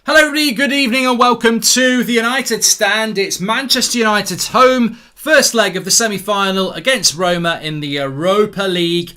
Hello everybody, good evening and welcome to the United Stand. It's Manchester United's home first leg of the semi-final against Roma in the Europa League.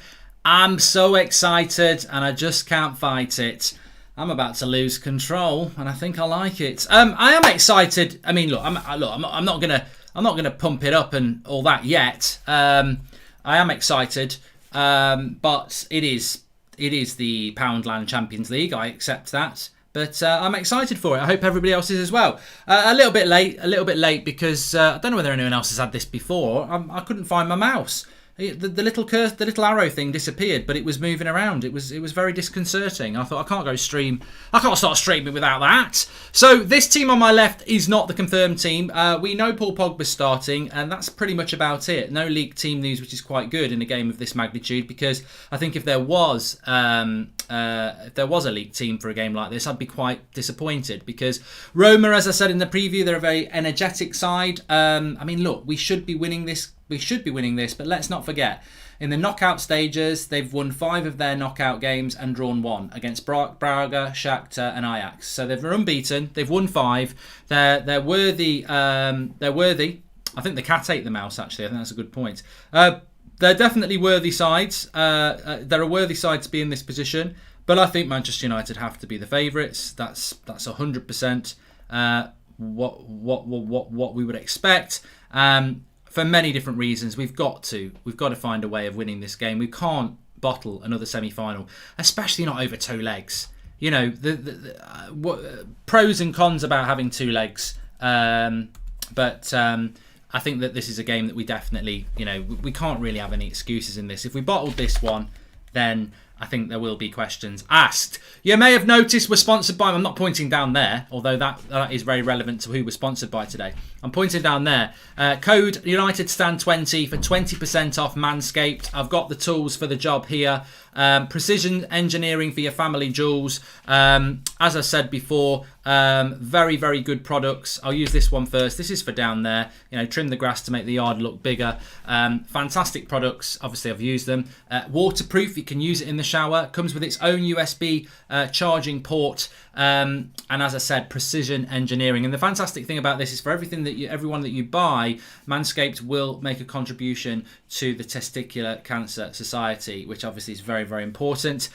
I'm so excited and I just can't fight it. I'm about to lose control and I think I like it. I am excited. I mean, look, I'm not gonna pump it up and all that yet. I am excited, but it is the Poundland Champions League. I accept that. But I'm excited for it. I hope everybody else is as well. A little bit late because I don't know whether anyone else has had this before. I couldn't find my mouse. The little arrow thing disappeared, but it was moving around. It was very disconcerting. I thought I can't start streaming without that. So this team on my left is not the confirmed team. We know Paul Pogba's starting, and that's pretty much about it. No league team news, which is quite good in a game of this magnitude, because I think if there was a league team for a game like this, I'd be quite disappointed, because Roma, as I said in the preview, they're a very energetic side. I mean, look, we should be winning this, but let's not forget, in the knockout stages, they've won 5 of their knockout games and drawn 1 against Braga, Shakhtar and Ajax. So they're unbeaten. They've won 5. They're worthy. They're worthy. I think the cat ate the mouse, actually. I think that's a good point. They're definitely worthy sides. They're a worthy side to be in this position. But I think Manchester United have to be the favourites. That's 100% what we would expect. For many different reasons, we've got to find a way of winning this game. We can't bottle another semi-final, especially not over 2 legs. You know, the pros and cons about having 2 legs, but I think that this is a game that we definitely, we can't really have any excuses in this. If we bottled this one, then I think there will be questions asked. You may have noticed we're sponsored by, I'm not pointing down there, although that is very relevant to who we're sponsored by today. I'm pointing down there. Code UnitedStand20 for 20% off Manscaped. I've got the tools for the job here. Precision engineering for your family jewels. As I said before, very, very good products. I'll use this one first. This is for down there. Trim the grass to make the yard look bigger. Fantastic products. Obviously, I've used them. Waterproof. You can use it in the shower. Comes with its own USB charging port. And as I said, precision engineering. And the fantastic thing about this is for everyone that you buy, Manscaped will make a contribution to the Testicular Cancer Society, which obviously is very, very important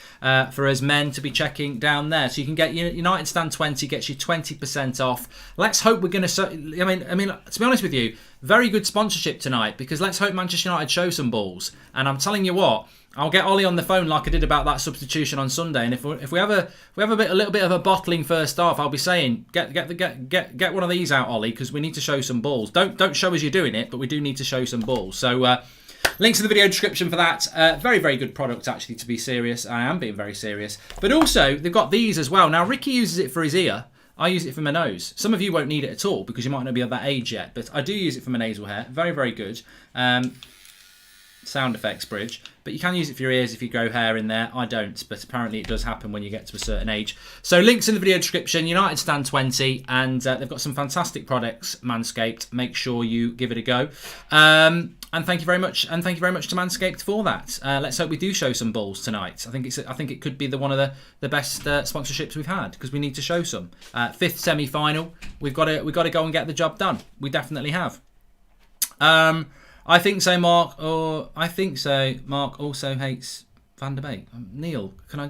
for us men to be checking down there. So you can get United Stand 20 gets you 20% off. Let's hope we're going to. I mean, to be honest with you, very good sponsorship tonight, because let's hope Manchester United show some balls. And I'm telling you what, I'll get Ollie on the phone like I did about that substitution on Sunday. And if we have a little bit of a bottling first half, I'll be saying get one of these out, Ollie, because we need to show some balls. Don't show us you're doing it, but we do need to show some balls. So links in the video description for that. Very, very good product, actually, to be serious. I am being very serious. But also, they've got these as well. Now, Ricky uses it for his ear. I use it for my nose. Some of you won't need it at all because you might not be of that age yet. But I do use it for my nasal hair. Very, very good. Sound effects bridge. But you can use it for your ears if you grow hair in there. I don't, but apparently it does happen when you get to a certain age. So links in the video description, United Stand 20, and they've got some fantastic products, Manscaped. Make sure you give it a go. And thank you very much to Manscaped for that. Let's hope we do show some balls tonight. I think it could be one of the best sponsorships we've had, because we need to show some. 5th semi-final. We've got to go and get the job done. We definitely have. I think so, Mark. Or I think so. Mark also hates Van der Beek. Neil, can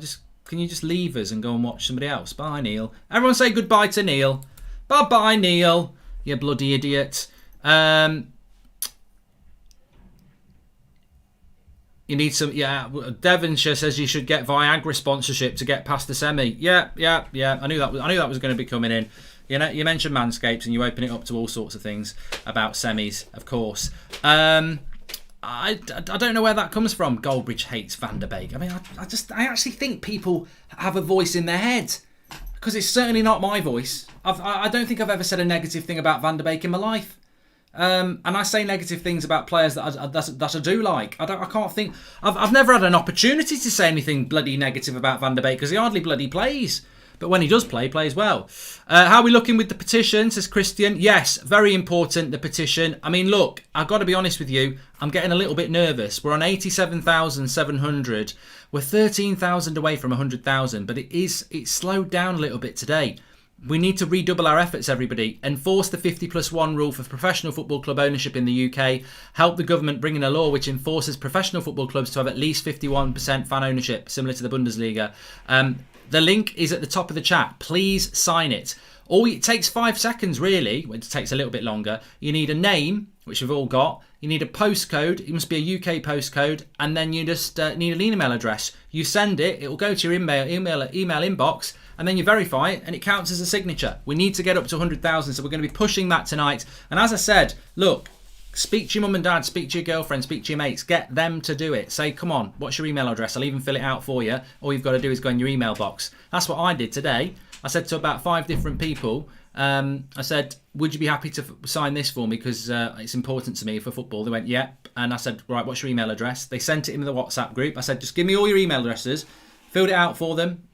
you just leave us and go and watch somebody else? Bye, Neil. Everyone say goodbye to Neil. Bye, Neil. You bloody idiot. You need some. Yeah, Devonshire says you should get Viagra sponsorship to get past the semi. Yeah. I knew that was going to be coming in. You mentioned Manscaped and you open it up to all sorts of things about semis, of course. I don't know where that comes from. Goldbridge hates Van der Beek. I mean, I actually think people have a voice in their head, because it's certainly not my voice. I don't think I've ever said a negative thing about Van der Beek in my life. And I say negative things about players that I do like. I can't think. I've never had an opportunity to say anything bloody negative about Van der Beek, because he hardly bloody plays. But when he does play, plays well. How are we looking with the petition, says Christian? Yes, very important, the petition. I mean, look, I've got to be honest with you. I'm getting a little bit nervous. We're on 87,700. We're 13,000 away from 100,000. But it's slowed down a little bit today. We need to redouble our efforts, everybody. Enforce the 50+1 rule for professional football club ownership in the UK. Help the government bring in a law which enforces professional football clubs to have at least 51% fan ownership, similar to the Bundesliga. The link is at the top of the chat. Please sign it. It takes 5 seconds, really. It takes a little bit longer. You need a name, which we've all got. You need a postcode. It must be a UK postcode. And then you just need an email address. You send it. It will go to your email inbox. And then you verify it, and it counts as a signature. We need to get up to 100,000, so we're going to be pushing that tonight. And as I said, look, speak to your mum and dad, speak to your girlfriend, speak to your mates. Get them to do it. Say, come on, what's your email address? I'll even fill it out for you. All you've got to do is go in your email box. That's what I did today. I said to about 5 different people, I said, would you be happy to sign this for me because it's important to me for football? They went, yep. And I said, right, what's your email address? They sent it in the WhatsApp group. I said, just give me all your email addresses. Filled it out for them.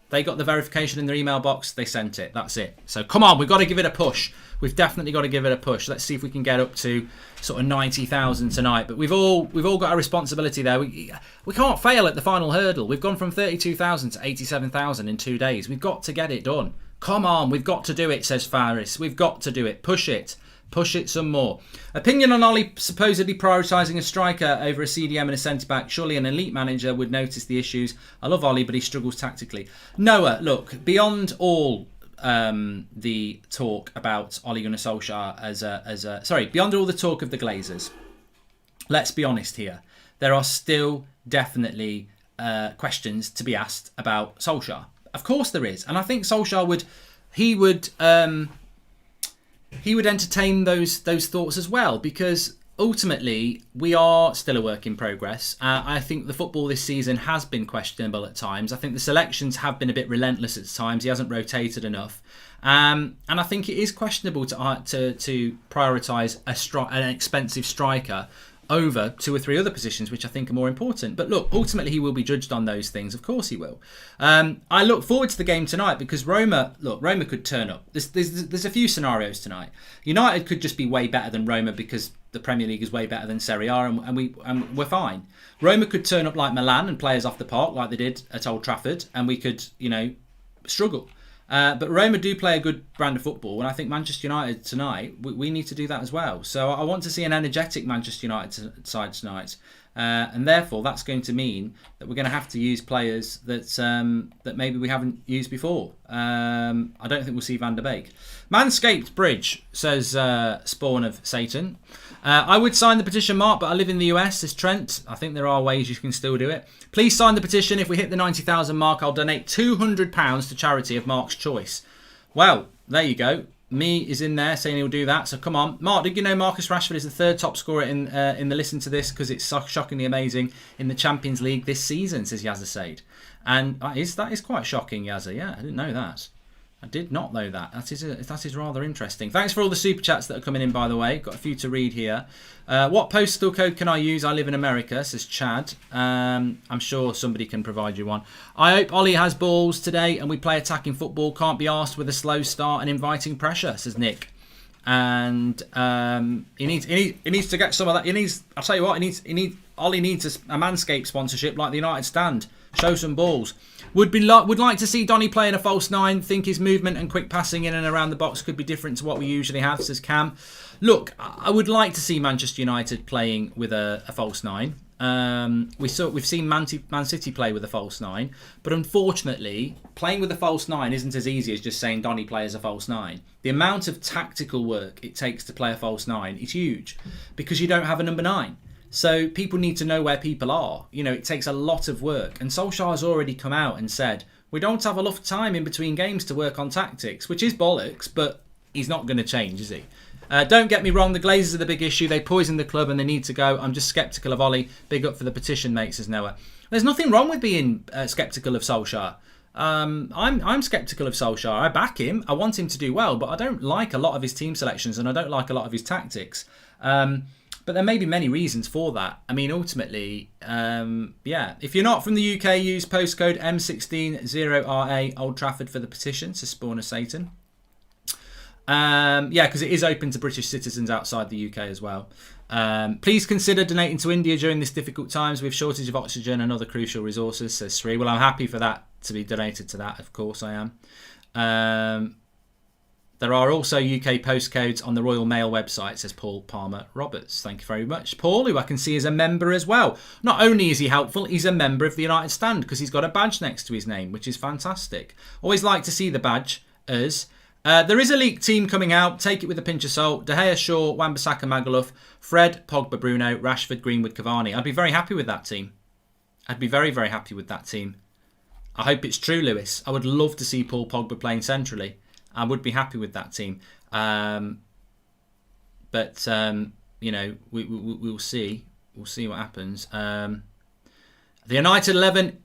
They got the verification in their email box. They sent it. That's it. So come on, we've got to give it a push. We've definitely got to give it a push. Let's see if we can get up to sort of 90,000 tonight. But we've all got a responsibility there. We can't fail at the final hurdle. We've gone from 32,000 to 87,000 in 2 days. We've got to get it done. Come on, we've got to do it, says Faris. We've got to do it. Push it. Push it some more. Opinion on Ollie supposedly prioritising a striker over a CDM and a centre-back. Surely an elite manager would notice the issues. I love Ollie, but he struggles tactically. Noah, look, beyond all the talk about Ole Gunnar Solskjaer beyond all the talk of the Glazers, let's be honest here. There are still definitely questions to be asked about Solskjaer. Of course there is. And I think Solskjaer would entertain those thoughts as well, because ultimately we are still a work in progress. I think the football this season has been questionable at times. I think the selections have been a bit relentless at times. He hasn't rotated enough, and I think it is questionable to prioritise an expensive striker over 2 or 3 other positions which I think are more important. But look, ultimately he will be judged on those things. Of course he will. I look forward to the game tonight because Roma could turn up. There's a few scenarios tonight. United could just be way better than Roma because the Premier League is way better than Serie A, and we're fine. Roma could turn up like Milan and play us off the park like they did at Old Trafford, and we could, struggle. But Roma do play a good brand of football, and I think Manchester United tonight, we need to do that as well. So I want to see an energetic Manchester United side tonight, and therefore that's going to mean that we're going to have to use players that maybe we haven't used before. I don't think we'll see Van der Beek. Manscaped Bridge, says Spawn of Satan. I would sign the petition, Mark, but I live in the US, says Trent. I think there are ways you can still do it. Please sign the petition. If we hit the 90,000 mark, I'll donate £200 to charity of Mark's choice. Well, there you go. Me is in there saying he'll do that. So come on. Mark, did you know Marcus Rashford is the 3rd top scorer in the listen to this because it's shockingly amazing in the Champions League this season, says Yazza Said. And that is quite shocking, Yazza. Yeah, I didn't know that. I did not know that. That is rather interesting. Thanks for all the super chats that are coming in, by the way. Got a few to read here. What postal code can I use? I live in America, says Chad. I'm sure somebody can provide you one. I hope Ollie has balls today and we play attacking football. Can't be arsed with a slow start and inviting pressure, says Nick. And he needs to get some of that. I'll tell you what. Ollie needs a Manscaped sponsorship like the United Stand. Show some balls. Would like to see Donny playing a false 9. Think his movement and quick passing in and around the box could be different to what we usually have, says Cam. Look, I would like to see Manchester United playing with a false 9. We've seen Man City play with a false 9, but unfortunately, playing with a false 9 isn't as easy as just saying Donny play as a false 9. The amount of tactical work it takes to play a false 9 is huge because you don't have a number 9. So people need to know where people are. It takes a lot of work. And Solskjaer's already come out and said, we don't have enough time in between games to work on tactics, which is bollocks, but he's not going to change, is he? Don't get me wrong, the Glazers are the big issue. They poison the club and they need to go. I'm just sceptical of Ollie. Big up for the petition, mate, says Noah. There's nothing wrong with being sceptical of Solskjaer. I'm sceptical of Solskjaer. I back him. I want him to do well, but I don't like a lot of his team selections and I don't like a lot of his tactics. But there may be many reasons for that. I mean, ultimately, if you're not from the UK, use postcode M160RA Old Trafford for the petition, says Spawn of Satan. Yeah, because it is open to British citizens outside the UK as well. Please consider donating to India during this difficult times with shortage of oxygen and other crucial resources, says Sri. Well, I'm happy for that to be donated to that. Of course I am. There are also UK postcodes on the Royal Mail website, says Paul Palmer Roberts. Thank you very much. Paul, who I can see is a member as well. Not only is he helpful, he's a member of the United Stand because he's got a badge next to his name, which is fantastic. Always like to see the badge as... there is a leaked team coming out. Take it with a pinch of salt. De Gea, Shaw, Wan-Bissaka, Magaluf, Fred, Pogba, Bruno, Rashford, Greenwood, Cavani. I'd be very happy with that team. I'd be very, very happy with that team. I hope it's true, Lewis. I would love to see Paul Pogba playing centrally. I would be happy with that team. But you know, we'll see. We'll see what happens. The United 11,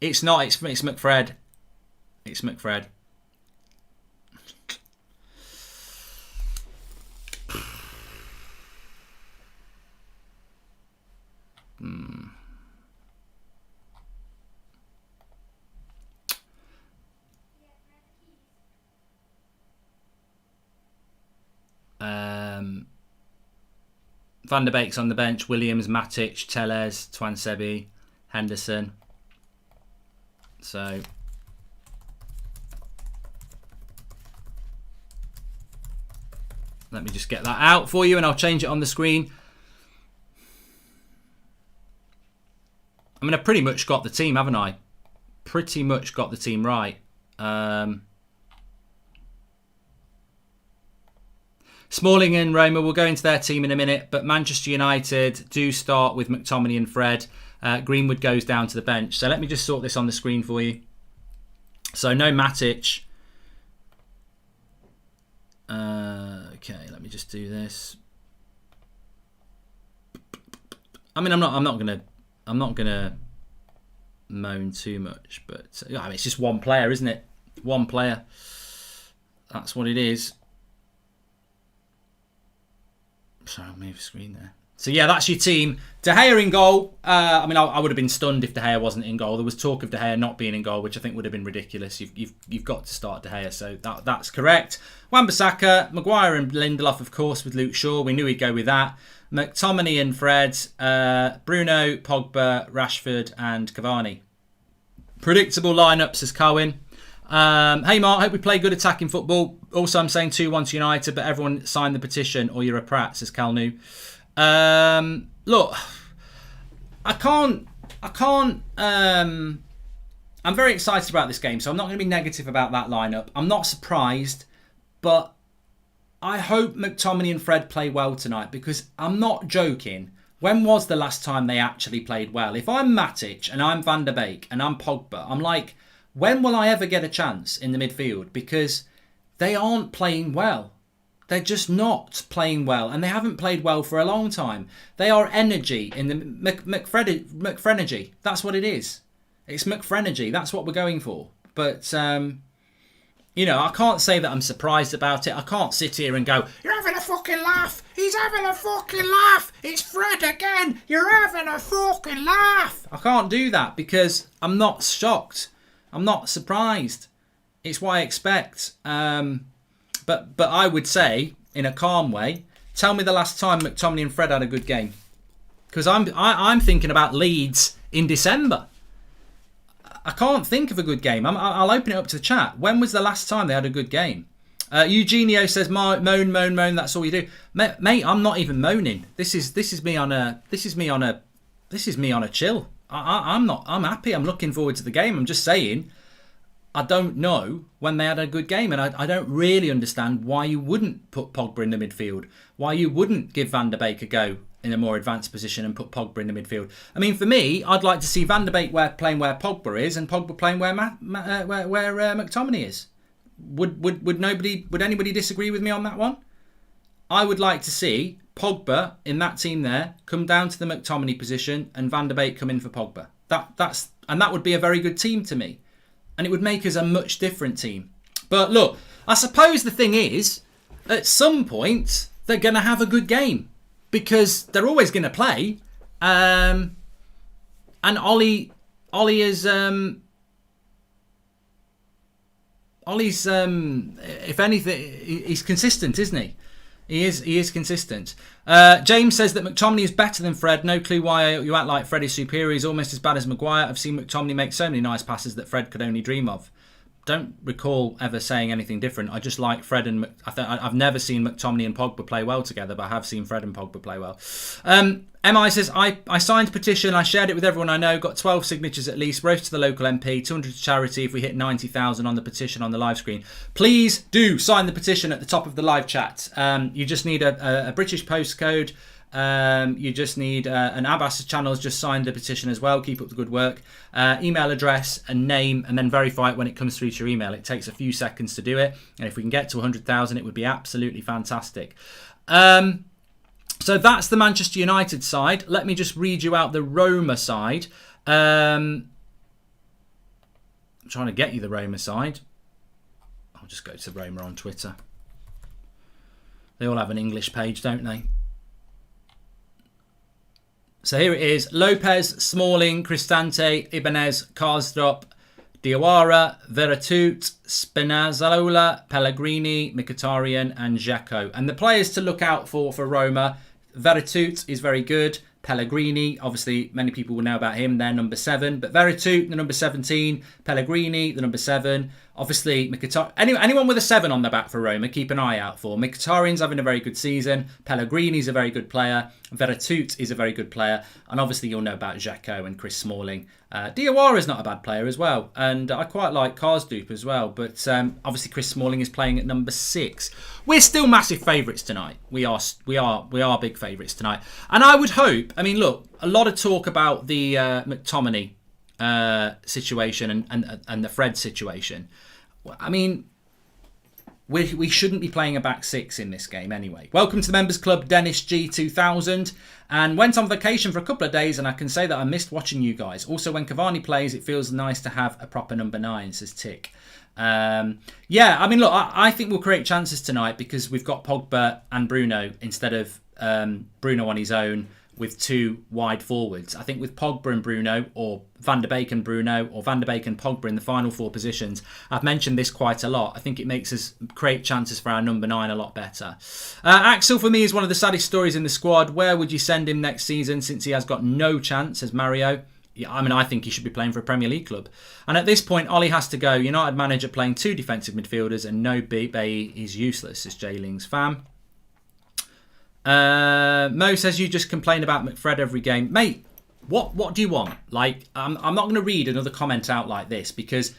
it's not. It's McFred. It's McFred. Van der Beek's on the bench. Williams, Matic, Tellez, Twansebi, Henderson. So let me just get that out for you and I'll change it on the screen. I mean, I've pretty much got the team, haven't I? Pretty much got the team right. Smalling and Roma will go into their team in a minute, but Manchester United do start with McTominay and Fred. Greenwood goes down to the bench. So let me just sort this on the screen for you. So no Matic. Okay, let me just do this. I mean, I'm not gonna moan too much, but I mean, it's just one player, isn't it? One player. That's what it is. Sorry, I'll move the screen there. So yeah, that's your team. De Gea in goal. I mean, I would have been stunned if De Gea wasn't in goal. There was talk of De Gea not being in goal, which I think would have been ridiculous. You've got to start De Gea, so that's correct. Wan-Bissaka, Maguire and Lindelof, of course, with Luke Shaw. We knew he'd go with that. McTominay and Fred, Bruno, Pogba, Rashford and Cavani. Predictable lineup, says Cohen. Hey Mark, hope we play good attacking football. Also, I'm saying 2-1 to United, but everyone signed the petition or you're a prat, says Cal New. Look, I'm very excited about this game, so I'm not going to be negative about that lineup. I'm not surprised, but I hope McTominay and Fred play well tonight because I'm not joking. When was the last time they actually played well? If I'm Matic and I'm Van der Beek and I'm Pogba, I'm like, when will I ever get a chance in the midfield? Because they aren't playing well. They're just not playing well. And they haven't played well for a long time. They are energy in the McFrenergy. That's what it is. It's McFrenergy. That's what we're going for. But, you know, I can't say that I'm surprised about it. I can't sit here and go, you're having a fucking laugh. He's having a fucking laugh. It's Fred again. You're having a fucking laugh. I can't do that because I'm not shocked. I'm not surprised. It's what I expect. But I would say, in a calm way, tell me the last time McTominay and Fred had a good game. Because I'm thinking about Leeds in December. I can't think of a good game. I'll open it up to the chat. When was the last time they had a good game? Eugenio says, moan. That's all you do, mate. I'm not even moaning. This is me on a chill. I'm happy. I'm looking forward to the game. I'm just saying, I don't know when they had a good game, and I don't really understand why you wouldn't put Pogba in the midfield. Why you wouldn't give Van der Beek a go in a more advanced position and put Pogba in the midfield. I mean, for me, I'd like to see Van der Beek playing where Pogba is, and Pogba playing where McTominay is. Would anybody disagree with me on that one? I would like to see Pogba in that team there come down to the McTominay position and Van der Beek come in for Pogba. That would be a very good team to me. And it would make us a much different team. But look, I suppose the thing is, at some point, they're going to have a good game. Because they're always going to play. And Ollie is... Ollie's, if anything, he's consistent, isn't he? He is consistent. James says that McTominay is better than Fred. No clue why you act like Fred is superior. He's almost as bad as Maguire. I've seen McTominay make so many nice passes that Fred could only dream of. Don't recall ever saying anything different. I just like Fred and I've never seen McTominay and Pogba play well together, but I have seen Fred and Pogba play well. MI says, I signed a petition. I shared it with everyone I know. Got 12 signatures at least. Wrote to the local MP. 200 to charity if we hit 90,000 on the petition on the live screen. Please do sign the petition at the top of the live chat. You just need a British postcode. You just need an Abbas channel's just signed the petition as well. Keep up the good work. Email address and name, and then verify it when it comes through to your email. It takes a few seconds to do it, and if we can get to 100,000, it would be absolutely fantastic. So that's the Manchester United side. Let me just read you out the Roma side. I'm trying to get you the Roma side. I'll just go to Roma on Twitter. They all have an English page, don't they? So here it is. Lopez, Smalling, Cristante, Ibanez, Karsdorp, Diawara, Veretout, Spinazzola, Pellegrini, Mkhitaryan and Dzeko. And the players to look out for Roma, Veretout is very good. Pellegrini, obviously many people will know about him. They're number 7. But Veretout, the number 17. Pellegrini, the number 7. Obviously, anyone with a 7 on their back for Roma, keep an eye out for. Mkhitaryan's having a very good season. Pellegrini's a very good player. Veretout is a very good player. And obviously, you'll know about Dzeko and Chris Smalling. Diawara's not a bad player as well. And I quite like Karsdorp as well. But obviously, Chris Smalling is playing at number 6. We're still massive favourites tonight. We are big favourites tonight. And I would hope, I mean, look, a lot of talk about the McTominay situation and the Fred situation. I mean, we shouldn't be playing a back 6 in this game anyway. Welcome to the Members Club, Dennis G2000. And went on vacation for a couple of days, and I can say that I missed watching you guys. Also, when Cavani plays, it feels nice to have a proper number 9, says Tick. Yeah, I mean, look, I think we'll create chances tonight because we've got Pogba and Bruno instead of Bruno on his own with 2 wide forwards. I think with Pogba and Bruno, or Van der Beek and Bruno, or Van der Beek and Pogba in the final 4 positions, I've mentioned this quite a lot. I think it makes us create chances for our number 9 a lot better. Axel, for me, is one of the saddest stories in the squad. Where would you send him next season since he has got no chance, says Mario? Yeah, I mean, I think he should be playing for a Premier League club. And at this point, Ollie has to go. United manager playing 2 defensive midfielders and no Bay is useless, says J-Ling's fam. Mo says you just complain about McFred every game. Mate, what do you want? Like, I'm not going to read another comment out like this because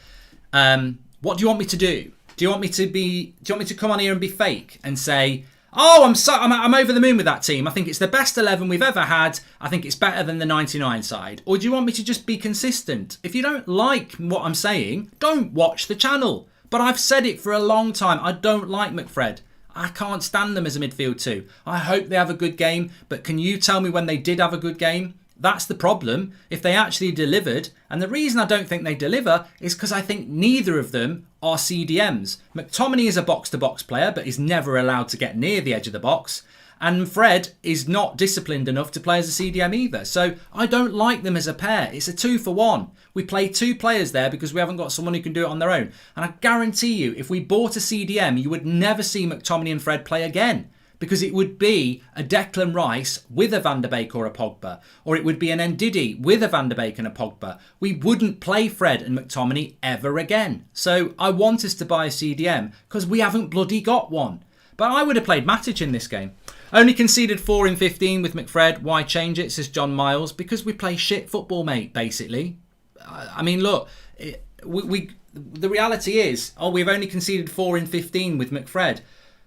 what do you want me to do? Do you want me to come on here and be fake and say, oh, I'm over the moon with that team. I think it's the best 11 we've ever had. I think it's better than the 99 side. Or do you want me to just be consistent? If you don't like what I'm saying, don't watch the channel. But I've said it for a long time. I don't like McFred. I can't stand them as a midfield 2. I hope they have a good game, but can you tell me when they did have a good game? That's the problem. If they actually delivered, and the reason I don't think they deliver is because I think neither of them are CDMs. McTominay is a box-to-box player, but is never allowed to get near the edge of the box. And Fred is not disciplined enough to play as a CDM either. So I don't like them as a pair. It's a 2-for-1. We play 2 players there because we haven't got someone who can do it on their own. And I guarantee you, if we bought a CDM, you would never see McTominay and Fred play again. Because it would be a Declan Rice with a Van der Beek or a Pogba. Or it would be an Ndidi with a Van der Beek and a Pogba. We wouldn't play Fred and McTominay ever again. So I want us to buy a CDM because we haven't bloody got one. But I would have played Matic in this game. Only conceded 4 in 15 with McFred. Why change it, says John Miles? Because we play shit football, mate, basically. I mean, look, the reality is, we've only conceded 4 in 15 with McFred.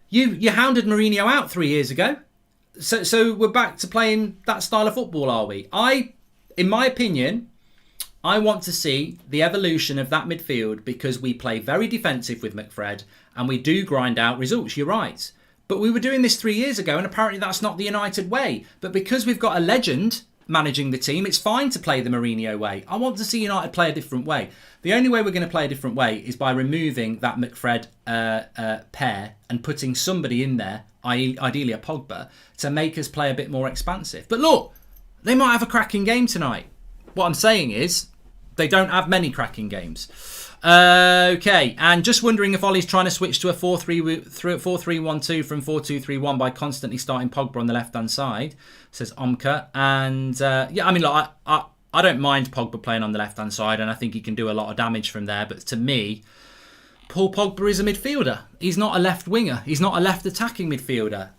You hounded Mourinho out 3 years ago. So we're back to playing that style of football, are we? In my opinion, I want to see the evolution of that midfield because we play very defensive with McFred and we do grind out results, you're right. But we were doing this 3 years ago and apparently that's not the United way. But because we've got a legend managing the team, it's fine to play the Mourinho way. I want to see United play a different way. The only way we're going to play a different way is by removing that McFred pair and putting somebody in there, ideally a Pogba, to make us play a bit more expansive. But look, they might have a cracking game tonight. What I'm saying is, they don't have many cracking games. Okay, and just wondering if Ollie's trying to switch to a 4-3-1-2 from 4-2-3-1 by constantly starting Pogba on the left-hand side, says Omka. And yeah, I mean, look, I don't mind Pogba playing on the left-hand side, and I think he can do a lot of damage from there. But to me, Paul Pogba is a midfielder. He's not a left winger. He's not a left attacking midfielder.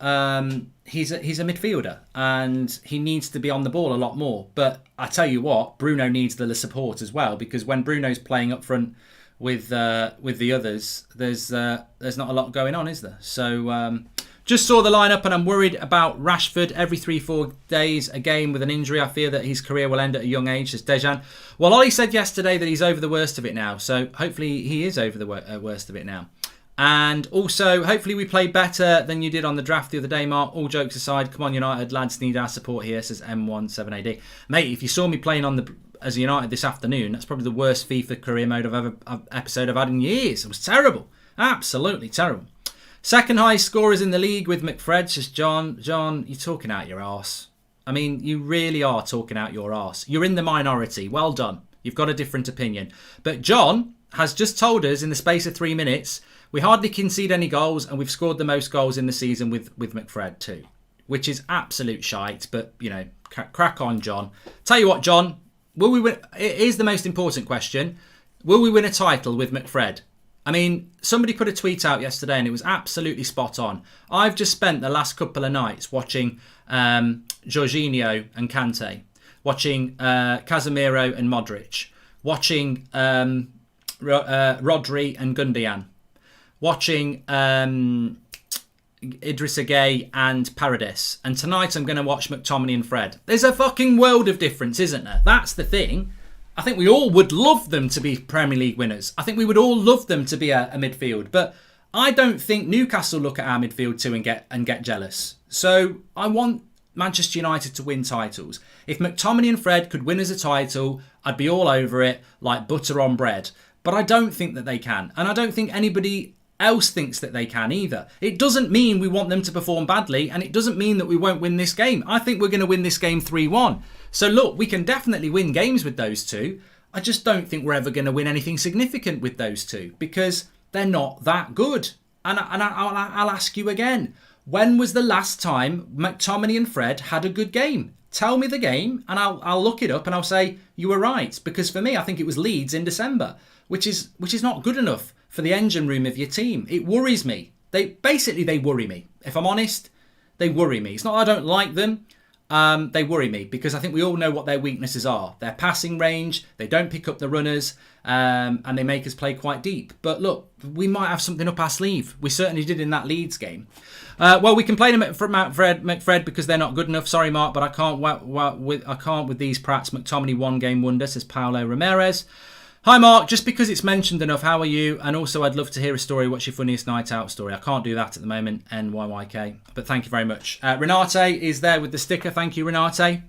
He's a midfielder, and he needs to be on the ball a lot more. But I tell you what, Bruno needs the support as well, because when Bruno's playing up front with the others, there's not a lot going on, is there? So just saw the lineup, and I'm worried about Rashford. Every 3-4 days a game with an injury. I fear that his career will end at a young age, says Dejan. Well, Ollie said yesterday that he's over the worst of it now, so hopefully he is over the worst of it now. And also, hopefully we play better than you did on the draft the other day, Mark. All jokes aside, come on United, lads need our support here, says M17AD. Mate, if you saw me playing as United this afternoon, that's probably the worst FIFA career mode episode I've had in years. It was terrible. Absolutely terrible. Second highest scorers in the league with McFred, says John. John, you're talking out your arse. I mean, you really are talking out your arse. You're in the minority. Well done. You've got a different opinion. But John has just told us in the space of 3 minutes, we hardly concede any goals, and we've scored the most goals in the season with McFred too, which is absolute shite. But, you know, crack on, John. Tell you what, John, will we win? It is the most important question. Will we win a title with McFred? I mean, somebody put a tweet out yesterday and it was absolutely spot on. I've just spent the last couple of nights watching Jorginho and Kante, watching Casemiro and Modric, watching Rodri and Gundogan, watching Idrissa Gueye and Paredes. And tonight I'm going to watch McTominay and Fred. There's a fucking world of difference, isn't there? That's the thing. I think we all would love them to be Premier League winners. I think we would all love them to be a midfield. But I don't think Newcastle look at our midfield too and get jealous. So I want Manchester United to win titles. If McTominay and Fred could win us a title, I'd be all over it like butter on bread. But I don't think that they can. And I don't think anybody else thinks that they can either. It doesn't mean we want them to perform badly, and it doesn't mean that we won't win this game. I think we're going to win this game 3-1. So look, we can definitely win games with those two. I just don't think we're ever going to win anything significant with those two because they're not that good. And I'll ask you again, when was the last time McTominay and Fred had a good game? Tell me the game and I'll look it up and I'll say you were right. Because for me, I think it was Leeds in December, which is not good enough for the engine room of your team. It worries me. They worry me. If I'm honest, they worry me. It's not that I don't like them. They worry me because I think we all know what their weaknesses are. Their passing range, they don't pick up the runners, and they make us play quite deep. But look, we might have something up our sleeve. We certainly did in that Leeds game. Well, we can play them for McFred because they're not good enough. Sorry, Mark, but I can't with these Prats. McTominay one game wonder, says Paulo Ramirez. Hi Mark, just because it's mentioned enough, how are you? And also I'd love to hear a story, what's your funniest night out story? I can't do that at the moment, NYYK, but thank you very much. Renate is there with the sticker, thank you Renate.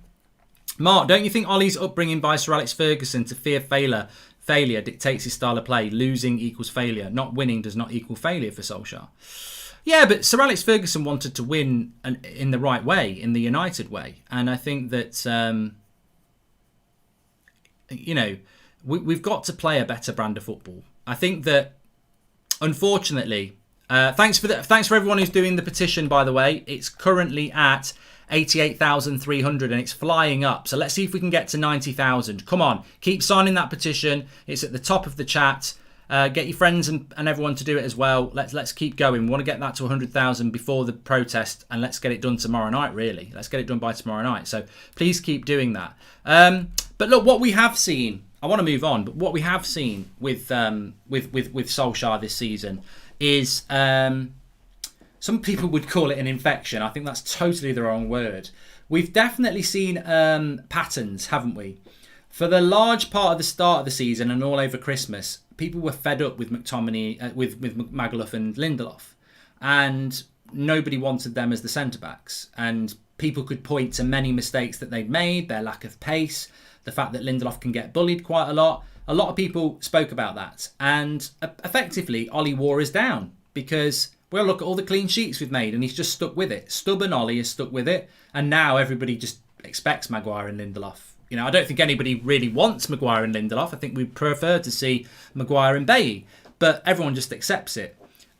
Mark, don't you think Ollie's upbringing by Sir Alex Ferguson to fear failure dictates his style of play? Losing equals failure, not winning does not equal failure for Solskjaer. Yeah, but Sir Alex Ferguson wanted to win in the right way, in the United way. And I think that, we've got to play a better brand of football. I think that, unfortunately, thanks for everyone who's doing the petition, by the way. It's currently at 88,300 and it's flying up. So let's see if we can get to 90,000. Come on, keep signing that petition. It's at the top of the chat. Get your friends and everyone to do it as well. Let's keep going. We want to get that to 100,000 before the protest, and let's get it done tomorrow night, really. Let's get it done by tomorrow night. So please keep doing that. But look, what we have seen, I want to move on, but what we have seen with Solskjaer this season is some people would call it an infection. I think that's totally the wrong word. We've definitely seen patterns, haven't we? For the large part of the start of the season and all over Christmas, people were fed up with McTominay, with Magaluf and Lindelof, and nobody wanted them as the centre-backs. And people could point to many mistakes that they'd made, their lack of pace, the fact that Lindelof can get bullied quite a lot. A lot of people spoke about that. And effectively, Ollie wore us down because, well, look at all the clean sheets we've made and he's just stuck with it. Stubborn Ollie is stuck with it. And now everybody just expects Maguire and Lindelof. You know, I don't think anybody really wants Maguire and Lindelof. I think we prefer to see Maguire and Bailly, but everyone just accepts it.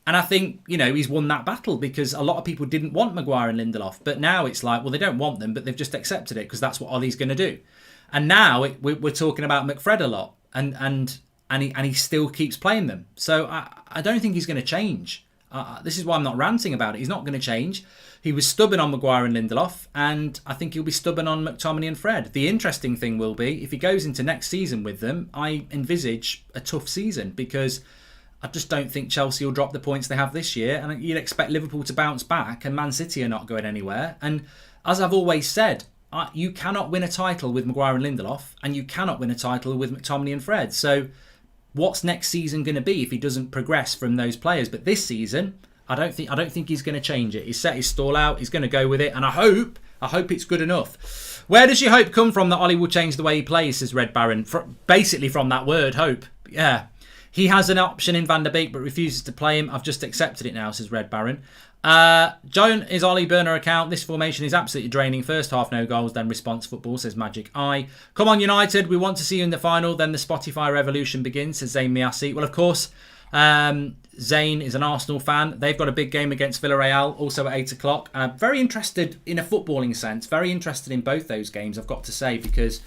And I think, you know, he's won that battle because a lot of people didn't want Maguire and Lindelof. But now it's like, well, they don't want them, but they've just accepted it because that's what Ollie's going to do. And now we're talking about McFred a lot, and he still keeps playing them. So I don't think he's going to change. This is why I'm not ranting about it. He's not going to change. He was stubborn on Maguire and Lindelof, and I think he'll be stubborn on McTominay and Fred. The interesting thing will be, if he goes into next season with them, I envisage a tough season because I just don't think Chelsea will drop the points they have this year, and you'd expect Liverpool to bounce back, and Man City are not going anywhere. And as I've always said, you cannot win a title with Maguire and Lindelof, and you cannot win a title with McTominay and Fred. So what's next season going to be if he doesn't progress from those players? But this season, I don't think he's going to change it. He's set his stall out. He's going to go with it, and I hope it's good enough. Where does your hope come from that Ollie will change the way he plays? Says Red Baron. Basically from that word, hope. Yeah, he has an option in Van der Beek, but refuses to play him. I've just accepted it now. Says Red Baron. Joan is Ollie Burner account. This formation is absolutely draining. First half no goals, then response football, says Magic Eye. Come on United, we want to see you in the final. Then the Spotify revolution begins, says Zayn Miasi. Well, of course, Zayn is an Arsenal fan. They've got a big game against Villarreal, also at 8 o'clock. Very interested in a footballing sense. Very interested in both those games, I've got to say, because,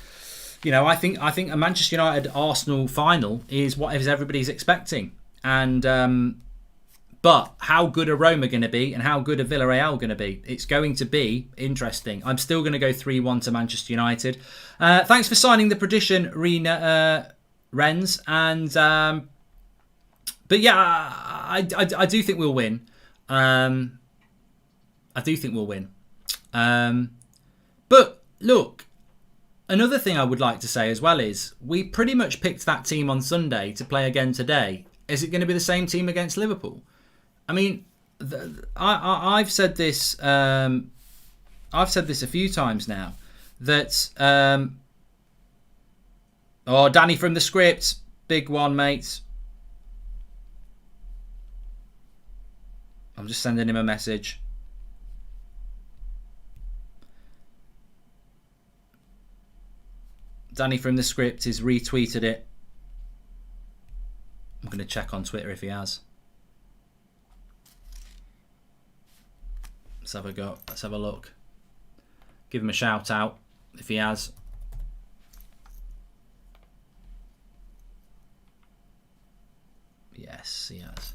you know, I think a Manchester United Arsenal final is what everybody's expecting. And but how good are Roma going to be, and how good are Villarreal going to be? It's going to be interesting. I'm still going to go 3-1 to Manchester United. Thanks for signing the prediction, Renz. And but yeah, I do think we'll win. I do think we'll win. But look, another thing I would like to say as well is we pretty much picked that team on Sunday to play again today. Is it going to be the same team against Liverpool? I mean, I've said this. I've said this a few times now. That Danny from the script, big one, mate. I'm just sending him a message. Danny from the script has retweeted it. I'm going to check on Twitter if he has. Let's have a go. Let's have a look. Give him a shout out if he has. Yes, he has.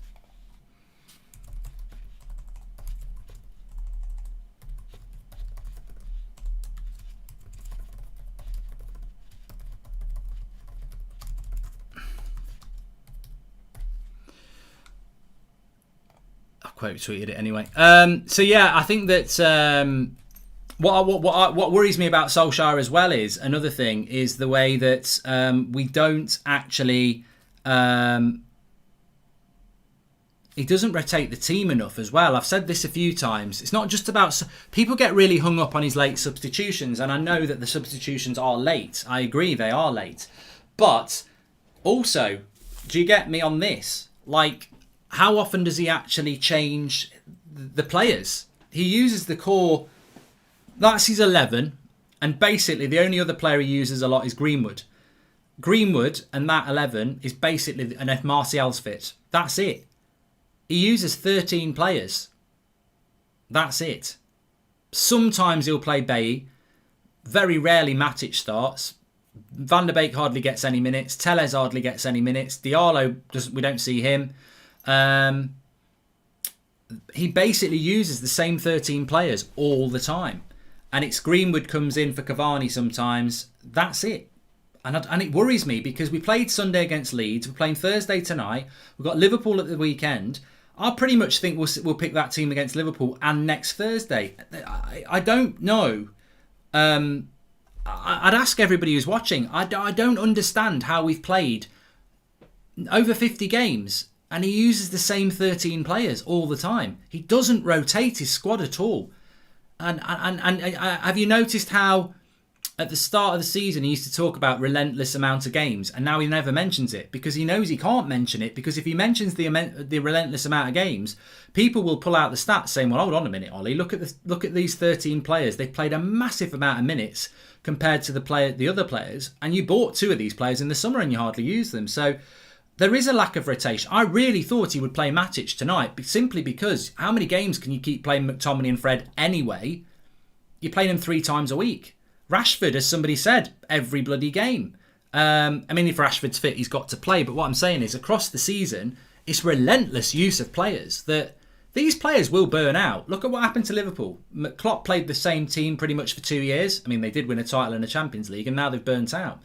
Quote tweeted it anyway. So yeah, I think that what worries me about Solskjaer as well is another thing is the way that we don't actually he doesn't rotate the team enough as well. I've said this a few times. It's not just about people get really hung up on his late substitutions, and I know that the substitutions are late. I agree they are late, but also, do you get me on this? Like, how often does he actually change the players? He uses the core, that's his 11, and basically the only other player he uses a lot is Greenwood. Greenwood and that 11 is basically an F. Martial's fit. That's it. He uses 13 players. That's it. Sometimes he'll play Bailly. Very rarely Matic starts. Van der Beek hardly gets any minutes. Telles hardly gets any minutes. Diallo, we don't see him. He basically uses the same 13 players all the time, and it's Greenwood comes in for Cavani sometimes. That's it, and it worries me because we played Sunday against Leeds, we're playing Thursday tonight, we've got Liverpool at the weekend. I pretty much think we'll pick that team against Liverpool and next Thursday. I don't know. I'd ask everybody who's watching. I don't understand how we've played over 50 games. And he uses the same 13 players all the time. He doesn't rotate his squad at all. And have you noticed how at the start of the season, he used to talk about relentless amount of games, and now he never mentions it because he knows he can't mention it, because if he mentions the relentless amount of games, people will pull out the stats saying, well, hold on a minute, Ollie, look at these 13 players. They've played a massive amount of minutes compared to the other players, and you bought 2 of these players in the summer and you hardly used them. So there is a lack of rotation. I really thought he would play Matic tonight, but simply because how many games can you keep playing McTominay and Fred anyway? You're playing them 3 times a week. Rashford, as somebody said, every bloody game. I mean, if Rashford's fit, he's got to play. But what I'm saying is, across the season, it's relentless use of players that these players will burn out. Look at what happened to Liverpool. Klopp played the same team pretty much for 2 years. I mean, they did win a title in the Champions League, and now they've burnt out.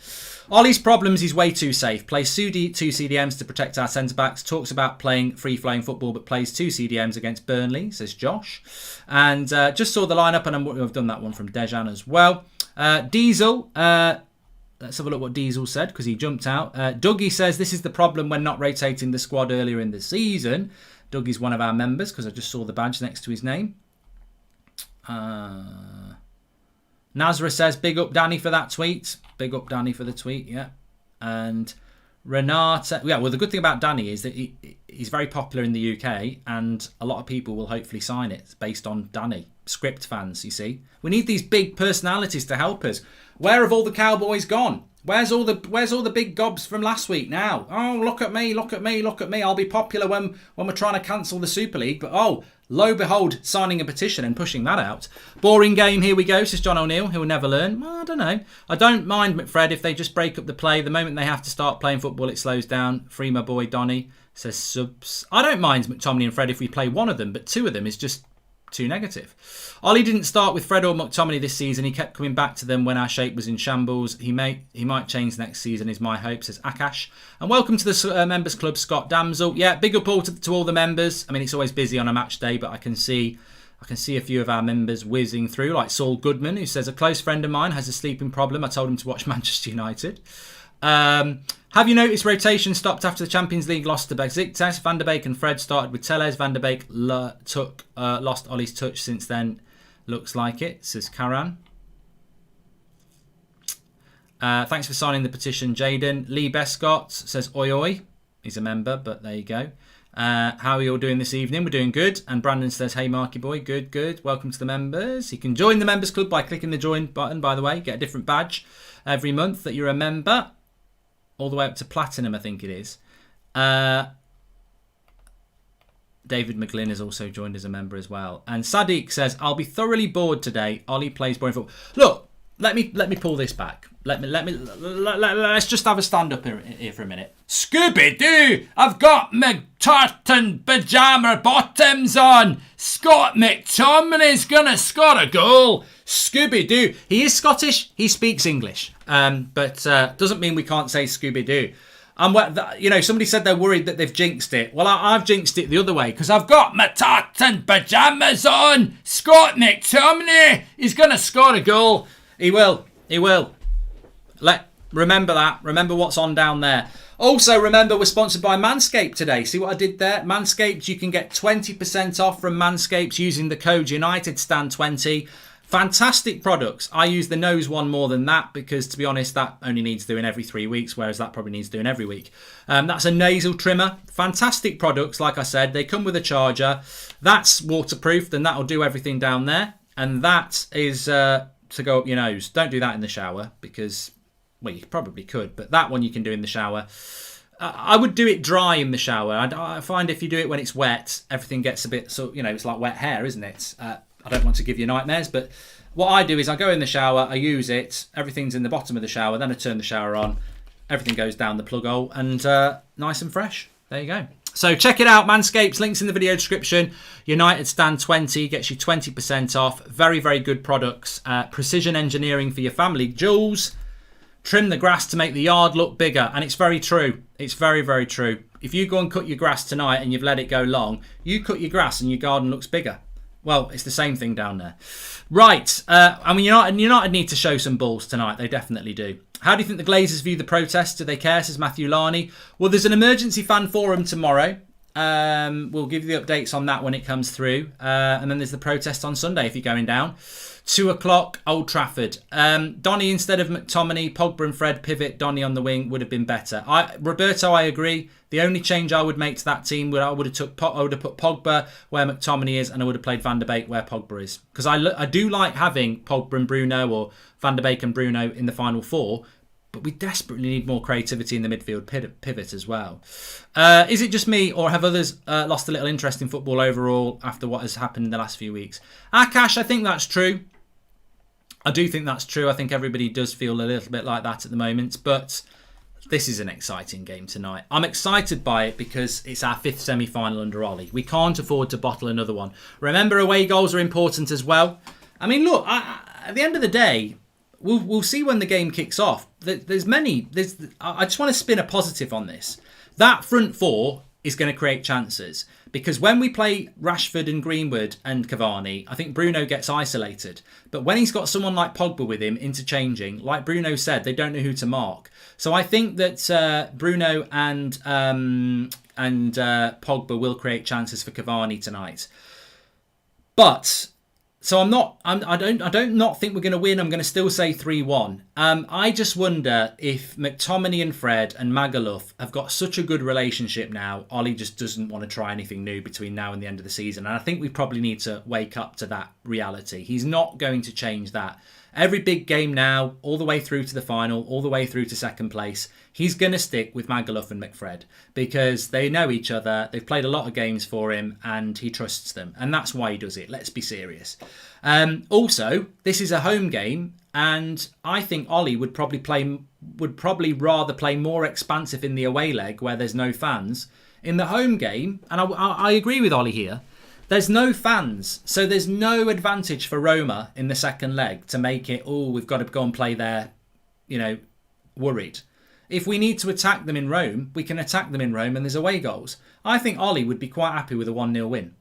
Ollie's problems, he's way too safe. Plays 2 CDMs to protect our centre-backs. Talks about playing free-flowing football, but plays 2 CDMs against Burnley, says Josh. And just saw the lineup, and I've done that one from Dejan as well. Diesel, let's have a look what Diesel said, because he jumped out. Dougie says, this is the problem when not rotating the squad earlier in the season. Dougie's one of our members, because I just saw the badge next to his name. Nazra says, big up Danny for that tweet. Big up Danny for the tweet, yeah. And Renata, yeah, well, the good thing about Danny is that he's very popular in the UK, and a lot of people will hopefully sign it based on Danny. Script fans, you see. We need these big personalities to help us. Where have all the Cowboys gone? Where's all the big gobs from last week now? Oh, look at me, look at me, look at me. I'll be popular when we're trying to cancel the Super League. But oh, lo and behold, signing a petition and pushing that out. Boring game, here we go, says John O'Neill, who will never learn. Well, I don't know. I don't mind, McFred, if they just break up the play. The moment they have to start playing football, it slows down. Free my boy Donny, says Subs. I don't mind McTominay and Fred if we play one of them, but 2 of them is just too negative. Ollie didn't start with Fred or McTominay this season. He kept coming back to them when our shape was in shambles. He might change next season, is my hope, says Akash. And welcome to the members club, Scott Damsel. Yeah, big up all to all the members. I mean, it's always busy on a match day, but I can see a few of our members whizzing through, like Saul Goodman, who says, a close friend of mine has a sleeping problem. I told him to watch Manchester United. Have you noticed rotation stopped after the Champions League lost to Besiktas? Van der Beek and Fred started with Telles. Van der Beek lost Ollie's touch since then. Looks like it, says Karan. Thanks for signing the petition, Jaden. Lee Bescott says oi oi. He's a member, but there you go. How are you all doing this evening? We're doing good. And Brandon says, hey Marky boy, good, good. Welcome to the members. You can join the members club by clicking the join button, by the way. Get a different badge every month that you're a member. All the way up to platinum, I think it is. David McGlynn has also joined as a member as well. And Sadiq says, I'll be thoroughly bored today. Ollie plays boring football. Look, let me pull this back. Let's just have a stand up here for a minute. Scooby-Doo, I've got my tartan pyjama bottoms on. Scott McTominay's gonna score a goal. Scooby-Doo. He is Scottish. He speaks English. But doesn't mean we can't say Scooby-Doo. Somebody said they're worried that they've jinxed it. Well, I've jinxed it the other way, because I've got my tartan pyjamas on. Scott McTominay is going to score a goal. He will. He will. Remember that. Remember what's on down there. Also, remember, we're sponsored by Manscaped today. See what I did there? Manscaped, you can get 20% off from Manscaped using the code UNITEDSTAN20. Fantastic products. I use the nose one more than that because, to be honest, that only needs doing every 3 weeks, whereas that probably needs doing every week. That's a nasal trimmer. Fantastic products, like I said. They come with a charger. That's waterproof, and that'll do everything down there. And that is to go up your nose. Don't do that in the shower because, well, you probably could, but that one you can do in the shower. I would do it dry in the shower. I find if you do it when it's wet, everything gets a bit, it's like wet hair, isn't it? I don't want to give you nightmares, but what I do is I go in the shower, I use it, everything's in the bottom of the shower, then I turn the shower on, everything goes down the plug hole, and nice and fresh. There you go. So check it out, Manscaped, links in the video description. United Stand 20 gets you 20% off. Very, very good products. Precision engineering for your family. Jules, trim the grass to make the yard look bigger, and it's very true. It's very, very true. If you go and cut your grass tonight and you've let it go long, you cut your grass and your garden looks bigger. Well, it's the same thing down there. Right. United need to show some balls tonight. They definitely do. How do you think the Glazers view the protests? Do they care, says Matthew Larney? Well, there's an emergency fan forum tomorrow. We'll give you the updates on that when it comes through. And then there's the protest on Sunday if you're going down. 2 o'clock, Old Trafford. Donny instead of McTominay, Pogba and Fred pivot, Donny on the wing would have been better. Roberto, I agree. The only change I would make to that team I would have put Pogba where McTominay is, and I would have played Van der Beek where Pogba is. Because I do like having Pogba and Bruno, or Van der Beek and Bruno in the final four, but we desperately need more creativity in the midfield pivot as well. Is it just me, or have others lost a little interest in football overall after what has happened in the last few weeks? Akash, I think that's true. I do think that's true. I think everybody does feel a little bit like that at the moment. But this is an exciting game tonight. I'm excited by it because it's our 5th semi-final under Ollie. We can't afford to bottle another one. Remember, away goals are important as well. I mean, look, at the end of the day, we'll see when the game kicks off. I just want to spin a positive on this. That front four is going to create chances. Because when we play Rashford and Greenwood and Cavani, I think Bruno gets isolated. But when he's got someone like Pogba with him, interchanging, like Bruno said, they don't know who to mark. So I think that Bruno and Pogba will create chances for Cavani tonight. But so I don't not think we're going to win. I'm going to still say 3-1. I just wonder if McTominay and Fred and Magaluf have got such a good relationship now. Ollie just doesn't want to try anything new between now and the end of the season. And I think we probably need to wake up to that reality. He's not going to change that. Every big game now, all the way through to the final, all the way through to second place, he's going to stick with Magaluf and McFred because they know each other. They've played a lot of games for him and he trusts them. And that's why he does it. Let's be serious. Also, this is a home game and I think Ollie would probably rather play more expansive in the away leg where there's no fans. In the home game, and I agree with Ollie here, there's no fans, so there's no advantage for Roma in the second leg to make it, we've got to go and play there, worried. If we need to attack them in Rome, we can attack them in Rome and there's away goals. I think Ollie would be quite happy with a 1-0 win.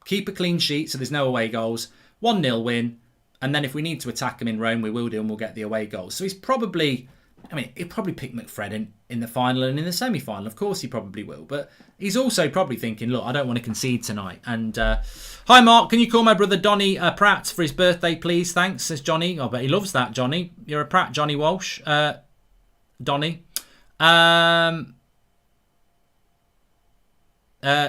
Keep a clean sheet so there's no away goals, 1-0 win, and then if we need to attack them in Rome, we will do and we'll get the away goals. So he'll probably pick McFred in the final and in the semi-final. Of course he probably will. But he's also probably thinking, look, I don't want to concede tonight. And hi, Mark. Can you call my brother Donny Pratt for his birthday, please? Thanks, says Johnny. I bet he loves that, Johnny. You're a Pratt, Johnny Walsh. Donny.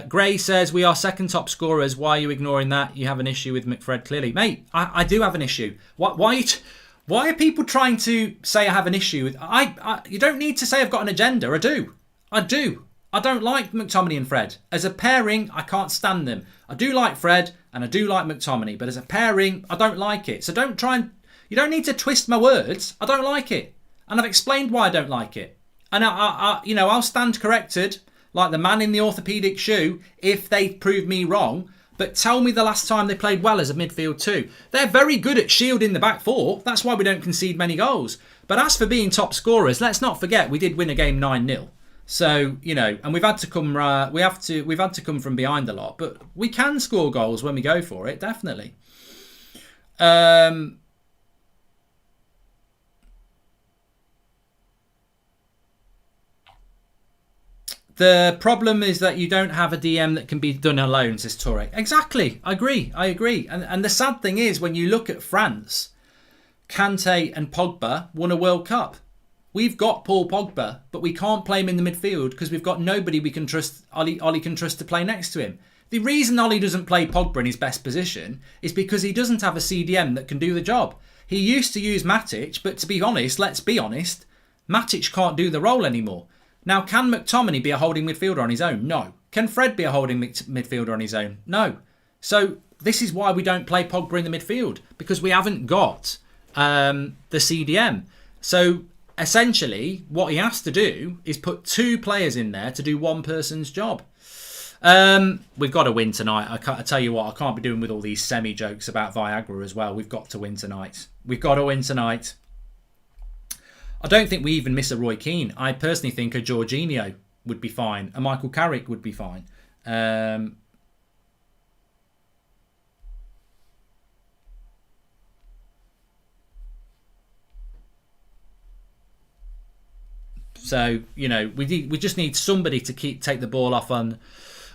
Gray says, we are second top scorers. Why are you ignoring that? You have an issue with McFred, clearly. Mate, I do have an issue. Why are people trying to say I have an issue with... You don't need to say I've got an agenda. I do. I don't like McTominay and Fred. As a pairing, I can't stand them. I do like Fred and I do like McTominay, but as a pairing, I don't like it. So don't try and... You don't need to twist my words. I don't like it. And I've explained why I don't like it. And I'll stand corrected like the man in the orthopaedic shoe if they prove me wrong. But tell me the last time they played well as a midfield two. They're very good at shielding the back four. That's why we don't concede many goals. But as for being top scorers, let's not forget we did win a game 9-0. So, and we've had to come we've had to come from behind a lot, but we can score goals when we go for it, definitely. The problem is that you don't have a DM that can be done alone, says Torre. Exactly. I agree. And the sad thing is, when you look at France, Kante and Pogba won a World Cup. We've got Paul Pogba, but we can't play him in the midfield because we've got nobody we can trust. Ollie can trust to play next to him. The reason Ollie doesn't play Pogba in his best position is because he doesn't have a CDM that can do the job. He used to use Matic, but to be honest, let's be honest, Matic can't do the role anymore. Now, can McTominay be a holding midfielder on his own? No. Can Fred be a holding midfielder on his own? No. So this is why we don't play Pogba in the midfield, because we haven't got the CDM. So essentially, what he has to do is put two players in there to do one person's job. We've got to win tonight. I tell you what, I can't be doing with all these semi-jokes about Viagra as well. We've got to win tonight. We've got to win tonight. I don't think we even miss a Roy Keane. I personally think a Jorginho would be fine. A Michael Carrick would be fine. So, we just need somebody to take the ball off on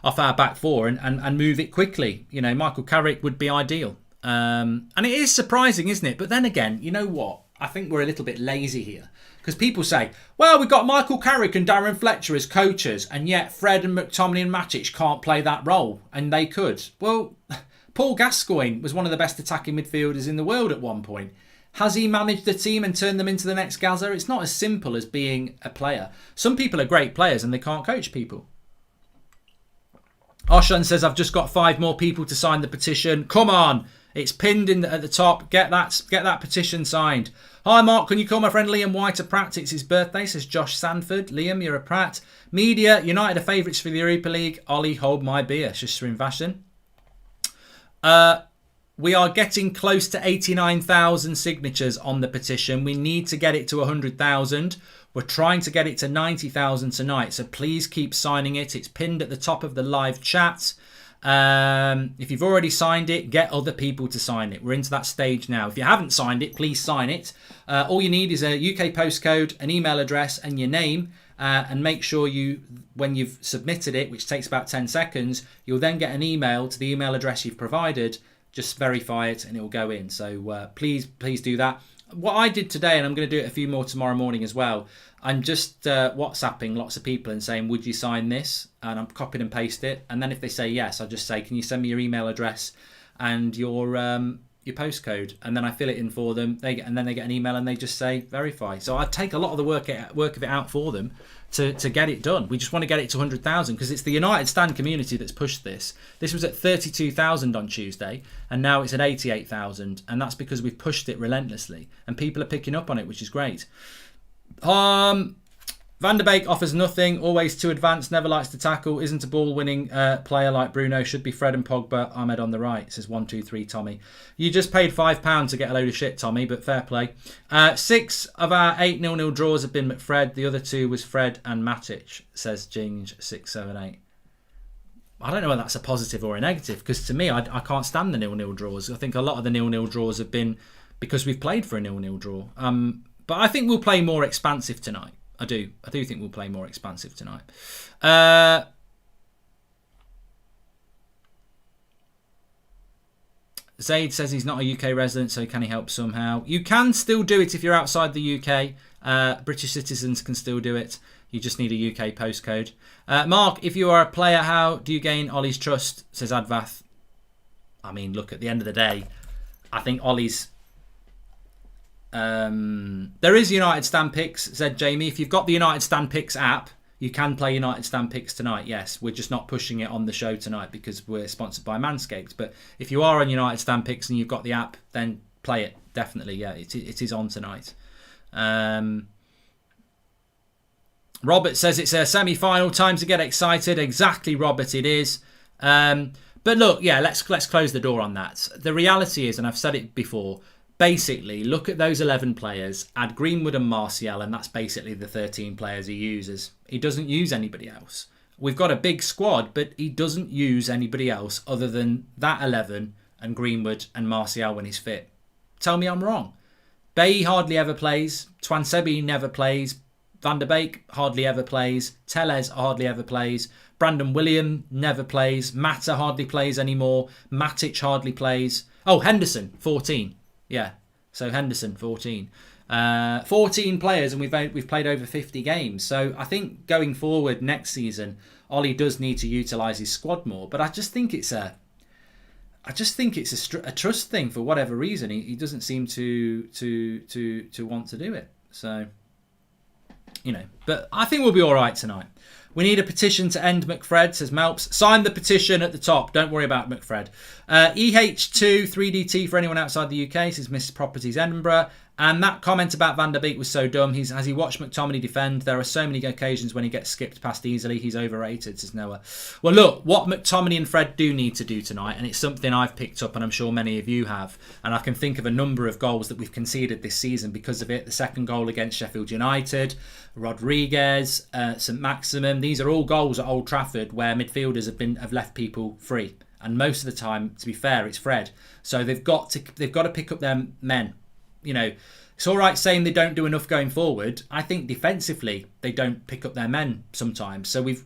off our back four and move it quickly. You know, Michael Carrick would be ideal. And it is surprising, isn't it? But then again, you know what? I think we're a little bit lazy here. Because people say, well, we've got Michael Carrick and Darren Fletcher as coaches, and yet Fred and McTominay and Matic can't play that role, and they could. Well, Paul Gascoigne was one of the best attacking midfielders in the world at one point. Has he managed the team and turned them into the next Gazza? It's not as simple as being a player. Some people are great players and they can't coach people. Oshan says, I've just got 5 more people to sign the petition. Come on. It's pinned at the top. Get that petition signed. Hi, Mark. Can you call my friend Liam White a Pratt? It's his birthday, says Josh Sanford. Liam, you're a Pratt. Media, United are favourites for the Europa League. Ollie, hold my beer. Says Srin Vashan. We are getting close to 89,000 signatures on the petition. We need to get it to 100,000. We're trying to get it to 90,000 tonight. So please keep signing it. It's pinned at the top of the live chat. If you've already signed it, get other people to sign it. We're into that stage now. If you haven't signed it, please sign it. All you need is a UK postcode, an email address and your name. And make sure when you've submitted it, which takes about 10 seconds, you'll then get an email to the email address you've provided. Just verify it and it will go in. So please do that. What I did today, and I'm going to do it a few more tomorrow morning as well, I'm just WhatsApping lots of people and saying, would you sign this? And I'm copying and paste it. And then if they say yes, I'll just say, can you send me your email address and your postcode? And then I fill it in for them. And then they get an email and they just say verify. So I take a lot of the work of it out for them to get it done. We just want to get it to 100,000 because it's the United Stand community that's pushed this. This was at 32,000 on Tuesday and now it's at 88,000, and that's because we've pushed it relentlessly and people are picking up on it, which is great. Van der Beek offers nothing, always too advanced, never likes to tackle, isn't a ball-winning player like Bruno, should be Fred and Pogba. Ahmed on the right, says 123 Tommy. You just paid £5 to get a load of shit, Tommy, but fair play. 6 of our 8 0-0 draws have been McFred. The other 2 was Fred and Matic, says Ginge678. I don't know whether that's a positive or a negative, because to me, I can't stand the 0-0 draws. I think a lot of the 0-0 draws have been because we've played for a 0-0 draw. But I think we'll play more expansive tonight. I do think we'll play more expansive tonight. Zaid says he's not a UK resident, so can he help somehow? You can still do it if you're outside the UK. British citizens can still do it. You just need a UK postcode. Mark, if you are a player, how do you gain Ollie's trust? Says Advath. I mean, look, at the end of the day, I think Ollie's... there is United Stand Picks, said Jamie. If you've got the United Stand Picks app, you can play United Stand Picks tonight. Yes, we're just not pushing it on the show tonight because we're sponsored by Manscaped. But if you are on United Stand Picks and you've got the app, then play it. Definitely, yeah, it is on tonight. Robert says it's a semi-final. Time to get excited. Exactly, Robert, it is. But look, yeah, let's close the door on that. The reality is, and I've said it before, basically, look at those 11 players, add Greenwood and Martial, and that's basically the 13 players he uses. He doesn't use anybody else. We've got a big squad, but he doesn't use anybody else other than that 11 and Greenwood and Martial when he's fit. Tell me I'm wrong. Bailly hardly ever plays. Twansebi never plays. Van der Beek hardly ever plays. Tellez hardly ever plays. Brandon William never plays. Mata hardly plays anymore. Matic hardly plays. Oh, Henderson, 14. Yeah, so Henderson, 14. 14 players, and we've played over 50 games. So I think going forward next season, Ollie does need to utilise his squad more. But I just think it's a trust thing for whatever reason. He doesn't seem to want to do it. So, but I think we'll be all right tonight. We need a petition to end McFred, says Melps. Sign the petition at the top. Don't worry about McFred. EH2 3DT for anyone outside the UK, says Miss Properties Edinburgh. And that comment about Van der Beek was so dumb. Has he watched McTominay defend? There are so many occasions when he gets skipped past easily. He's overrated, says Noah. Well, look, what McTominay and Fred do need to do tonight, and it's something I've picked up and I'm sure many of you have, and I can think of a number of goals that we've conceded this season because of it. The second goal against Sheffield United, Rodriguez, St Maximum. These are all goals at Old Trafford where midfielders have left people free. And most of the time, to be fair, it's Fred. So they've got to pick up their men. you know, it's all right saying they don't do enough going forward. I think defensively they don't pick up their men sometimes. So we've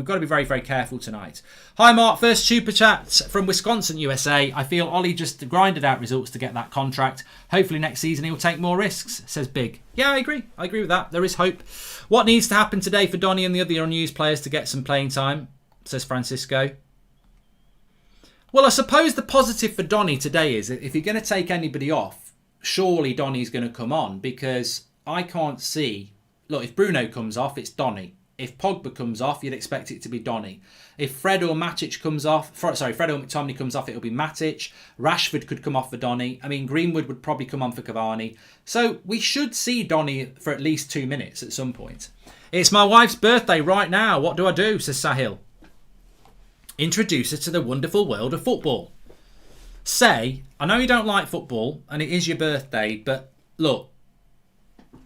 got to be very, very careful tonight. Hi Mark, first super chat from Wisconsin, USA. I feel Ollie just grinded out results to get that contract. Hopefully next season he'll take more risks, says Big. Yeah, I agree. I agree with that. There is hope. What needs to happen today for Donny and the other unused players to get some playing time, says Francisco. Well, I suppose the positive for Donny today is that if you're going to take anybody off, surely Donny's going to come on, because I can't see... Look, if Bruno comes off, it's Donny. If Pogba comes off, you'd expect it to be Donny. If Fred or Matic comes off... Fred or McTominay comes off, it'll be Matic. Rashford could come off for Donny. I mean, Greenwood would probably come on for Cavani. So we should see Donny for at least 2 minutes at some point. It's my wife's birthday right now. What do I do, says Sahil. Introduce her to the wonderful world of football. Say, I know you don't like football and it is your birthday, but look,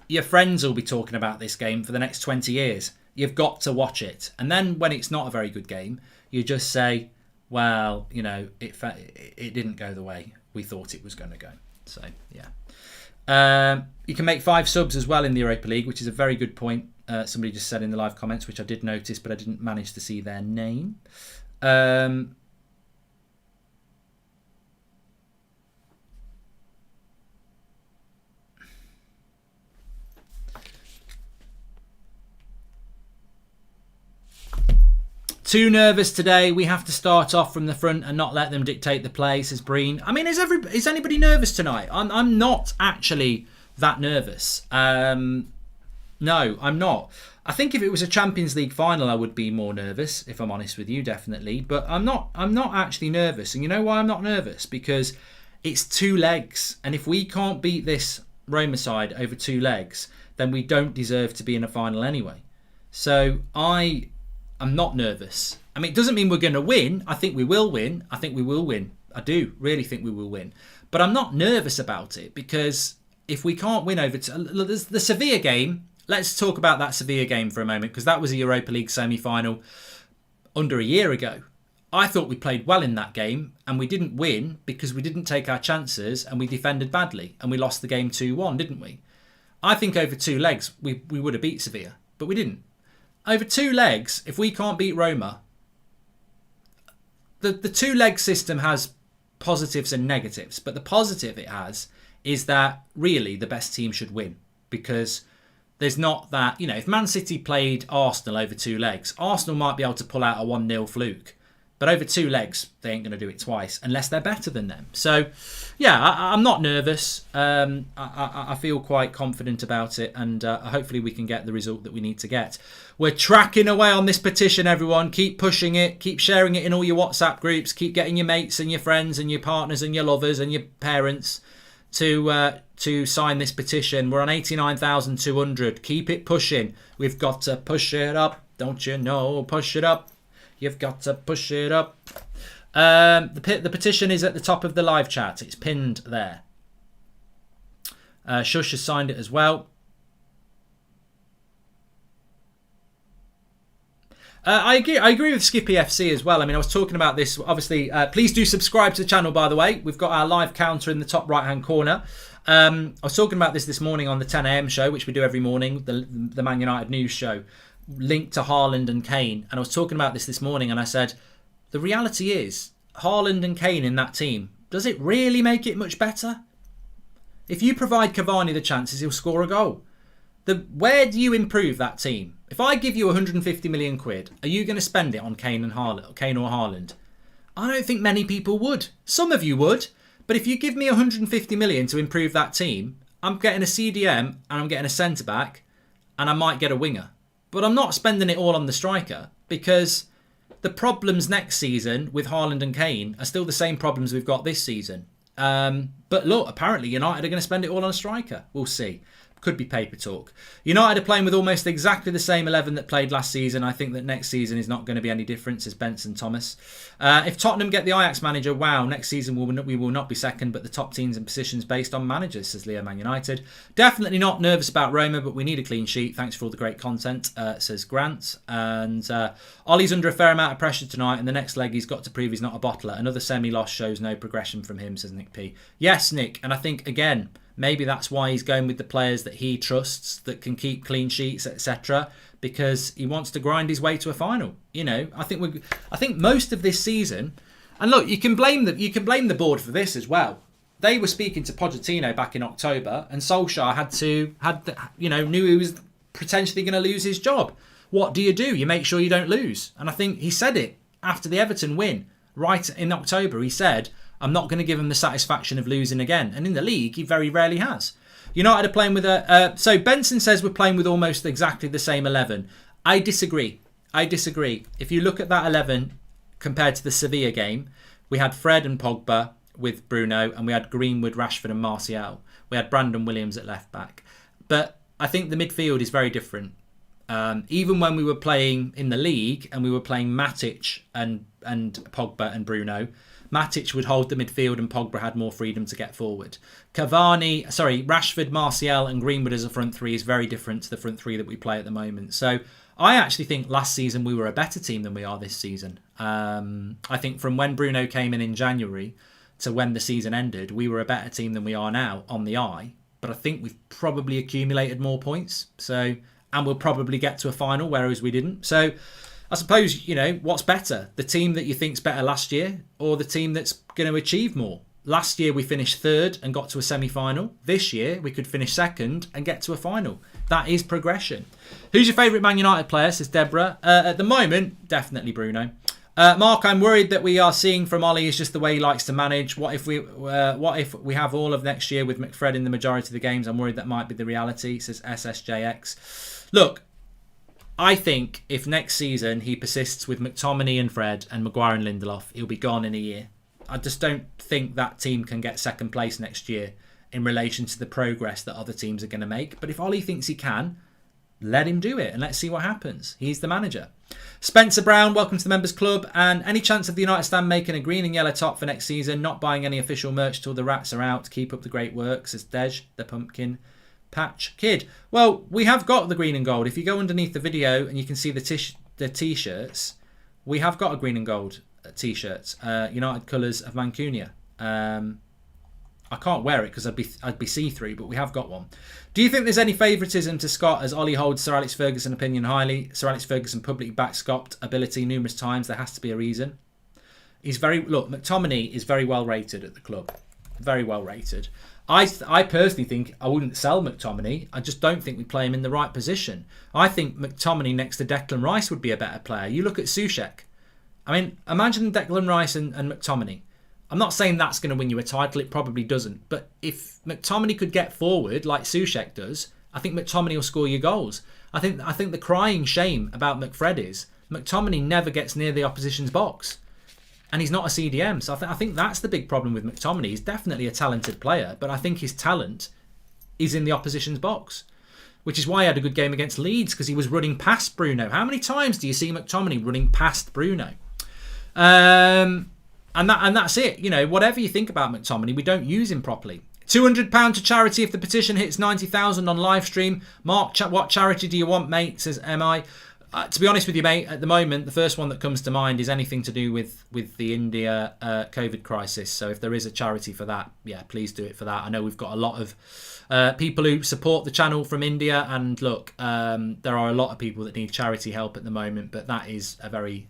your friends will be talking about this game for the next 20 years. You've got to watch it. And then when it's not a very good game, you just say, well, you know, it didn't go the way we thought it was going to go. So, yeah. You can make 5 subs as well in the Europa League, which is a very good point. Somebody just said in the live comments, which I did notice, but I didn't manage to see their name. Too nervous today. We have to start off from the front and not let them dictate the play, says Breen. I mean, is anybody nervous tonight? I'm not actually that nervous. No, I'm not. I think if it was a Champions League final, I would be more nervous, if I'm honest with you, definitely. But I'm not actually nervous. And you know why I'm not nervous? Because it's 2 legs. And if we can't beat this Roma side over 2 legs, then we don't deserve to be in a final anyway. So I'm not nervous. I mean, it doesn't mean we're going to win. I think we will win. I do really think we will win. But I'm not nervous about it, because if we can't win over... the Sevilla game... Let's talk about that Sevilla game for a moment, because that was a Europa League semi-final under a year ago. I thought we played well in that game, and we didn't win because we didn't take our chances and we defended badly, and we lost the game 2-1, didn't we? I think over 2 legs we would have beat Sevilla, but we didn't. Over 2 legs, if we can't beat Roma, the 2-leg system has positives and negatives, but the positive it has is that really the best team should win, because there's not that, you know, if Man City played Arsenal over 2 legs, Arsenal might be able to pull out a 1-0 fluke. But over 2 legs, they ain't going to do it twice unless they're better than them. So, yeah, I'm not nervous. I feel quite confident about it, and hopefully we can get the result that we need to get. We're tracking away on this petition, everyone. Keep pushing it. Keep sharing it in all your WhatsApp groups. Keep getting your mates and your friends and your partners and your lovers and your parents to sign this petition. We're on 89,200. Keep it pushing. We've got to push it up. Don't you know? Push it up. You've got to push it up. The petition is at the top of the live chat. It's pinned there. Shush has signed it as well. I agree with Skippy FC as well. I mean, I was talking about this. Obviously, please do subscribe to the channel, by the way. We've got our live counter in the top right-hand corner. I was talking about this morning on the 10 a.m. show, which we do every morning, the Man United news show, linked to Haaland and Kane. And I was talking about this morning, and I said, the reality is, Haaland and Kane in that team, does it really make it much better? If you provide Cavani the chances, he'll score a goal. Where do you improve that team? If I give you 150 million quid, are you going to spend it on Kane or Haaland? I don't think many people would. Some of you would. But if you give me 150 million to improve that team, I'm getting a CDM and I'm getting a centre-back and I might get a winger. But I'm not spending it all on the striker, because the problems next season with Haaland and Kane are still the same problems we've got this season. But look, apparently United are going to spend it all on a striker. We'll see. Could be paper talk. United are playing with almost exactly the same 11 that played last season. I think that next season is not going to be any different, says Benson Thomas. If Tottenham get the Ajax manager, wow, next season we will not be second, but the top teams and positions based on managers, says Leo Man United. Definitely not nervous about Roma, but we need a clean sheet. Thanks for all the great content, says Grant. And Ollie's under a fair amount of pressure tonight, and the next leg he's got to prove he's not a bottler. Another semi-loss shows no progression from him, says Nick P. Yes, Nick, and I think, again, Maybe that's why he's going with the players that he trusts, that can keep clean sheets, etc. Because he wants to grind his way to a final. I think most of this season, and look, you can blame the board for this as well. They were speaking to Pochettino back in October, and Solskjaer knew he was potentially going to lose his job. What do? You make sure you don't lose. And I think he said it after the Everton win, right in October. He said, I'm not going to give him the satisfaction of losing again. And in the league, he very rarely has. United are playing with so Benson says we're playing with almost exactly the same 11. I disagree. If you look at that 11 compared to the Sevilla game, we had Fred and Pogba with Bruno, and we had Greenwood, Rashford and Martial. We had Brandon Williams at left back. But I think the midfield is very different. Even when we were playing in the league and we were playing Matic and Pogba and Bruno, Matic would hold the midfield and Pogba had more freedom to get forward. Rashford, Martial and Greenwood as a front three is very different to the front three that we play at the moment. So I actually think last season we were a better team than we are this season. I think from when Bruno came in January to when the season ended, we were a better team than we are now on the eye. But I think we've probably accumulated more points. And we'll probably get to a final, whereas we didn't. So I suppose, what's better? The team that you think's better last year or the team that's going to achieve more? Last year we finished third and got to a semi-final. This year we could finish second and get to a final. That is progression. Who's your favourite Man United player, says Deborah? At the moment, definitely Bruno. Mark, I'm worried that we are seeing from Ollie is just the way he likes to manage. What if we have all of next year with McFred in the majority of the games? I'm worried that might be the reality, says SSJX. Look, I think if next season he persists with McTominay and Fred and Maguire and Lindelof, he'll be gone in a year. I just don't think that team can get second place next year in relation to the progress that other teams are going to make. But if Ollie thinks he can, let him do it and let's see what happens. He's the manager. Spencer Brown, welcome to the Members Club. And any chance of the United stand making a green and yellow top for next season? Not buying any official merch till the rats are out. Keep up the great work, says Dej, the pumpkin patch kid. Well, we have got the green and gold. If you go underneath the video and you can see the t-shirts, we have got a green and gold t-shirts. United colours of Mancunia. I can't wear it because I'd be see-through, but we have got one. Do you think there's any favouritism to Scott as Ollie holds Sir Alex Ferguson opinion highly? Sir Alex Ferguson publicly backed Scott's ability numerous times. There has to be a reason. McTominay is very well rated at the club. Very well rated. I personally think I wouldn't sell McTominay. I just don't think we play him in the right position. I think McTominay next to Declan Rice would be a better player. You look at Soucek. I mean, imagine Declan Rice and McTominay. I'm not saying that's going to win you a title. It probably doesn't. But if McTominay could get forward like Soucek does, I think McTominay will score you goals. I think the crying shame about McFred is McTominay never gets near the opposition's box. And he's not a CDM. So I think that's the big problem with McTominay. He's definitely a talented player, but I think his talent is in the opposition's box. Which is why he had a good game against Leeds, because he was running past Bruno. How many times do you see McTominay running past Bruno? And that's it. Whatever you think about McTominay, we don't use him properly. £200 to charity if the petition hits 90,000 on live stream. Mark, what charity do you want, mate? Says MI. To be honest with you, mate, at the moment, the first one that comes to mind is anything to do with the India COVID crisis. So if there is a charity for that, yeah, please do it for that. I know we've got a lot of people who support the channel from India. And look, there are a lot of people that need charity help at the moment. But that is a very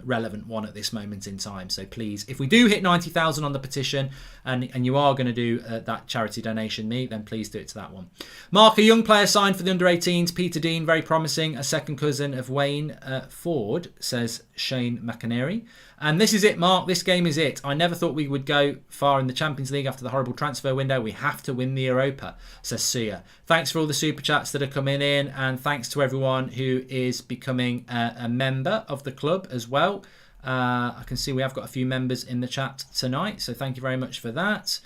relevant one at this moment in time. So please, if we do hit 90,000 on the petition and you are going to do that charity donation, then please do it to that one. Mark, a young player signed for the under-18s. Peter Dean, very promising. A second cousin of Wayne Ford, says Shane McInerney. And this is it, Mark. This game is it. I never thought we would go far in the Champions League after the horrible transfer window. We have to win the Europa, says Suya. Thanks for all the super chats that are coming in, and thanks to everyone who is becoming a member of the club as well. I can see we have got a few members in the chat tonight, so thank you very much for that.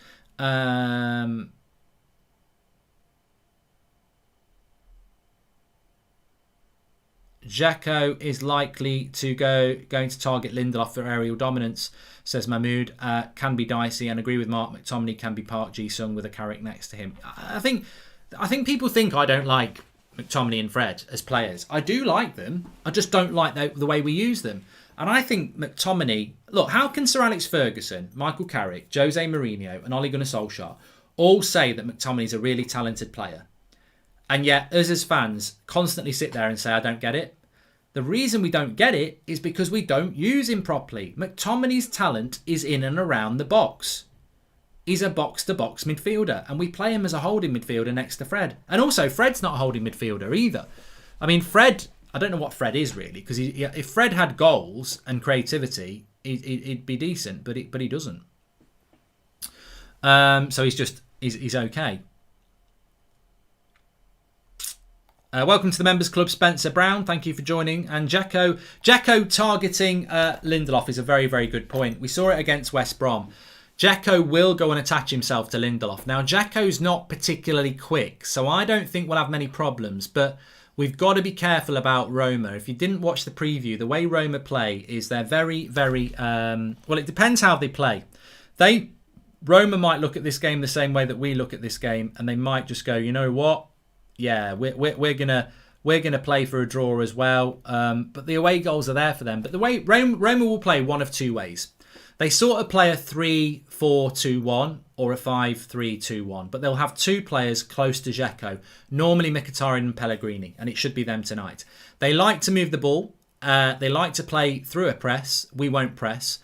Dzeko is likely to going to target Lindelof for aerial dominance, says Mahmood. Can be dicey, and agree with Mark. McTominay can be Park Ji-sung with a Carrick next to him. I think people think I don't like McTominay and Fred as players. I do like them. I just don't like the way we use them. And I think McTominay... Look, how can Sir Alex Ferguson, Michael Carrick, Jose Mourinho and Ole Gunnar Solskjaer all say that McTominay's a really talented player. And yet, us as fans constantly sit there and say, I don't get it. The reason we don't get it is because we don't use him properly. McTominay's talent is in and around the box. He's a box-to-box midfielder, and we play him as a holding midfielder next to Fred. And also, Fred's not a holding midfielder either. I mean, Fred, I don't know what Fred is really, because if Fred had goals and creativity, he'd be decent, but he doesn't. So he's okay. Welcome to the Members Club, Spencer Brown. Thank you for joining. And Jacko targeting Lindelof is a very, very good point. We saw it against West Brom. Jacko will go and attach himself to Lindelof. Now, Jacko's not particularly quick, so I don't think we'll have many problems. But we've got to be careful about Roma. If you didn't watch the preview, the way Roma play is they're very, very... well, it depends how they play. Roma might look at this game the same way that we look at this game, and they might just go, you know what? Yeah, we're gonna play for a draw as well. But the away goals are there for them. But the way Roma will play one of two ways. They sort of play a 3-4-2-1 or a 5-3-2-1, but they'll have two players close to Dzeko, normally Mkhitaryan and Pellegrini, and it should be them tonight. They like to move the ball. They like to play through a press. We won't press.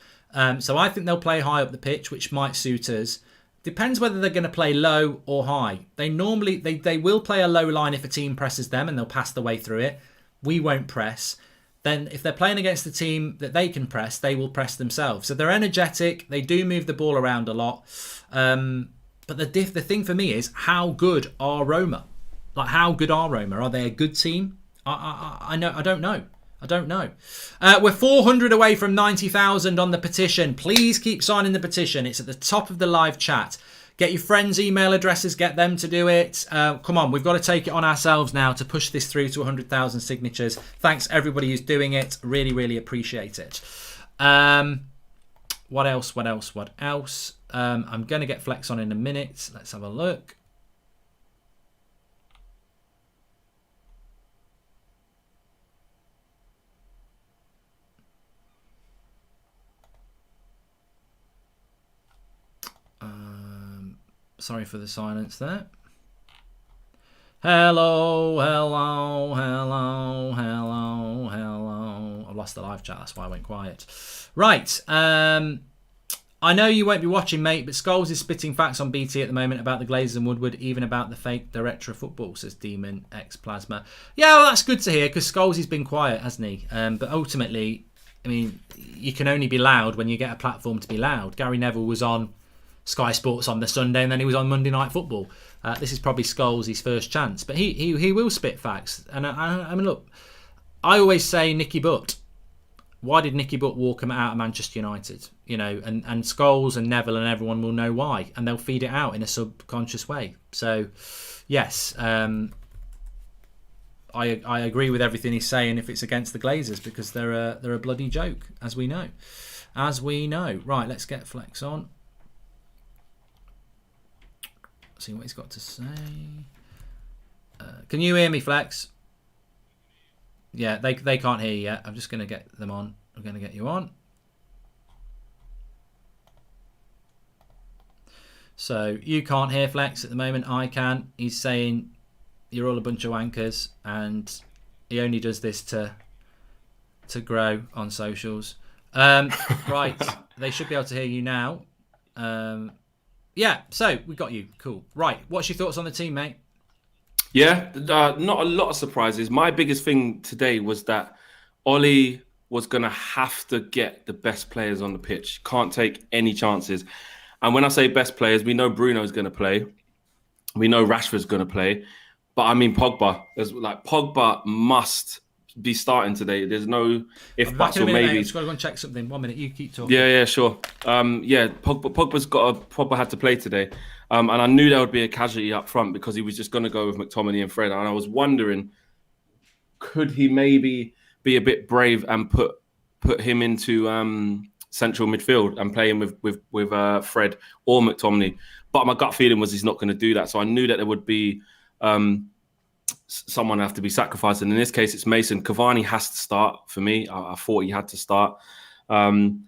So I think they'll play high up the pitch, which might suit us. Depends whether they're going to play low or high. They will play a low line if a team presses them and they'll pass the way through it. We won't press. Then if they're playing against a team that they can press, they will press themselves. So they're energetic. They do move the ball around a lot. But the thing for me is, how good are Roma? Like, how good are Roma? Are they a good team? I don't know. We're 400 away from 90,000 on the petition. Please keep signing the petition. It's at the top of the live chat. Get your friends' email addresses. Get them to do it. Come on, we've got to take it on ourselves now to push this through to 100,000 signatures. Thanks everybody who's doing it. Really, really appreciate it. What else? I'm going to get Flex on in a minute. Let's have a look. Sorry for the silence there. Hello. I've lost the live chat, that's why I went quiet. Right. I know you won't be watching, mate, but Scholes is spitting facts on BT at the moment about the Glazers and Woodward, even about the fake director of football, says Demon X Plasma. Yeah, well, that's good to hear, because Scholes has been quiet, hasn't he? But ultimately, I mean, you can only be loud when you get a platform to be loud. Gary Neville was on Sky Sports on the Sunday, and then he was on Monday Night Football. This is probably Scholes' first chance, but he will spit facts. And I mean, look, I always say Nicky Butt. Why did Nicky Butt walk him out of Manchester United? You know, and Scholes and Neville and everyone will know why, and they'll feed it out in a subconscious way. So, yes, I agree with everything he's saying if it's against the Glazers, because they're a bloody joke, as we know. Right, let's get Flex on. See what he's got to say. Can you hear me, Flex? Yeah, they can't hear you yet. I'm just going to get them on. I'm going to get you on. So you can't hear Flex at the moment. I can. He's saying you're all a bunch of wankers, and he only does this to grow on socials. Right, they should be able to hear you now. Yeah, so we got you. Cool. Right, what's your thoughts on the team, mate? Yeah, not a lot of surprises. My biggest thing today was that Ollie was going to have to get the best players on the pitch. Can't take any chances. And when I say best players, we know Bruno's going to play. We know Rashford's going to play. But I mean Pogba. Pogba must be starting today. There's no if buts or maybe. I've got to go and check something. 1 minute, you keep talking. Yeah, sure. Pogba had to play today, and I knew there would be a casualty up front because he was just going to go with McTominay and Fred. And I was wondering, could he maybe be a bit brave and put him into central midfield and play him with Fred or McTominay? But my gut feeling was he's not going to do that. So I knew that there would be someone have to be sacrificed, and in this case it's Mason. Cavani has to start for me. I thought he had to start, and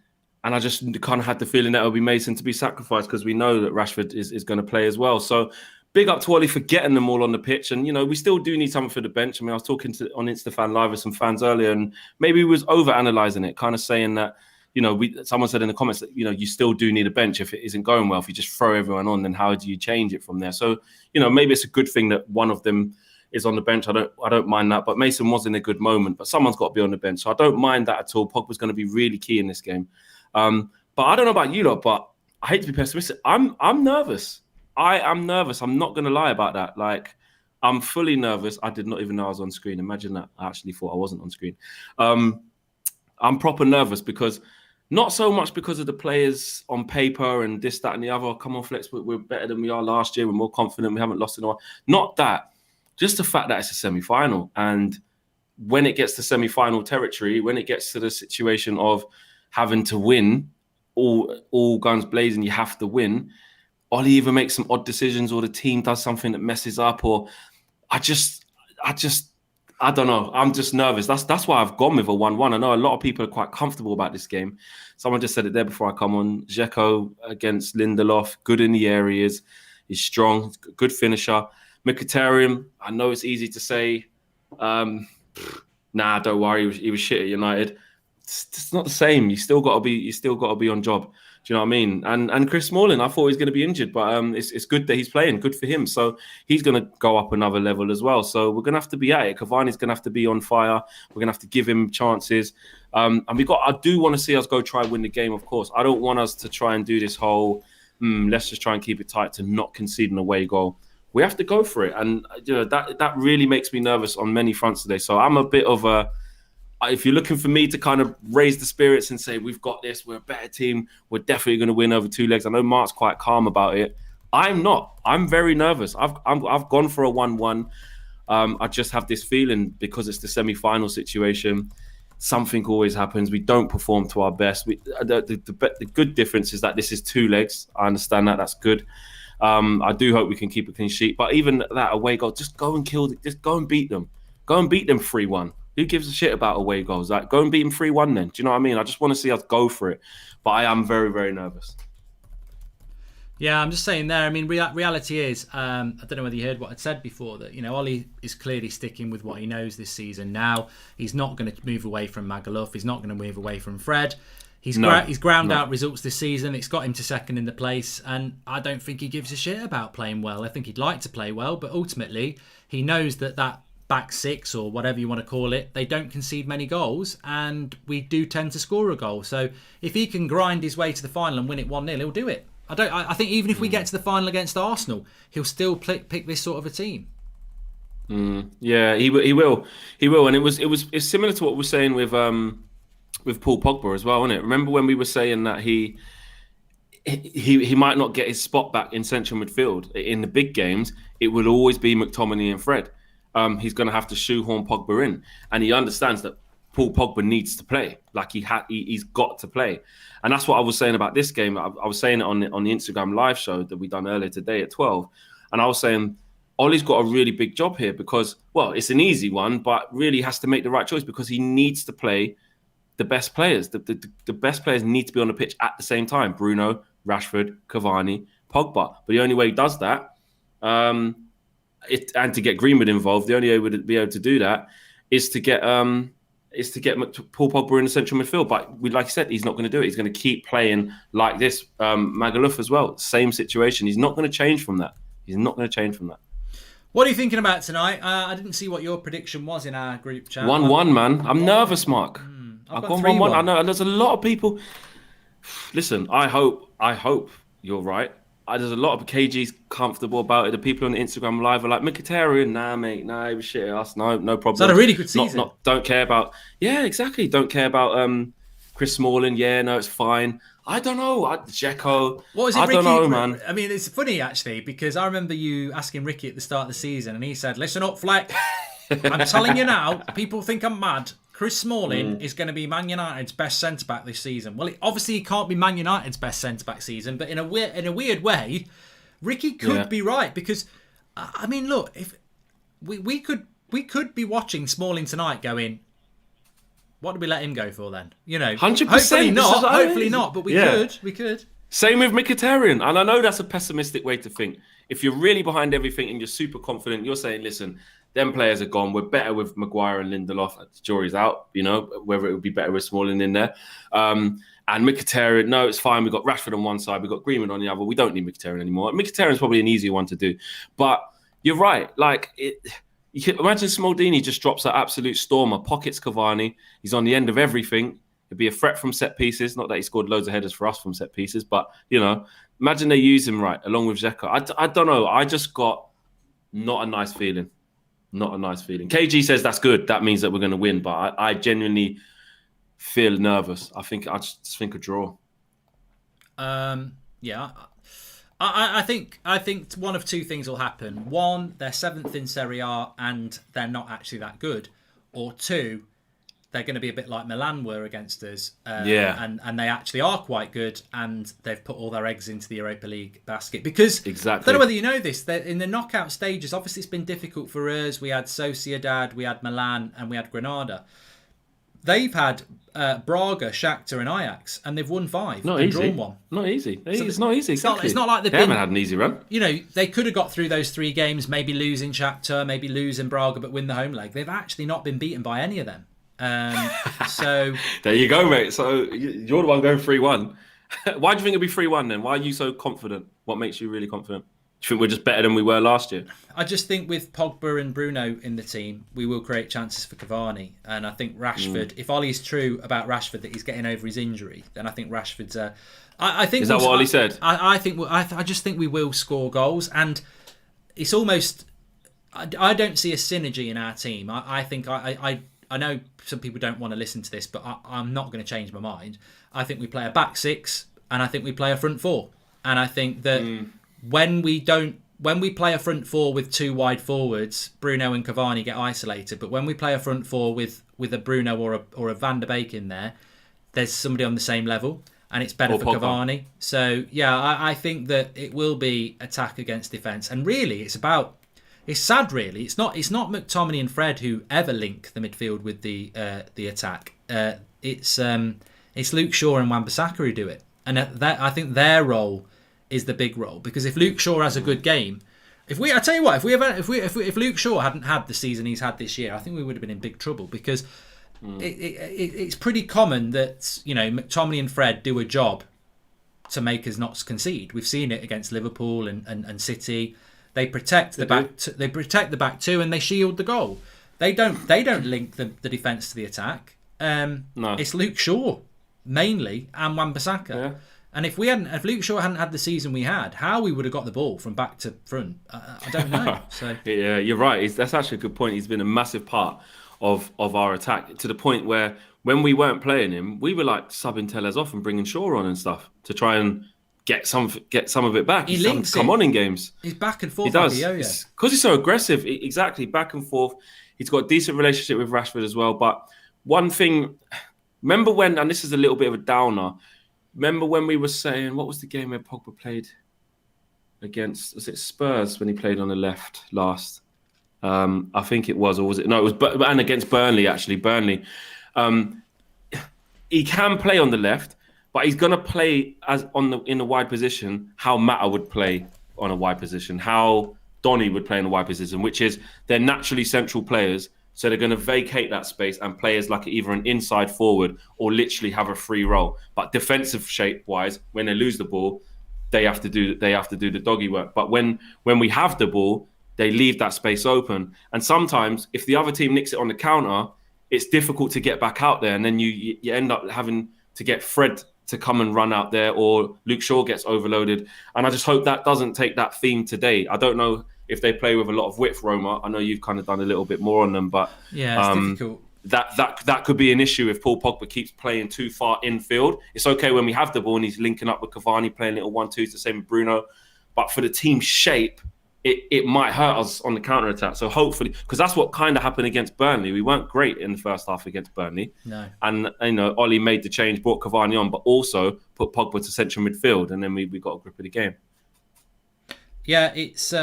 And I just kind of had the feeling that it would be Mason to be sacrificed because we know that Rashford is going to play as well. So big up to Ollie for getting them all on the pitch. And, we still do need something for the bench. I mean, I was talking on InstaFan Live with some fans earlier, and maybe we was over-analysing it, kind of saying that, someone said in the comments that, you still do need a bench if it isn't going well. If you just throw everyone on, then how do you change it from there? So, maybe it's a good thing that one of them is on the bench. I don't mind that. But Mason was in a good moment, but someone's got to be on the bench. So I don't mind that at all. Pogba's going to be really key in this game. But I don't know about you lot, but I hate to be pessimistic. I'm nervous. I am nervous. I'm not going to lie about that. Like, I'm fully nervous. I did not even know I was on screen. Imagine that. I actually thought I wasn't on screen. I'm proper nervous because not so much because of the players on paper and this, that, and the other. Come on, Flex, we're better than we are last year. We're more confident. We haven't lost in a while. Not that. Just the fact that it's a semi-final. And when it gets to semi-final territory, when it gets to the situation of having to win, all guns blazing, you have to win. Ollie either makes some odd decisions or the team does something that messes up, or I don't know. I'm just nervous. That's why I've gone with a 1-1. I know a lot of people are quite comfortable about this game. Someone just said it there before I come on. Dzeko against Lindelof, good in the areas. He's strong, good finisher. Mkhitaryan, I know it's easy to say, don't worry, he was shit at United. It's not the same. You still got to be on job. Do you know what I mean? And Chris Smalling, I thought he was going to be injured, but it's good that he's playing. Good for him. So he's going to go up another level as well. So we're going to have to be at it. Cavani's going to have to be on fire. We're going to have to give him chances. And I do want to see us go try and win the game, of course. I don't want us to try and do this whole, let's just try and keep it tight to not concede an away goal. We have to go for it. And that really makes me nervous on many fronts today. So I'm a bit of a... If you're looking for me to kind of raise the spirits and say, we've got this, we're a better team, we're definitely going to win over 2 legs. I know Mark's quite calm about it. I'm not. I'm very nervous. I've gone for a 1-1. I just have this feeling because it's the semi-final situation, something always happens. We don't perform to our best. The good difference is that this is 2 legs. I understand that. That's good. I do hope we can keep a clean sheet. But even that away goal, just go and kill it. Just go and beat them. Go and beat them 3-1. Who gives a shit about away goals? Like, go and beat them 3-1 then. Do you know what I mean? I just want to see us go for it. But I am very, very nervous. Yeah, I'm just saying there. I mean, reality is, I don't know whether you heard what I said before, that, Ollie is clearly sticking with what he knows this season now. He's not going to move away from Magaluf. He's not going to move away from Fred. He's ground out results this season. It's got him to second in the place. And I don't think he gives a shit about playing well. I think he'd like to play well. But ultimately, he knows that back six or whatever you want to call it, they don't concede many goals, and we do tend to score a goal. So if he can grind his way to the final and win it 1-0, he'll do it. I think even if we get to the final against Arsenal, he'll still pick this sort of a team. Yeah, he will, and it's similar to what we were saying with Paul Pogba as well, wasn't it? Remember when we were saying that he might not get his spot back in central midfield in the big games? It will always be McTominay and Fred. He's going to have to shoehorn Pogba in, and he understands that Paul Pogba needs to play. Like he's got to play, and that's what I was saying about this game. I was saying it on the Instagram live show that we done earlier today at 12, and I was saying Ollie's got a really big job here because, well, it's an easy one, but really has to make the right choice because he needs to play the best players. The best players need to be on the pitch at the same time. Bruno, Rashford, Cavani, Pogba. But the only way he does that. And to get Greenwood involved, the only way we'd be able to do that is to get Paul Pogba in the central midfield. But like I said, he's not going to do it. He's going to keep playing like this. Magaluf as well, same situation. He's not going to change from that. What are you thinking about tonight? I didn't see what your prediction was in our group chat. 1-1, man. I'm nervous, Mark. I've gone 1-1. I know, and there's a lot of people. Listen, I hope you're right. There's a lot of KG's comfortable about it. The people on the Instagram live are like, Mkhitaryan, nah, mate, nah, he was shit at us. No problem. Is that a really good season? Don't care about... Yeah, exactly. Don't care about Chris Smalling. Yeah, no, it's fine. I don't know. Dzeko. What was it, I Ricky? don't know, man. I mean, it's funny, actually, because I remember you asking Ricky at the start of the season, and he said, listen up, Fleck. I'm telling you now, people think I'm mad. Chris Smalling is going to be Man United's best centre-back this season. Well, obviously he can't be Man United's best centre-back season, but in a weird way, Ricky could be right because, I mean, look, if we could be watching Smalling tonight going, What did we let him go for then? 100%. Hopefully not. Hopefully not. But we could. We could. Same with Mkhitaryan. And I know that's a pessimistic way to think. If you're really behind everything and you're super confident, you're saying, listen, them players are gone. We're better with Maguire and Lindelof. The jury's out, whether it would be better with Smalling in there. And Mkhitaryan, no, it's fine. We've got Rashford on one side. We've got Greenwood on the other. We don't need Mkhitaryan anymore. Mkhitaryan's probably an easier one to do. But you're right. You can imagine Smaldini just drops an absolute stormer, pockets Cavani. He's on the end of everything. He'd be a threat from set pieces. Not that he scored loads of headers for us from set pieces, but, imagine they use him right, along with Xhaka. I don't know. I just got not a nice feeling. Not a nice feeling. KG says that's good. That means that we're going to win. But I genuinely feel nervous. I just think a draw. Yeah. I think one of two things will happen. One, they're 7th in Serie A and they're not actually that good. Or two, they're going to be a bit like Milan were against us. And they actually are quite good and they've put all their eggs into the Europa League basket. Because, exactly. I don't know whether you know this, in the knockout stages, obviously it's been difficult for us. We had Sociedad, we had Milan and we had Granada. They've had Braga, Shakhtar and Ajax and they've won 5 and drawn 1. Not easy. It's not easy, exactly. It's not like they haven't had an easy run. They could have got through those 3 games, maybe losing Shakhtar, maybe losing Braga, but win the home leg. They've actually not been beaten by any of them. So there you go, mate. So you're the one going 3-1. Why do you think it'll be 3-1 then? Why are you so confident? What makes you really confident? Do you think we're just better than we were last year? I just think with Pogba and Bruno in the team, we will create chances for Cavani. And I think Rashford, if Ollie's true about Rashford that he's getting over his injury, then I think Rashford's. I think is that what Ollie said? I just think we will score goals, and it's almost. I don't see a synergy in our team. I know some people don't want to listen to this, but I'm not going to change my mind. I think we play a back 6 and I think we play a front 4. And I think that when we play a front 4 with 2 wide forwards, Bruno and Cavani get isolated. But when we play a front 4 with a Bruno or a Van der Beek in there, there's somebody on the same level and it's better for Cavani. So, yeah, I think that it will be attack against defence. And really, it's sad, really. It's not McTominay and Fred who ever link the midfield with the attack. It's Luke Shaw and Wan-Bissaka who do it, and I think their role is the big role, because if Luke Shaw has a good game, if Luke Shaw hadn't had the season he's had this year, I think we would have been in big trouble, because it's pretty common that McTominay and Fred do a job to make us not concede. We've seen it against Liverpool and City. They protect the back. They protect the back 2, and they shield the goal. They don't link the defence to the attack. No, it's Luke Shaw mainly and Wan-Bissaka. Yeah. And if Luke Shaw hadn't had the season we had, how we would have got the ball from back to front, I don't know. So yeah, you're right. That's actually a good point. He's been a massive part of our attack, to the point where when we weren't playing him, we were like subbing Tellez off and bringing Shaw on and stuff to try and get some of it back. He's come on in games. He's back and forth. He does. Because he's so aggressive. Exactly, back and forth. He's got a decent relationship with Rashford as well. But one thing, remember when, and this is a little bit of a downer, remember when we were saying, what was the game where Pogba played against, was it Spurs when he played on the left last? I think it was, or was it? No, it was, and against Burnley, actually. Burnley. He can play on the left, but he's going to play in a wide position how Mata would play on a wide position, how Donny would play in a wide position, which is they're naturally central players. So they're going to vacate that space and play as like either an inside forward or literally have a free role. But defensive shape-wise, when they lose the ball, they have to do the doggy work. But when we have the ball, they leave that space open. And sometimes if the other team nicks it on the counter, it's difficult to get back out there. And then you end up having to get Fred to come and run out there, or Luke Shaw gets overloaded. And I just hope that doesn't take that theme today. I don't know if they play with a lot of width, Roma. I know you've kind of done a little bit more on them, but yeah, it's difficult. That could be an issue if Paul Pogba keeps playing too far infield. It's okay when we have the ball and he's linking up with Cavani, playing little 1-2s, the same with Bruno. But for the team shape, it might hurt us on the counter-attack. So hopefully, because that's what kind of happened against Burnley. We weren't great in the first half against Burnley. No. And, Ollie made the change, brought Cavani on, but also put Pogba to central midfield. And then we got a grip of the game. Yeah, it's...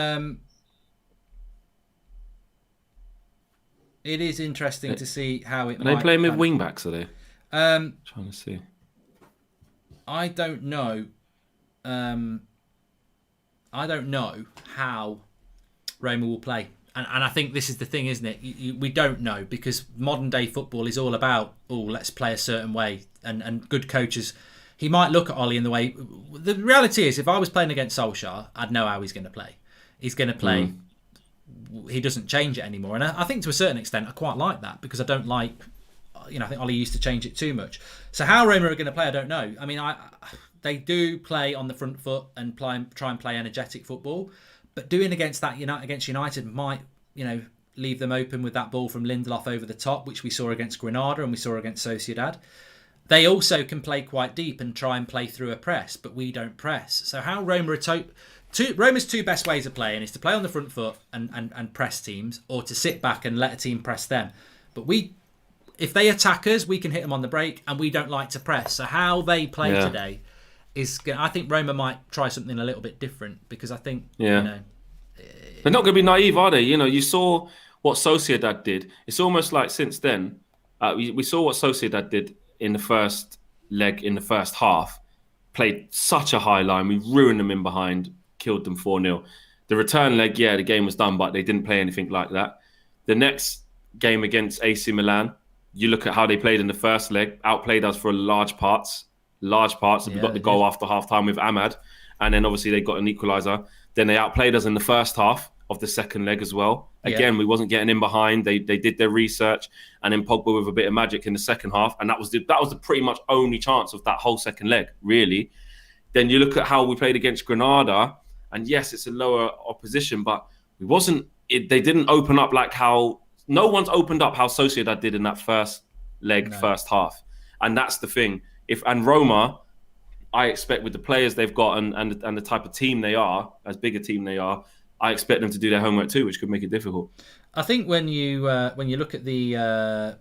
It is interesting to see how it Are might... they playing with wing backs, are they? Um, Trying to see. I don't know. I don't know how Roma will play. And I think this is the thing, isn't it? We don't know, because modern day football is all about, let's play a certain way. And good coaches, he might look at Ollie in the way... The reality is, if I was playing against Solskjaer, I'd know how he's going to play. He's going to play... He doesn't change it anymore. And I think to a certain extent, I quite like that, because I don't like... I think Ollie used to change it too much. So how Roma are going to play, I don't know. I mean, they do play on the front foot and try and play energetic football. But doing against United might, leave them open with that ball from Lindelof over the top, which we saw against Granada and we saw against Sociedad. They also can play quite deep and try and play through a press, but we don't press. So how Roma are Roma's two best ways of playing is to play on the front foot and press teams, or to sit back and let a team press them. But if they attack us, we can hit them on the break, and we don't like to press. So how they play today I think Roma might try something a little bit different, because I think they're not going to be naive, are they? You saw what Sociedad did. It's almost like since then we saw what Sociedad did in the first leg, in the first half. Played such a high line, we ruined them in behind, killed them 4-0. The return leg, the game was done, but they didn't play anything like that. The next game against AC Milan, you look at how they played in the first leg, outplayed us for large parts. And we got the goal after half-time with Ahmad. And then obviously they got an equaliser. Then they outplayed us in the first half of the second leg as well. Again, we wasn't getting in behind. They did their research. And then Pogba with a bit of magic in the second half. And that was the pretty much only chance of that whole second leg, really. Then you look at how we played against Granada. And yes, it's a lower opposition, but they didn't open up like how... No one's opened up how Sociedad did in that first leg, first half. And that's the thing. And Roma, I expect with the players they've got and the type of team they are, as big a team they are, I expect them to do their homework too, which could make it difficult. I think when you look at the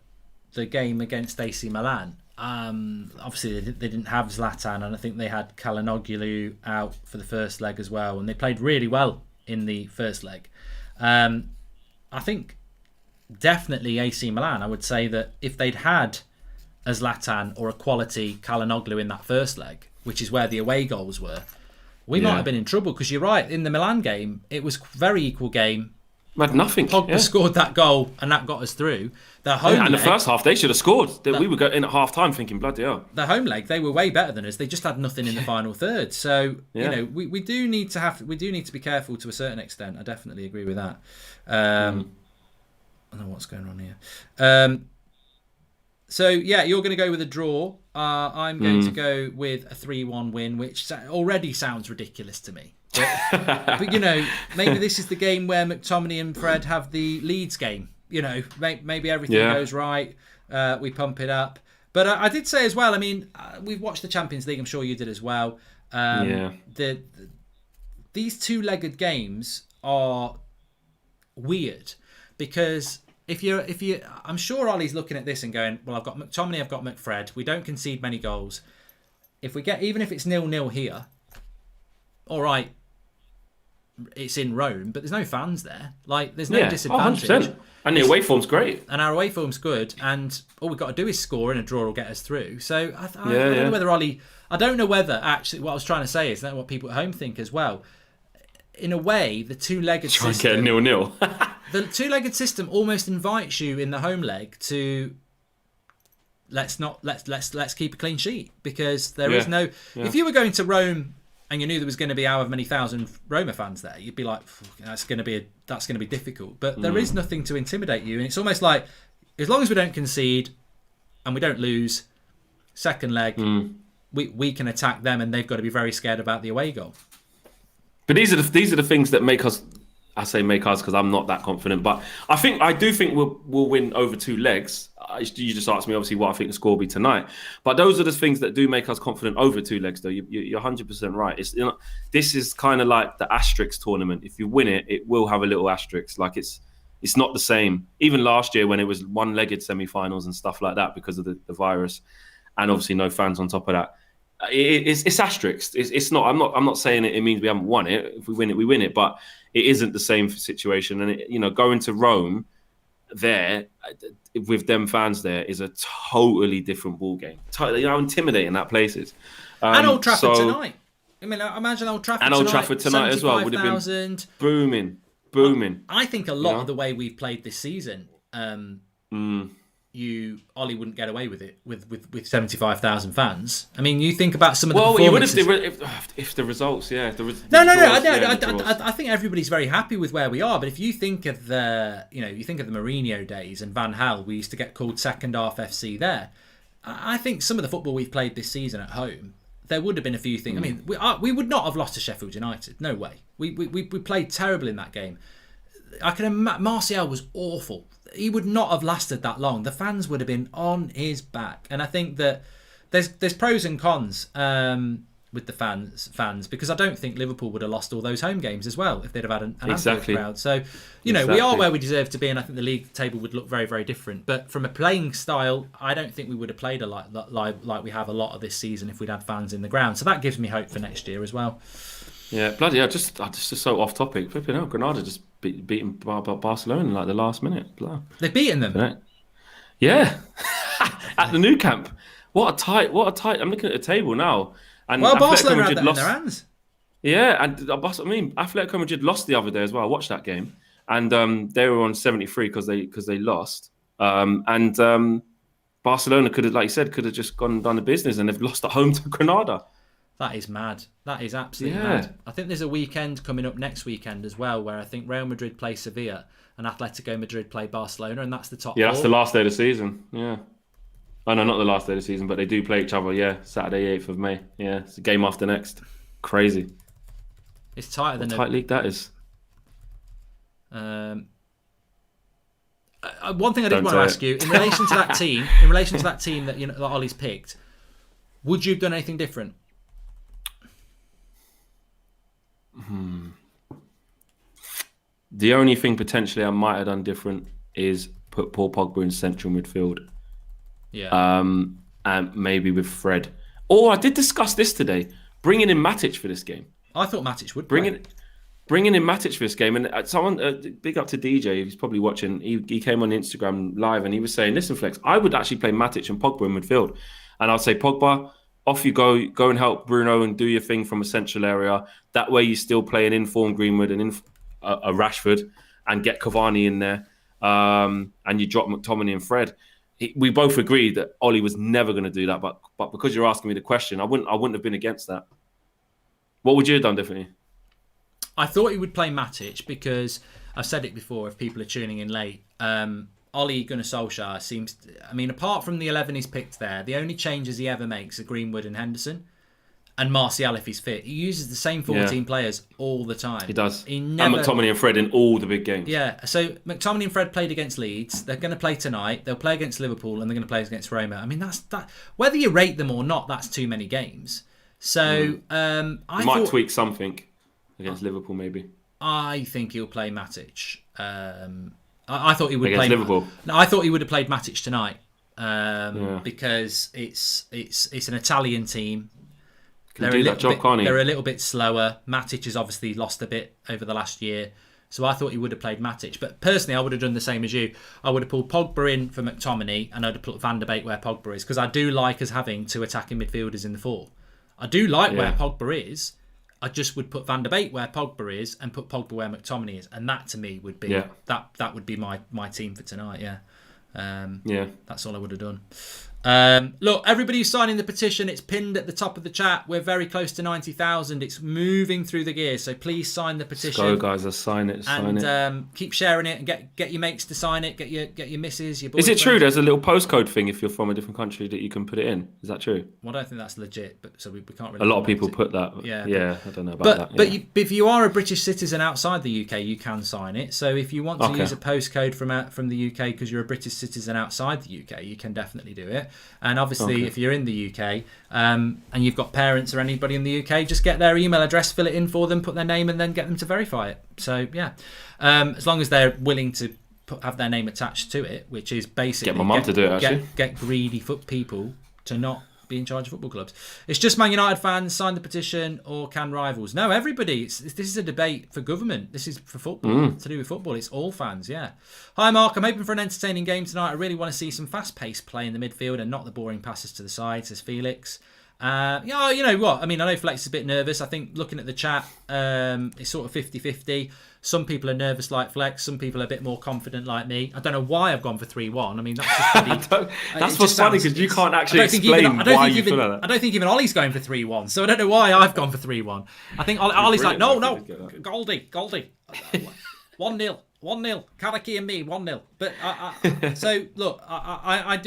game against AC Milan, obviously they didn't have Zlatan, and I think they had Calhanoglu out for the first leg as well, and they played really well in the first leg. I think definitely AC Milan, I would say that if they'd had a Zlatan or a quality Calhanoglu in that first leg, which is where the away goals were, we might have been in trouble, because you're right, in the Milan game, it was a very equal game. We had nothing. Pogba scored that goal, and that got us through. The home leg, the first half, they should have scored. We were in at half-time thinking, bloody hell. The home leg, they were way better than us. They just had nothing in the final third. So, we do need to be careful to a certain extent. I definitely agree with that. I don't know what's going on here. So, you're going to go with a draw. I'm going to go with a 3-1 win, which already sounds ridiculous to me. But maybe this is the game where McTominay and Fred have the Leeds game. Maybe everything goes right. We pump it up. But I did say as well, I mean, we've watched the Champions League. I'm sure you did as well. These two-legged games are weird, because... If you, I'm sure Ollie's looking at this and going, well, I've got McTominay, I've got McFred. We don't concede many goals. Even if it's 0-0 here, all right, it's in Rome, but there's no fans there. Like, there's no disadvantage. 100%. And the away form's great. And our away form's good, and all we've got to do is score, and a draw will get us through. So I don't know whether Ollie... I don't know whether, actually, what I was trying to say is that what people at home think as well. In a way, the two-legged system... Try and get 0-0. The two-legged system almost invites you in the home leg to let's keep a clean sheet, because there is no... If you were going to Rome and you knew there was going to be however many thousand Roma fans there, you'd be like, that's going to be difficult. But there is nothing to intimidate you, and it's almost like, as long as we don't concede and we don't lose, second leg, we can attack them, and they've got to be very scared about the away goal. But these are the things that make us. I say make us because I'm not that confident, but I do think we'll win over two legs. You just asked me obviously what I think the score will be tonight, but those are the things that do make us confident over two legs. Though you're 100% right. This is kind of like the asterisk tournament. If you win it, it will have a little asterisk. Like it's not the same. Even last year when it was one-legged semi-finals and stuff like that because of the virus, and obviously no fans on top of that. It's asterisk. It's not. I'm not saying it means we haven't won it. If we win it, we win it. But it isn't the same situation. And going to Rome, there with them fans there is a totally different ball game. Totally, how intimidating that place is. And Old Trafford tonight. I mean, imagine Old Trafford tonight as well would have been booming. I think a lot of the way we've played this season, Ollie wouldn't get away with it with 75,000 fans. I mean, you think about some of the performances. Well, he would if the results, yeah. No. I think everybody's very happy with where we are. But if you think of the Mourinho days and Van Gaal, we used to get called second half FC there. I think some of the football we've played this season at home, there would have been a few things. I mean, we would not have lost to Sheffield United. No way. We played terrible in that game. I can imagine Martial was awful. He would not have lasted that long. The fans would have been on his back. And I think that there's pros and cons with the fans because I don't think Liverpool would have lost all those home games as well if they'd have had an Anfield crowd. So, we are where we deserve to be, and I think the league table would look very, very different. But from a playing style, I don't think we would have played like we have a lot of this season if we'd had fans in the ground. So that gives me hope for next year as well. Yeah, bloody hell, just so off topic. Flipping hell, Granada just beating Barcelona in like the last minute. Blah. They've beaten them? Yeah. At the Nou Camp. What a tight. I'm looking at the table now. And Barcelona had that in their hands. Yeah, and Atletico Madrid lost the other day as well. I watched that game. And they were on 73 because they lost. And Barcelona could have, like you said, just gone and done the business, and they've lost at home to Granada. That is mad. That is absolutely mad. I think there's a weekend coming up next weekend as well where I think Real Madrid play Sevilla and Atletico Madrid play Barcelona, and that's the top four. That's the last day of the season. Yeah. Oh, no, not the last day of the season, but they do play each other, Saturday, 8th of May. Yeah, it's the game after next. Crazy. It's tighter than a tight league that is. One thing I did want to ask you, in relation to that team, that that Ollie's picked, would you have done anything different? The only thing potentially I might have done different is put Paul Pogba in central midfield. Yeah. And maybe with Fred. Or I did discuss this today, bringing in Matic for this game. I thought Matic would bringing in Matic for this game. And someone, big up to DJ, he's probably watching. He came on Instagram live and he was saying, listen, Flex, I would actually play Matic and Pogba in midfield. And I'd say, Pogba, off you go and help Bruno and do your thing from a central area. That way you still play an informed Greenwood and a Rashford and get Cavani in there. And you drop McTominay and Fred. We both agreed that Ollie was never going to do that. But because you're asking me the question, I wouldn't have been against that. What would you have done differently? I thought he would play Matic because I've said it before if people are tuning in late. Ole Gunnar Solskjaer seems... apart from the 11 he's picked there, the only changes he ever makes are Greenwood and Henderson and Martial if he's fit. He uses the same 14 players all the time. He does. And McTominay and Fred in all the big games. Yeah, so McTominay and Fred played against Leeds. They're going to play tonight. They'll play against Liverpool and they're going to play against Roma. That's that. Whether you rate them or not, that's too many games. So I might tweak something against Liverpool maybe. I think he'll play Matic. I thought he would play Liverpool. No, I thought he would have played Matic tonight because it's an Italian team. They're a little bit slower. Matic has obviously lost a bit over the last year, so I thought he would have played Matic. But personally, I would have done the same as you. I would have pulled Pogba in for McTominay, and I'd have put Van der Beek where Pogba is because I do like us having two attacking midfielders in the four. I do like where Pogba is. I just would put Van der Beek where Pogba is and put Pogba where McTominay is, and that to me would be that would be my team for tonight. That's all I would have done. Look, everybody who's signing the petition, it's pinned at the top of the chat. We're very close to 90,000. It's moving through the gears, so please sign the petition. Let's go, guys! Let's sign it. Keep sharing it and get your mates to sign it. Get your missus, your boyfriend. Is it true? There's a little postcode thing if you're from a different country that you can put it in. Is that true? Well, I don't think that's legit, but so we can't really. A lot of people put that. Yeah. I don't know about that. But if you are a British citizen outside the UK, you can sign it. So if you want to use a postcode from the UK because you're a British citizen outside the UK, you can definitely do it. And obviously, if you're in the UK and you've got parents or anybody in the UK, just get their email address, fill it in for them, put their name, and then get them to verify it. So as long as they're willing to have their name attached to it, which is basically get my mum to do it. Actually, get greedy people to not be in charge of football clubs. It's just Man United fans sign the petition, or can rivals? No, everybody. This is a debate for government. This is for football, to do with football. It's all fans, yeah. Hi, Mark. I'm hoping for an entertaining game tonight. I really want to see some fast-paced play in the midfield and not the boring passes to the side, says Felix. Yeah, you know what? I mean, I know Flex is a bit nervous. I think looking at the chat, it's sort of 50-50. Some people are nervous like Flex. Some people are a bit more confident like me. I don't know why I've gone for 3-1. I mean, that's just pretty, that's what's funny because you can't actually explain why you feel like that. I don't think even Ollie's going for 3-1. So I don't know why I've gone for 3-1. I think Ollie's like, no, Goldie. 1-0. 1-0. Karaki and me, 1-0. But so look, I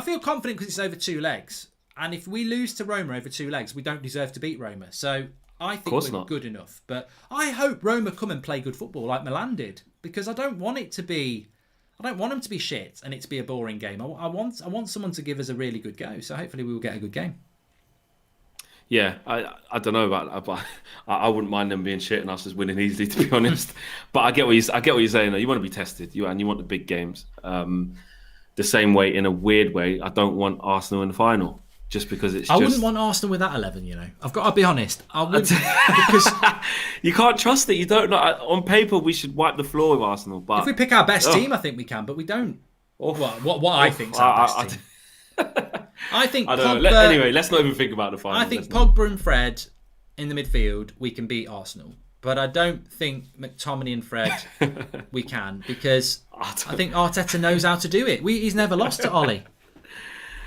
feel confident because it's over 2 legs. And if we lose to Roma over 2 legs, we don't deserve to beat Roma. So I think we're good enough. But I hope Roma come and play good football like Milan did, because I don't want them to be shit and it to be a boring game. I want someone to give us a really good go. So hopefully we will get a good game. Yeah, I don't know about that, but I wouldn't mind them being shit and us just winning easily, to be honest. But I get what you're saying. You want to be tested, and you want the big games. The same way, in a weird way, I don't want Arsenal in the final. Just because I wouldn't want Arsenal with that 11, you know. I've got to be honest. I wouldn't, because you can't trust it. You don't know. On paper, we should wipe the floor with Arsenal. But if we pick our best team, I think we can. But we don't. What I think is our best team. I think. I don't know. Anyway, let's not even think about the final. I think Pogba and Fred in the midfield, we can beat Arsenal. But I don't think McTominay and Fred we can, because I think Arteta knows how to do it. He's never lost to Ollie.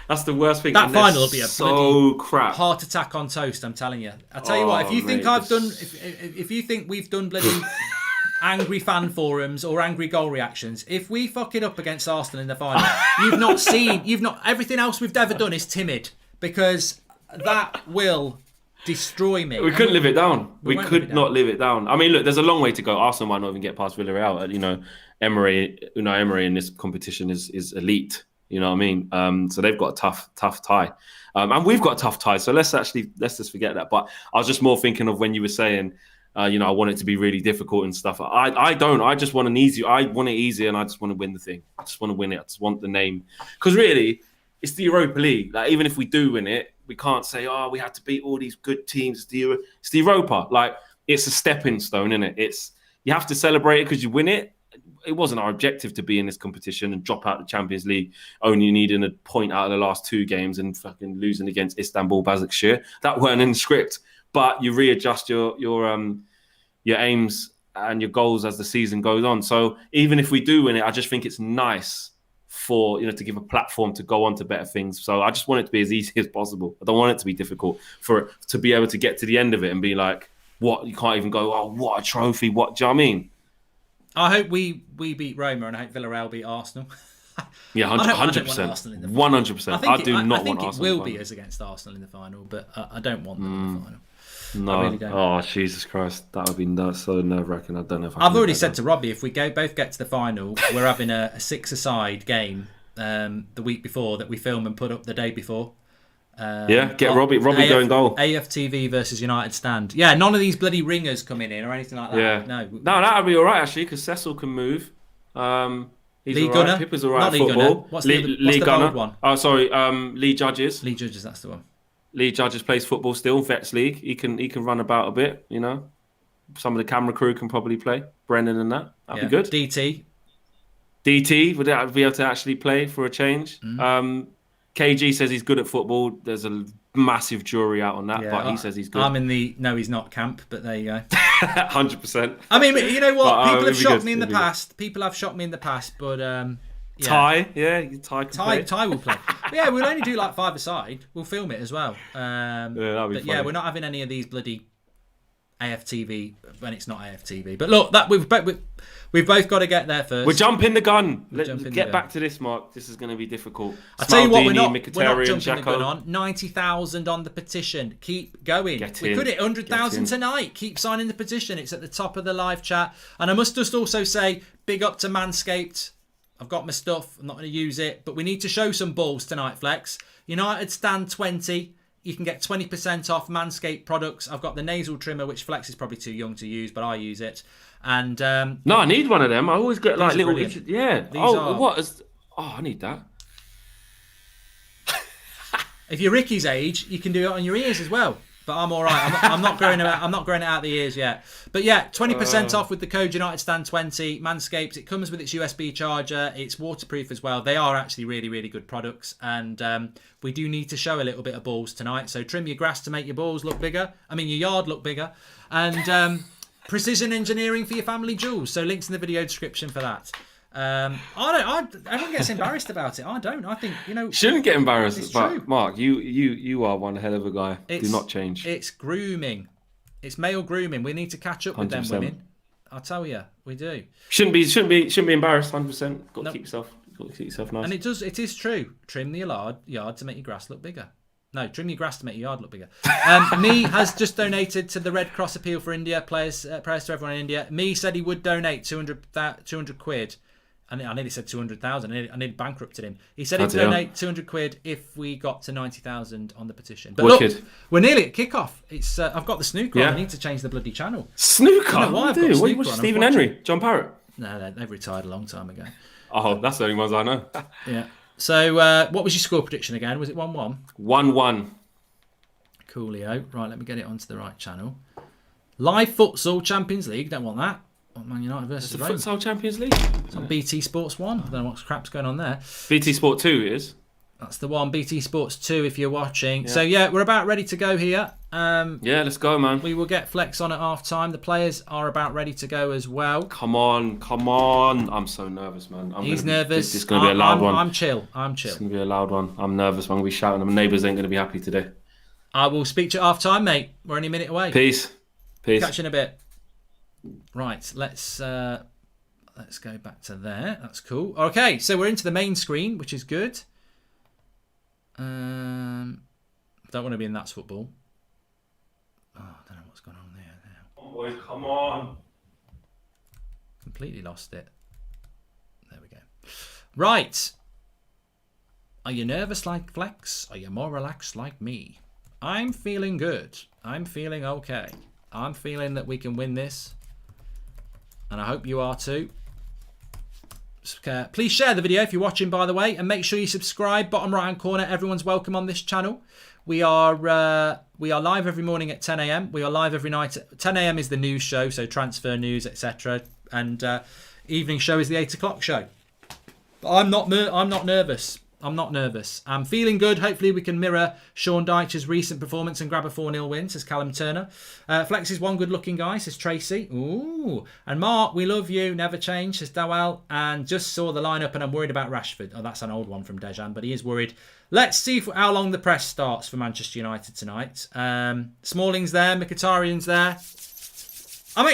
That's the worst thing. That final will be a bloody crap heart attack on toast. I'm telling you. I tell you what. If you think if you think we've done bloody angry fan forums or angry goal reactions, if we fuck it up against Arsenal in the final, everything else we've ever done is timid, because that will destroy me. We couldn't live it down. We could not live it down. I mean, look, there's a long way to go. Arsenal might not even get past Villarreal. You know, Unai Emery in this competition is elite. You know what I mean? So they've got a tough tie. And we've got a tough tie. So let's just forget that. But I was just more thinking of when you were saying, I want it to be really difficult and stuff. I don't. I just want I want it easy, and I just want to win the thing. I just want to win it. I just want the name. Because really, it's the Europa League. Like, even if we do win it, we can't say, we have to beat all these good teams. It's the Europa. Like, it's a stepping stone, isn't it? You have to celebrate it because you win it. It wasn't our objective to be in this competition and drop out the Champions League, only needing a point out of the last 2 games and fucking losing against Istanbul Basaksehir. That weren't in the script. But you readjust your aims and your goals as the season goes on. So even if we do win it, I just think it's nice for to give a platform to go on to better things. So I just want it to be as easy as possible. I don't want it to be difficult for it to be able to get to the end of it and be like, what? You can't even go, what a trophy. What do you know what I mean? I hope we beat Roma, and I hope Villarreal beat Arsenal. Yeah, 100%. 100%. I do not want Arsenal. I think it will be us against Arsenal in the final, but I don't want them in the final. No. I really don't. Oh, Jesus Christ. That would be so nerve-wracking. I don't know if I've already said to Robbie, if we both get to the final, we're having a 6-a-side game the week before that we film and put up the day before. Get Robbie going goal. AFTV versus United stand. Yeah, none of these bloody ringers coming in or anything like that. Yeah. No, that'd be all right, actually, because Cecil can move. He's Lee all Gunner. right. Pippa's all right at Lee football. Gunner. What's the bold one? Oh, sorry. Lee Judges. Lee Judges, that's the one. Lee Judges plays football still, Vets League. He can run about a bit, Some of the camera crew can probably play. Brendan and that. That'd be good. DT, would that be able to actually play for a change? KG says he's good at football. There's a massive jury out on that, but he says he's good. I'm in the no, he's not camp, but there you go. 100%. I mean, you know what? People have shocked me in the past. But Ty, Ty will play. But yeah, we'll only do like 5-a-side. We'll film it as well. That'll be but funny. Yeah, we're not having any of these bloody AFTV when it's not AFTV. But look, that we've both got to get there first. We're jumping the gun. Let's get back to this, Mark. This is going to be difficult. I tell you what, we're not jumping the gun on. 90,000 on the petition. Keep going. We could hit 100,000 tonight. Keep signing the petition. It's at the top of the live chat. And I must just also say, big up to Manscaped. I've got my stuff. I'm not going to use it. But we need to show some balls tonight, Flex. United stand 20. You can get 20% off Manscaped products. I've got the nasal trimmer, which Flex is probably too young to use, but I use it. And no, I need one of them. I always get like little brilliant. Yeah. I need that. If you're Ricky's age, you can do it on your ears as well. But I'm all right. I'm not growing it out. I'm not growing it out the ears yet. But yeah, 20% off with the code UnitedStan20. Manscaped. It comes with its USB charger. It's waterproof as well. They are actually really, really good products. And we do need to show a little bit of balls tonight. So trim your grass to make your balls look bigger. I mean, your yard look bigger. And precision engineering for your family jewels. So links in the video description for that. Everyone gets embarrassed about it. I don't. I think, shouldn't get embarrassed. It's But true. Mark, you are one hell of a guy. Do not change. It's grooming. It's male grooming. We need to catch up with them 100%. women. I'll tell you, we do. Shouldn't be embarrassed. 100%. Got to keep yourself nice. And it is true. Trim the yard to make your grass look bigger. No, trim your grass to make your yard look bigger. Me has just donated to the Red Cross Appeal for India. Prayers to everyone in India. Me said he would donate 200 quid. I nearly said 200,000. I nearly bankrupted him. He said he'd donate 200 quid if we got to 90,000 on the petition. But Wicked. Look, we're nearly at kickoff. It's I've got the snooker on. Yeah. I need to change the bloody channel. Snooker? I don't know why I've got snooker What's on. Stephen Henry? John Parrott? No, they've retired a long time ago. Oh, that's the only ones I know. Yeah. So what was your score prediction again? Was it 1-1? 1-1. Coolio. Right, let me get it onto the right channel. Live futsal Champions League. Don't want that. Man United versus The Roma. Futsal Champions League? It's on BT Sports 1. I don't know what crap's going on there. BT Sport 2 is. That's the one. BT Sports 2 if you're watching. Yeah. So yeah, we're about ready to go here. Yeah, let's go, man. We will get Flex on at half time. The players are about ready to go as well. Come on. I'm so nervous, man. He's nervous. This is going to be a loud one. I'm chill. It's going to be a loud one. I'm nervous. I'm going to be shouting. My neighbours ain't going to be happy today. I will speak to you at half time, mate. We're only a minute away. Peace. Catch you in a bit. Right, let's go back to there. That's cool. Okay, so we're into the main screen, which is good. Don't want to be in That's Football. Oh, I don't know what's going on there now. Oh, boys, come on. Completely lost it. There we go. Right. Are you nervous like Flex? Are you more relaxed like me? I'm feeling good. I'm feeling okay. I'm feeling that we can win this. And I hope you are too. Please share the video if you're watching, by the way, and make sure you subscribe. Bottom right hand corner, everyone's welcome on this channel. We are live every morning at 10 a.m. We are live every night. 10 a.m. is the news show, so transfer news, etc. And evening show is the 8 o'clock show. But I'm not nervous. I'm not nervous. I'm feeling good. Hopefully we can mirror Sean Dyche's recent performance and grab a 4-0 win, says Callum Turner. Flex is one good-looking guy, says Tracy. Ooh. And Mark, we love you. Never change, says Dawel. And just saw the lineup and I'm worried about Rashford. Oh, that's an old one from Dejan, but he is worried. Let's see how long the press starts for Manchester United tonight. Smalling's there. Mkhitaryan's there. I'm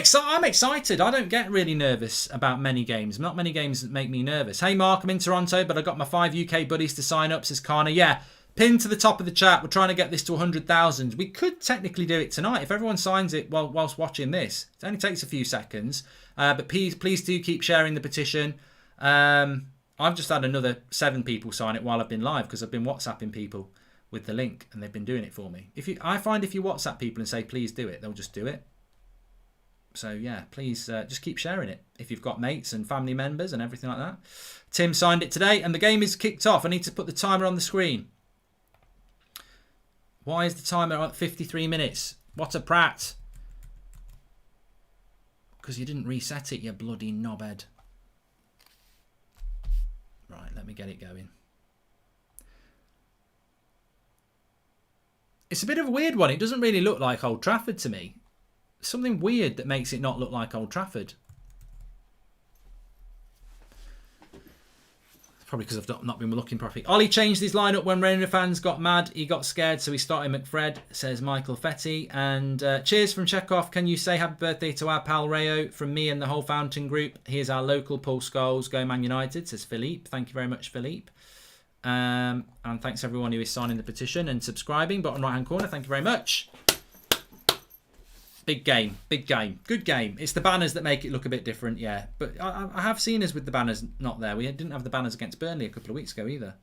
excited. I don't get really nervous about many games. Not many games that make me nervous. Hey, Mark, I'm in Toronto, but I got my 5 UK buddies to sign up, says Kana. Yeah, pin to the top of the chat. We're trying to get this to 100,000. We could technically do it tonight if everyone signs it whilst watching this. It only takes a few seconds. But please do keep sharing the petition. I've just had another 7 people sign it while I've been live because I've been WhatsApping people with the link and they've been doing it for me. I find if you WhatsApp people and say, please do it, they'll just do it. So, yeah, please just keep sharing it if you've got mates and family members and everything like that. Tim signed it today and the game is kicked off. I need to put the timer on the screen. Why is the timer at 53 minutes? What a prat. Because you didn't reset it, you bloody knobhead. Right, let me get it going. It's a bit of a weird one. It doesn't really look like Old Trafford to me. Something weird that makes it not look like Old Trafford. Probably because I've not been looking properly. Ollie changed his lineup when Roma fans got mad. He got scared, so he started McFred, says Michael Fetty. And cheers from Chekhov. Can you say happy birthday to our pal Rayo from me and the whole Fountain group? Here's our local Paul Scholes. Go Man United, says Philippe. Thank you very much, Philippe. And thanks everyone who is signing the petition and subscribing. Bottom right hand corner, thank you very much. Big game, good game. It's the banners that make it look a bit different, yeah. But I have seen us with the banners not there. We didn't have the banners against Burnley a couple of weeks ago either.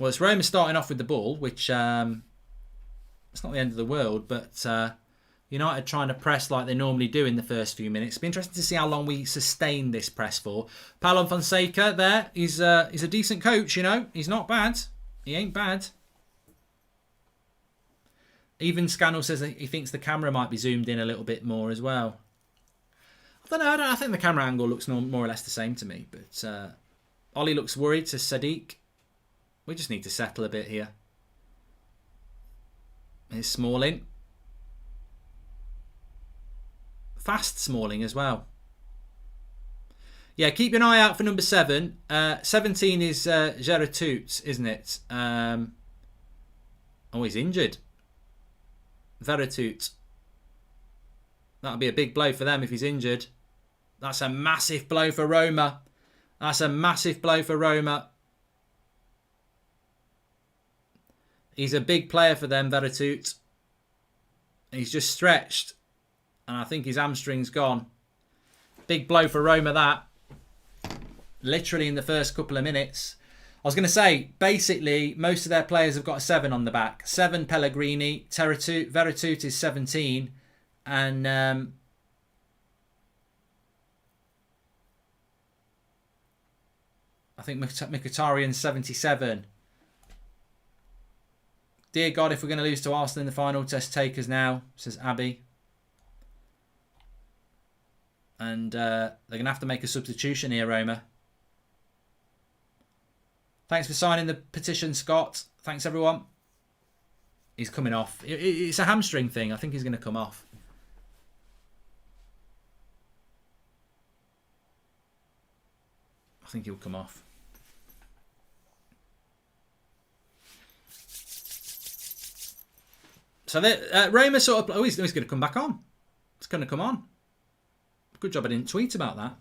Well, it's Roma starting off with the ball, which it's not the end of the world, but United trying to press like they normally do in the first few minutes. It'll be interesting to see how long we sustain this press for. Paolo Fonseca there. He's a decent coach, you know. He's not bad. He ain't bad. Even Scannell says that he thinks the camera might be zoomed in a little bit more as well. I don't know. I think the camera angle looks more or less the same to me. But Ollie looks worried, says Sadiq. We just need to settle a bit here. Here's Smalling. Fast Smalling as well. Yeah, keep an eye out for number 7. 17 is Geratut, isn't it? Oh, he's injured. Veratut. That'll be a big blow for them if he's injured. That's a massive blow for Roma. That's a massive blow for Roma. He's a big player for them, Veratut. He's just stretched. And I think his hamstring's gone. Big blow for Roma, that. Literally in the first couple of minutes. I was going to say, basically, most of their players have got a 7 on the back. 7 Pellegrini. Veratut is 17. And I think Mkhitaryan's 77. Dear God, if we're going to lose to Arsenal in the final, test takers now, says Abby. And they're going to have to make a substitution here, Roma. Thanks for signing the petition, Scott. Thanks, everyone. He's coming off. It's a hamstring thing. I think he's going to come off. I think he'll come off. So Roma sort of... Oh, he's going to come back on. It's going to come on. Good job I didn't tweet about that.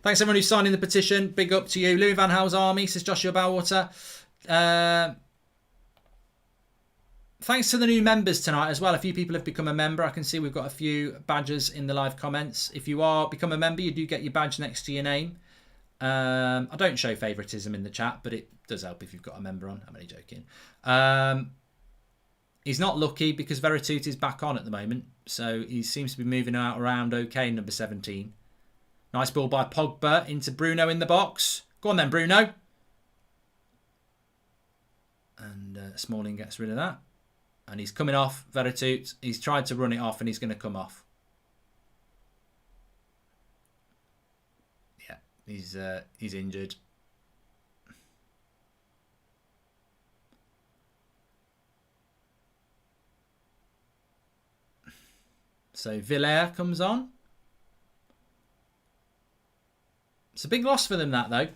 Thanks everyone who's signing the petition. Big up to you. Louis Van Gaal's army, says Joshua Bowwater. Thanks to the new members tonight as well. A few people have become a member. I can see we've got a few badges in the live comments. If you are become a member, you do get your badge next to your name. I don't show favouritism in the chat, but it does help if you've got a member on. I'm only joking. He's not lucky because Veratut is back on at the moment. So he seems to be moving around okay, number 17. Nice ball by Pogba into Bruno in the box. Go on then, Bruno. And Smalling gets rid of that. And he's coming off, Veratut. He's tried to run it off and he's going to come off. Yeah, he's injured. So Villar comes on. It's a big loss for them, that, though.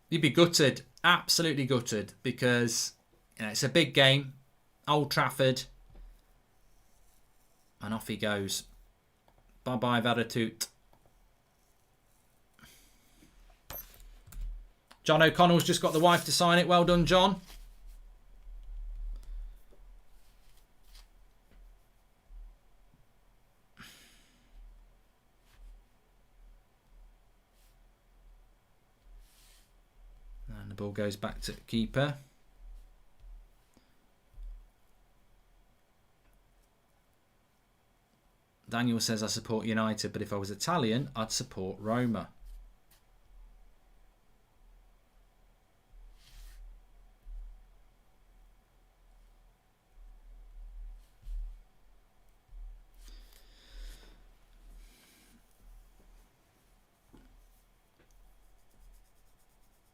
You'd be gutted. Absolutely gutted. Because it's a big game. Old Trafford. And off he goes. Bye-bye, Veratut. John O'Connell's just got the wife to sign it. Well done, John. The ball goes back to keeper. Daniel says, I support United, but if I was Italian, I'd support Roma.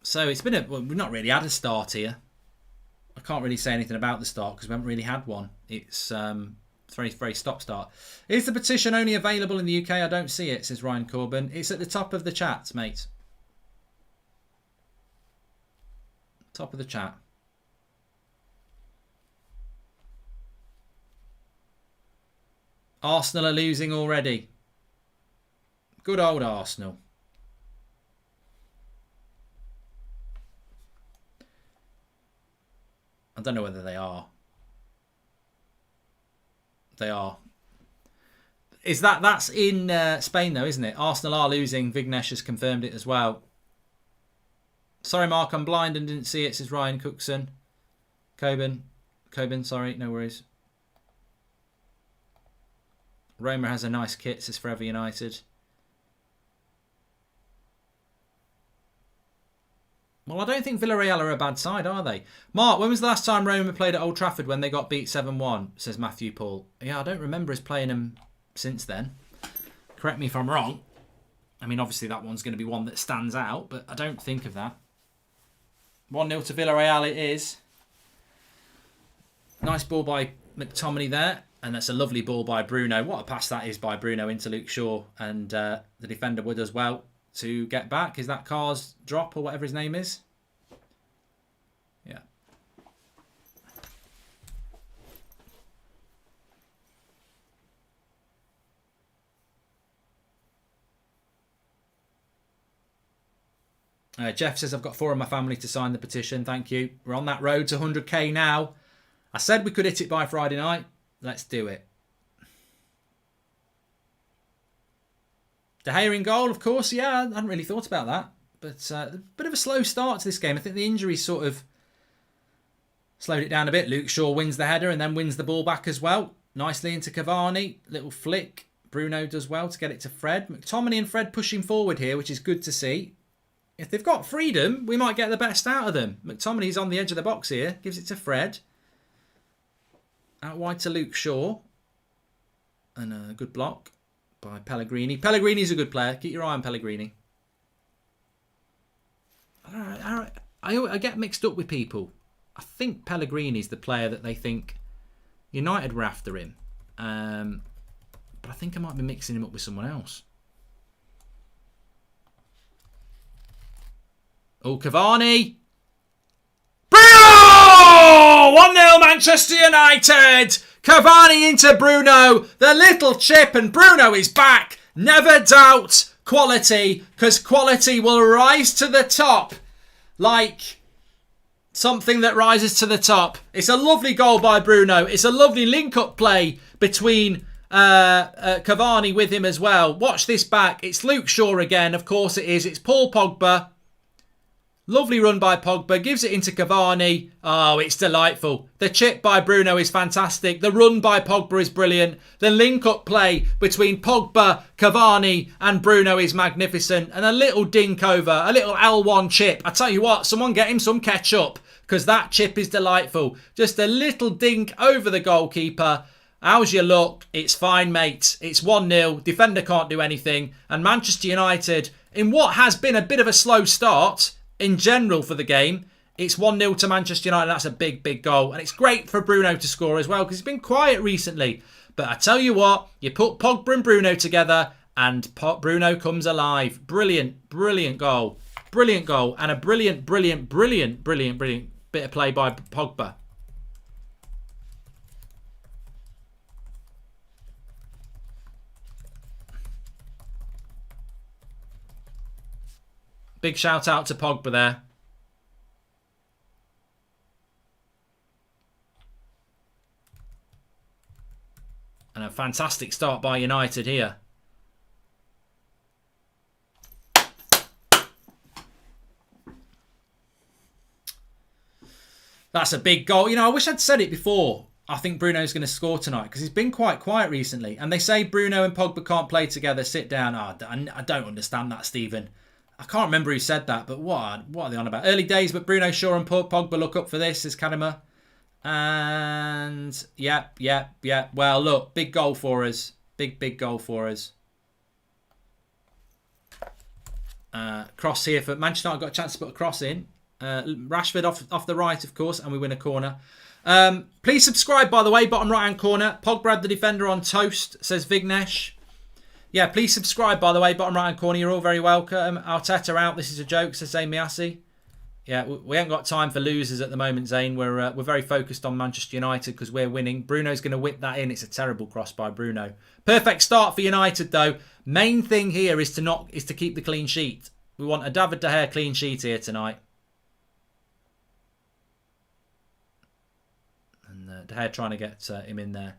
So it's been we've not really had a start here. I can't really say anything about the start because we haven't really had one. It's very, very stop-start. Is the petition only available in the UK? I don't see it, says Ryan Corbin. It's at the top of the chat, mate. Top of the chat. Arsenal are losing already. Good old Arsenal. I don't know whether they are. They are. That's in Spain though, isn't it? Arsenal are losing. Vignesh has confirmed it as well. Sorry, Mark, I'm blind and didn't see it, says Ryan Cookson. Coben, sorry, no worries. Roma has a nice kit, says Forever United. Well, I don't think Villarreal are a bad side, are they? Mark, when was the last time Roma played at Old Trafford when they got beat 7-1, says Matthew Paul. Yeah, I don't remember us playing them since then. Correct me if I'm wrong. I mean, obviously that one's going to be one that stands out, but I don't think of that. 1-0 to Villarreal it is. Nice ball by McTominay there. And that's a lovely ball by Bruno. What a pass that is by Bruno into Luke Shaw. And the defender would as well to get back. Is that Carr's drop or whatever his name is? Yeah. Jeff says, I've got 4 of my family to sign the petition. Thank you. We're on that road to 100k now. I said we could hit it by Friday night. Let's do it. De Gea in goal, of course. Yeah, I hadn't really thought about that. But a bit of a slow start to this game. I think the injury sort of slowed it down a bit. Luke Shaw wins the header and then wins the ball back as well. Nicely into Cavani. Little flick. Bruno does well to get it to Fred. McTominay and Fred pushing forward here, which is good to see. If they've got freedom, we might get the best out of them. McTominay's on the edge of the box here. Gives it to Fred. Out wide to Luke Shaw. And a good block by Pellegrini. Pellegrini's a good player. Keep your eye on Pellegrini. I get mixed up with people. I think Pellegrini's the player that they think United were after him. But I think I might be mixing him up with someone else. Oh, Cavani. Bruno! 1-0 Manchester United. Cavani into Bruno. The little chip and Bruno is back. Never doubt quality, because quality will rise to the top like something that rises to the top. It's a lovely goal by Bruno. It's a lovely link-up play between Cavani with him as well. Watch this back. It's Luke Shaw again. Of course it is. It's Paul Pogba. Lovely run by Pogba. Gives it into Cavani. Oh, it's delightful. The chip by Bruno is fantastic. The run by Pogba is brilliant. The link-up play between Pogba, Cavani and Bruno is magnificent. And a little dink over. A little L1 chip. I tell you what, someone get him some ketchup, because that chip is delightful. Just a little dink over the goalkeeper. How's your luck? It's fine, mate. It's 1-0. Defender can't do anything. And Manchester United, in what has been a bit of a slow start in general for the game, it's 1-0 to Manchester United. That's a big, big goal. And it's great for Bruno to score as well, because he's been quiet recently. But I tell you what, you put Pogba and Bruno together and Bruno comes alive. Brilliant, brilliant goal. Brilliant goal. And a brilliant bit of play by Pogba. Big shout out to Pogba there. And a fantastic start by United here. That's a big goal. You know, I wish I'd said it before. I think Bruno's going to score tonight, because he's been quite quiet recently. And they say Bruno and Pogba can't play together. Sit down. Oh, I don't understand that, Stephen. I can't remember who said that, but what are they on about? Early days, but Bruno, Shaw and Pogba look up for this, says Kanema. And, yep. Well, look, big goal for us. Big goal for us. Cross here for Manchester United. Got a chance to put a cross in. Rashford off the right, of course, and we win a corner. Please subscribe, by the way, bottom right-hand corner. Pogba, the defender, on toast, says Vignesh. Yeah, please subscribe, by the way, bottom right-hand corner. You're all very welcome. Arteta out. This is a joke, says Zane Miassi. Yeah, we haven't got time for losers at the moment, Zane. We're very focused on Manchester United because we're winning. Bruno's going to whip that in. It's a terrible cross by Bruno. Perfect start for United, though. Main thing here is to keep the clean sheet. We want a David De Gea clean sheet here tonight. And De Gea trying to get him in there.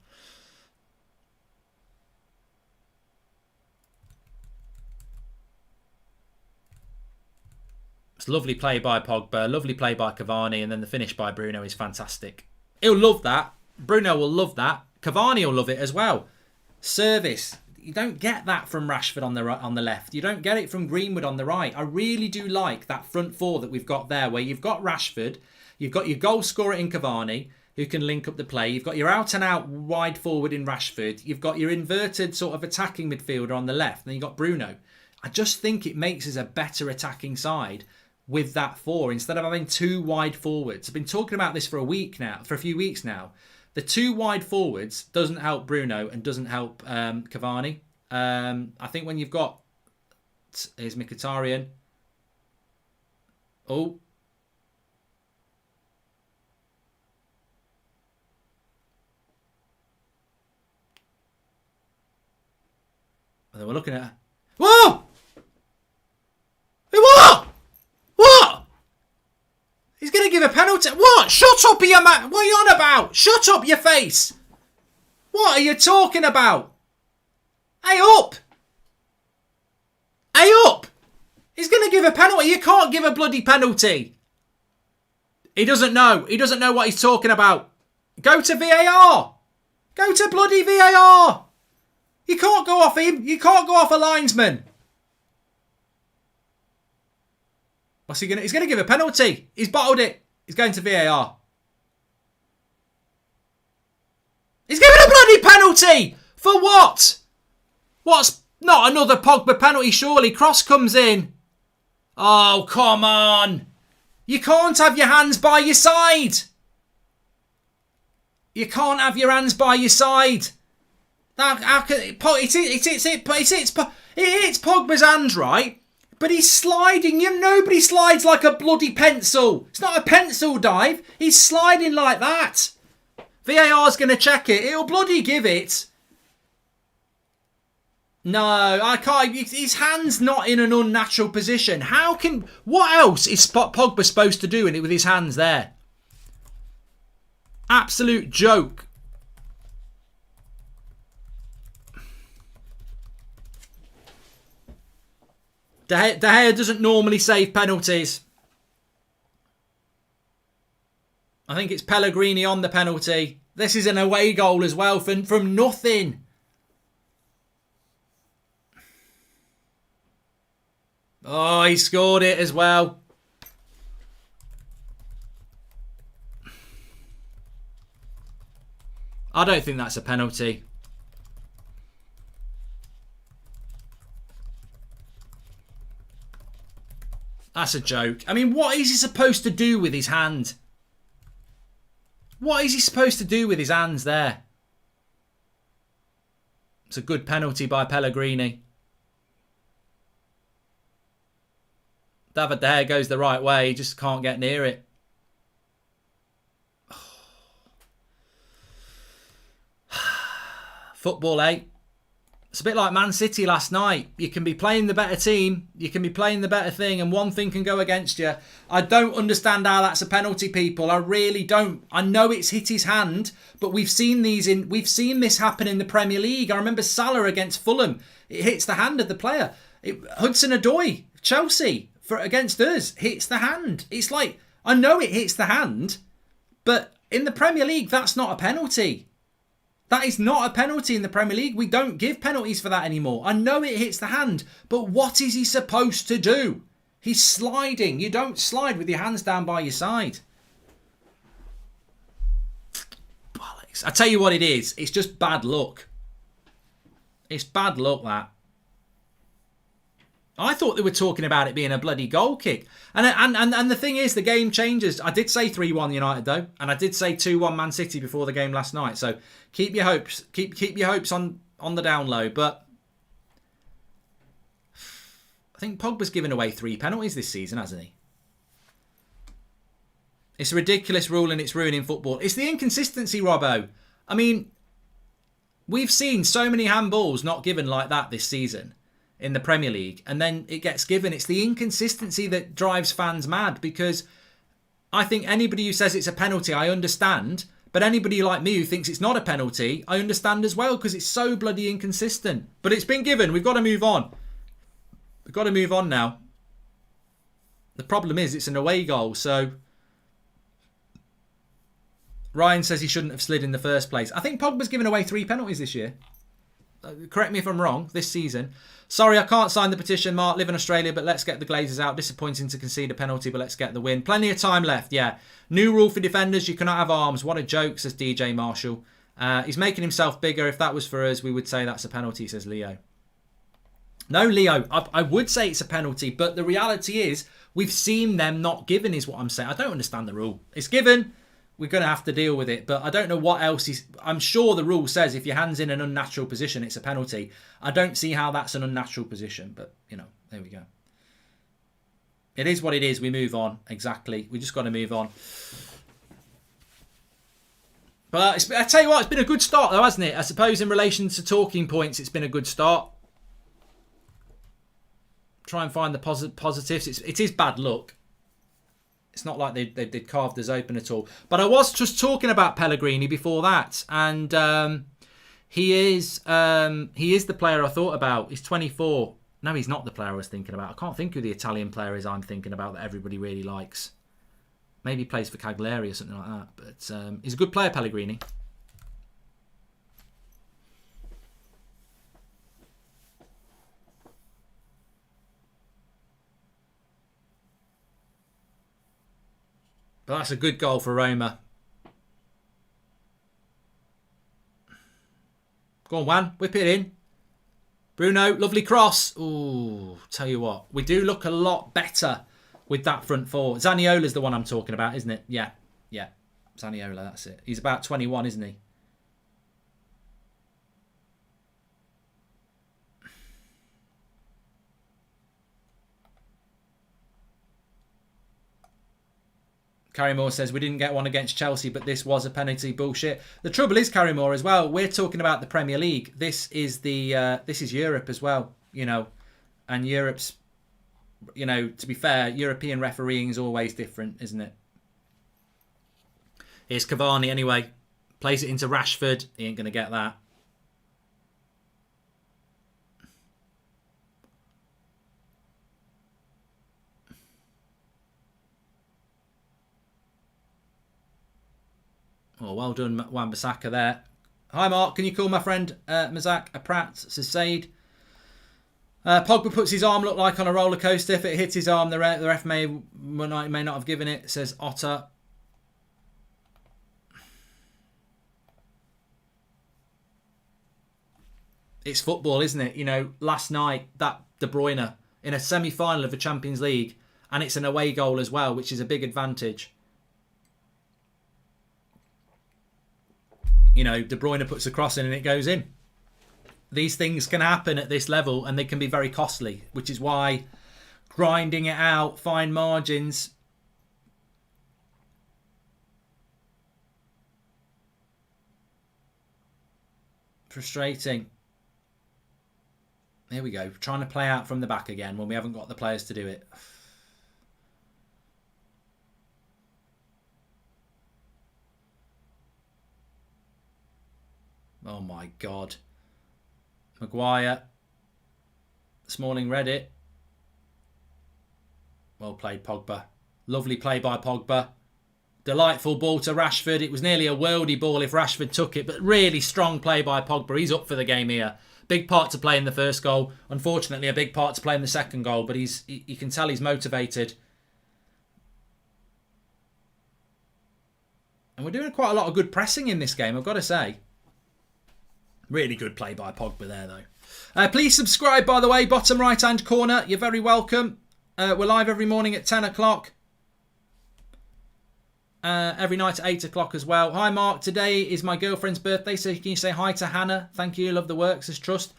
It's Lovely play by Pogba, lovely play by Cavani, and then the finish by Bruno is fantastic. He'll love that. Bruno will love that. Cavani will love it as well. Service. You don't get that from Rashford on the left. You don't get it from Greenwood on the right. I really do like that front four that we've got there, where you've got Rashford, you've got your goal scorer in Cavani, who can link up the play. You've got your out-and-out wide forward in Rashford. You've got your inverted sort of attacking midfielder on the left. And then you've got Bruno. I just think it makes us a better attacking side with that four, instead of having two wide forwards. I've been talking about this for a few weeks now. The two wide forwards doesn't help Bruno and doesn't help Cavani. I think when you've got... Here's Mkhitaryan. Oh. And then we're looking at... Whoa! What? What? He's going to give a penalty. What? Shut up, you man. What are you on about? Shut up your face. What are you talking about? Hey, up. Hey, up. He's going to give a penalty. You can't give a bloody penalty. He doesn't know. He doesn't know what he's talking about. Go to VAR. Go to bloody VAR. You can't go off him. You can't go off a linesman. What's he going to... He's going to give a penalty. He's bottled it. He's going to VAR. He's giving a bloody penalty! For what? What's... Not another Pogba penalty, surely. Cross comes in. Oh, come on. You can't have your hands by your side. You can't have your hands by your side. It hits Pogba's hands, right? But he's sliding. Nobody slides like a bloody pencil. It's not a pencil dive. He's sliding like that. VAR's going to check it. It'll bloody give it. No, I can't. His hand's not in an unnatural position. How can... What else is Pogba supposed to do in it with his hands there? Absolute joke. De Gea doesn't normally save penalties. I think it's Pellegrini on the penalty. This is an away goal as well from nothing. Oh, he scored it as well. I don't think that's a penalty. That's a joke. I mean, what is he supposed to do with his hand? What is he supposed to do with his hands there? It's a good penalty by Pellegrini. David De Gea goes the right way. He just can't get near it. Football, eh? It's a bit like Man City last night. You can be playing the better team. You can be playing the better thing, and one thing can go against you. I don't understand how that's a penalty, people. I really don't. I know it's hit his hand, but we've seen this happen in the Premier League. I remember Salah against Fulham. It hits the hand of the player. Hudson-Odoi, Chelsea, against us, hits the hand. It's like, I know it hits the hand, but in the Premier League, that's not a penalty. That is not a penalty in the Premier League. We don't give penalties for that anymore. I know it hits the hand, but what is he supposed to do? He's sliding. You don't slide with your hands down by your side. Bollocks. I tell you what it is. It's just bad luck. It's bad luck, that. I thought they were talking about it being a bloody goal kick. And the thing is, the game changes. I did say 3-1 United, though. And I did say 2-1 Man City before the game last night. So keep your hopes. Keep your hopes on the down low. But I think Pogba's given away 3 penalties this season, hasn't he? It's a ridiculous rule and it's ruining football. It's the inconsistency, Robbo. I mean, we've seen so many handballs not given like that this season in the Premier League, and then it gets given. It's the inconsistency that drives fans mad, because I think anybody who says it's a penalty, I understand, but anybody like me who thinks it's not a penalty, I understand as well, because it's so bloody inconsistent. But it's been given. We've got to move on. We've got to move on now. The problem is it's an away goal, so Ryan says he shouldn't have slid in the first place. I think Pogba's given away 3 penalties this year. Correct me if I'm wrong, this season. Sorry, I can't sign the petition, Mark. Live in Australia, but let's get the Glazers out. Disappointing to concede a penalty, but let's get the win. Plenty of time left, yeah. New rule for defenders, you cannot have arms. What a joke, says DJ Marshall. He's making himself bigger. If that was for us, we would say that's a penalty, says Leo. No, Leo, I would say it's a penalty, but the reality is we've seen them not given is what I'm saying. I don't understand the rule. It's given. We're going to have to deal with it. But I don't know what else is... I'm sure the rule says if your hand's in an unnatural position, it's a penalty. I don't see how that's an unnatural position. But, you know, there we go. It is what it is. We move on. Exactly. We just got to move on. But I tell you what, it's been a good start though, hasn't it? I suppose in relation to talking points, it's been a good start. Try and find the positives. It is bad luck. It's not like they'd carved us open at all. But I was just talking about Pellegrini before that. And he is the player I thought about. He's 24. No, he's not the player I was thinking about. I can't think who the Italian player is I'm thinking about that everybody really likes. Maybe he plays for Cagliari or something like that. But he's a good player, Pellegrini. But that's a good goal for Roma. Go on, Juan. Whip it in. Bruno, lovely cross. Ooh, tell you what. We do look a lot better with that front four. Zaniola's the one I'm talking about, isn't it? Yeah. Zaniola, that's it. He's about 21, isn't he? Carrymore says, we didn't get one against Chelsea, but this was a penalty. Bullshit. The trouble is, Carrymore, as well, we're talking about the Premier League. This is Europe as well, you know. And Europe's, you know, to be fair, European refereeing is always different, isn't it? Here's Cavani anyway. Plays it into Rashford. He ain't going to get that. Oh, well done, Wan-Bissaka there. Hi, Mark. Can you call my friend Mazak a prat? Says Said. Pogba puts his arm, look like on a roller coaster. If it hits his arm, the ref may not have given it, says Otter. It's football, isn't it? You know, last night, that De Bruyne in a semi-final of the Champions League, and it's an away goal as well, which is a big advantage. You know, De Bruyne puts a cross in and it goes in. These things can happen at this level and they can be very costly, which is why grinding it out, fine margins. Frustrating. Here we go. Trying to play out from the back again when we haven't got the players to do it. Oh my God. Maguire. Smalling read it. Well played, Pogba. Lovely play by Pogba. Delightful ball to Rashford. It was nearly a worldy ball if Rashford took it, but really strong play by Pogba. He's up for the game here. Big part to play in the first goal. Unfortunately, a big part to play in the second goal, but you can tell he's motivated. And we're doing quite a lot of good pressing in this game, I've got to say. Really good play by Pogba there, though. Please subscribe, by the way, bottom right-hand corner. You're very welcome. We're live every morning at 10 o'clock. Every night at 8 o'clock as well. Hi, Mark. Today is my girlfriend's birthday, so can you say hi to Hannah? Thank you. Love the work, says Trust.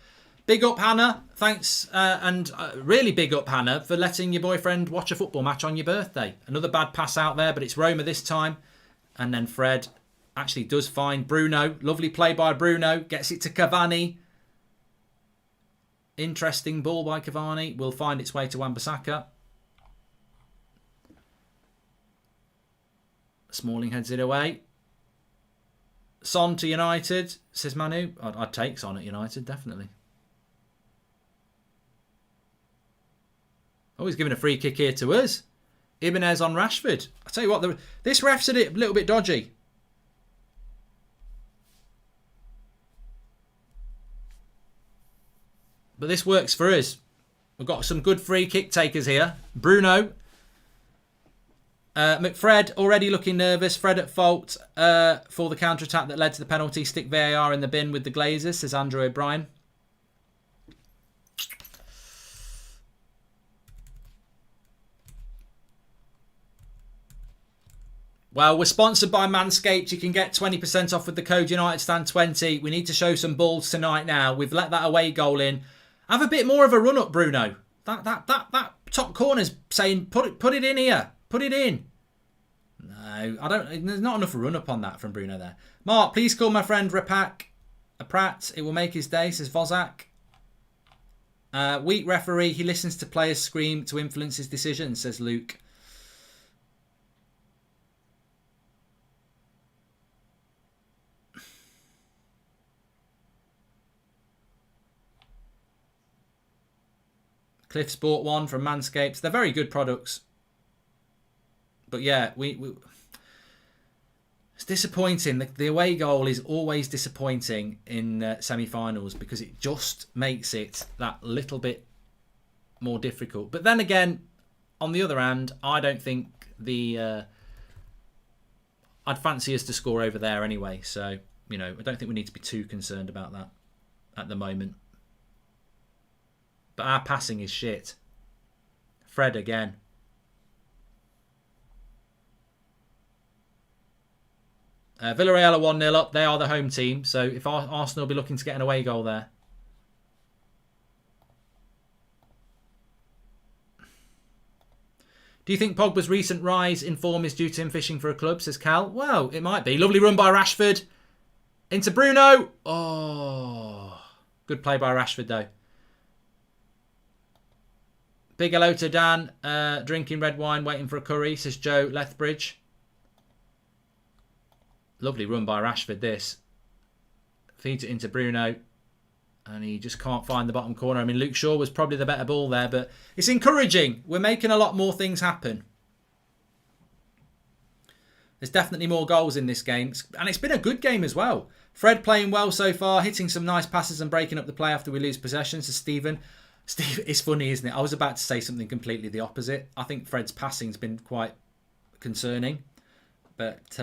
Big up, Hannah. Thanks. And really big up, Hannah, for letting your boyfriend watch a football match on your birthday. Another bad pass out there, but it's Roma this time. And then Fred actually does find Bruno. Lovely play by Bruno. Gets it to Cavani. Interesting ball by Cavani. Will find its way to Wan-Bissaka. Smalling heads it away. Son to United, says Manu. I'd take Son at United, definitely. Oh, he's giving a free kick here to us. Ibanez on Rashford. I tell you what, this ref's a little bit dodgy. But this works for us. We've got some good free kick takers here. Bruno. McFred already looking nervous. Fred at fault for the counter-attack that led to the penalty. Stick VAR in the bin with the Glazers, says Andrew O'Brien. Well, we're sponsored by Manscaped. You can get 20% off with the code UnitedStan20. We need to show some balls tonight now. We've let that away goal in. Have a bit more of a run-up, Bruno. That top corner's saying, put it in here. Put it in. No, I don't. There's not enough run-up on that from Bruno there. Mark, please call my friend Rapak a prat. It will make his day, says Vozak. Weak referee. He listens to players scream to influence his decisions, says Luke. Cliff's bought one from Manscaped. They're very good products. But yeah, it's disappointing. The away goal is always disappointing in semi-finals because it just makes it that little bit more difficult. But then again, on the other hand, I don't think I'd fancy us to score over there anyway. So, I don't think we need to be too concerned about that at the moment. But our passing is shit. Fred again. Villarreal are 1-0 up. They are the home team. So if Arsenal will be looking to get an away goal there. Do you think Pogba's recent rise in form is due to him fishing for a club, says Cal? Well, it might be. Lovely run by Rashford. Into Bruno. Oh. Good play by Rashford, though. Big hello to Dan. Drinking red wine, waiting for a curry, says Joe Lethbridge. Lovely run by Rashford, this. Feeds it into Bruno. And he just can't find the bottom corner. I mean, Luke Shaw was probably the better ball there, but it's encouraging. We're making a lot more things happen. There's definitely more goals in this game. And it's been a good game as well. Fred playing well so far, hitting some nice passes and breaking up the play after we lose possession. So Steve, it's funny, isn't it? I was about to say something completely the opposite. I think Fred's passing's been quite concerning. But,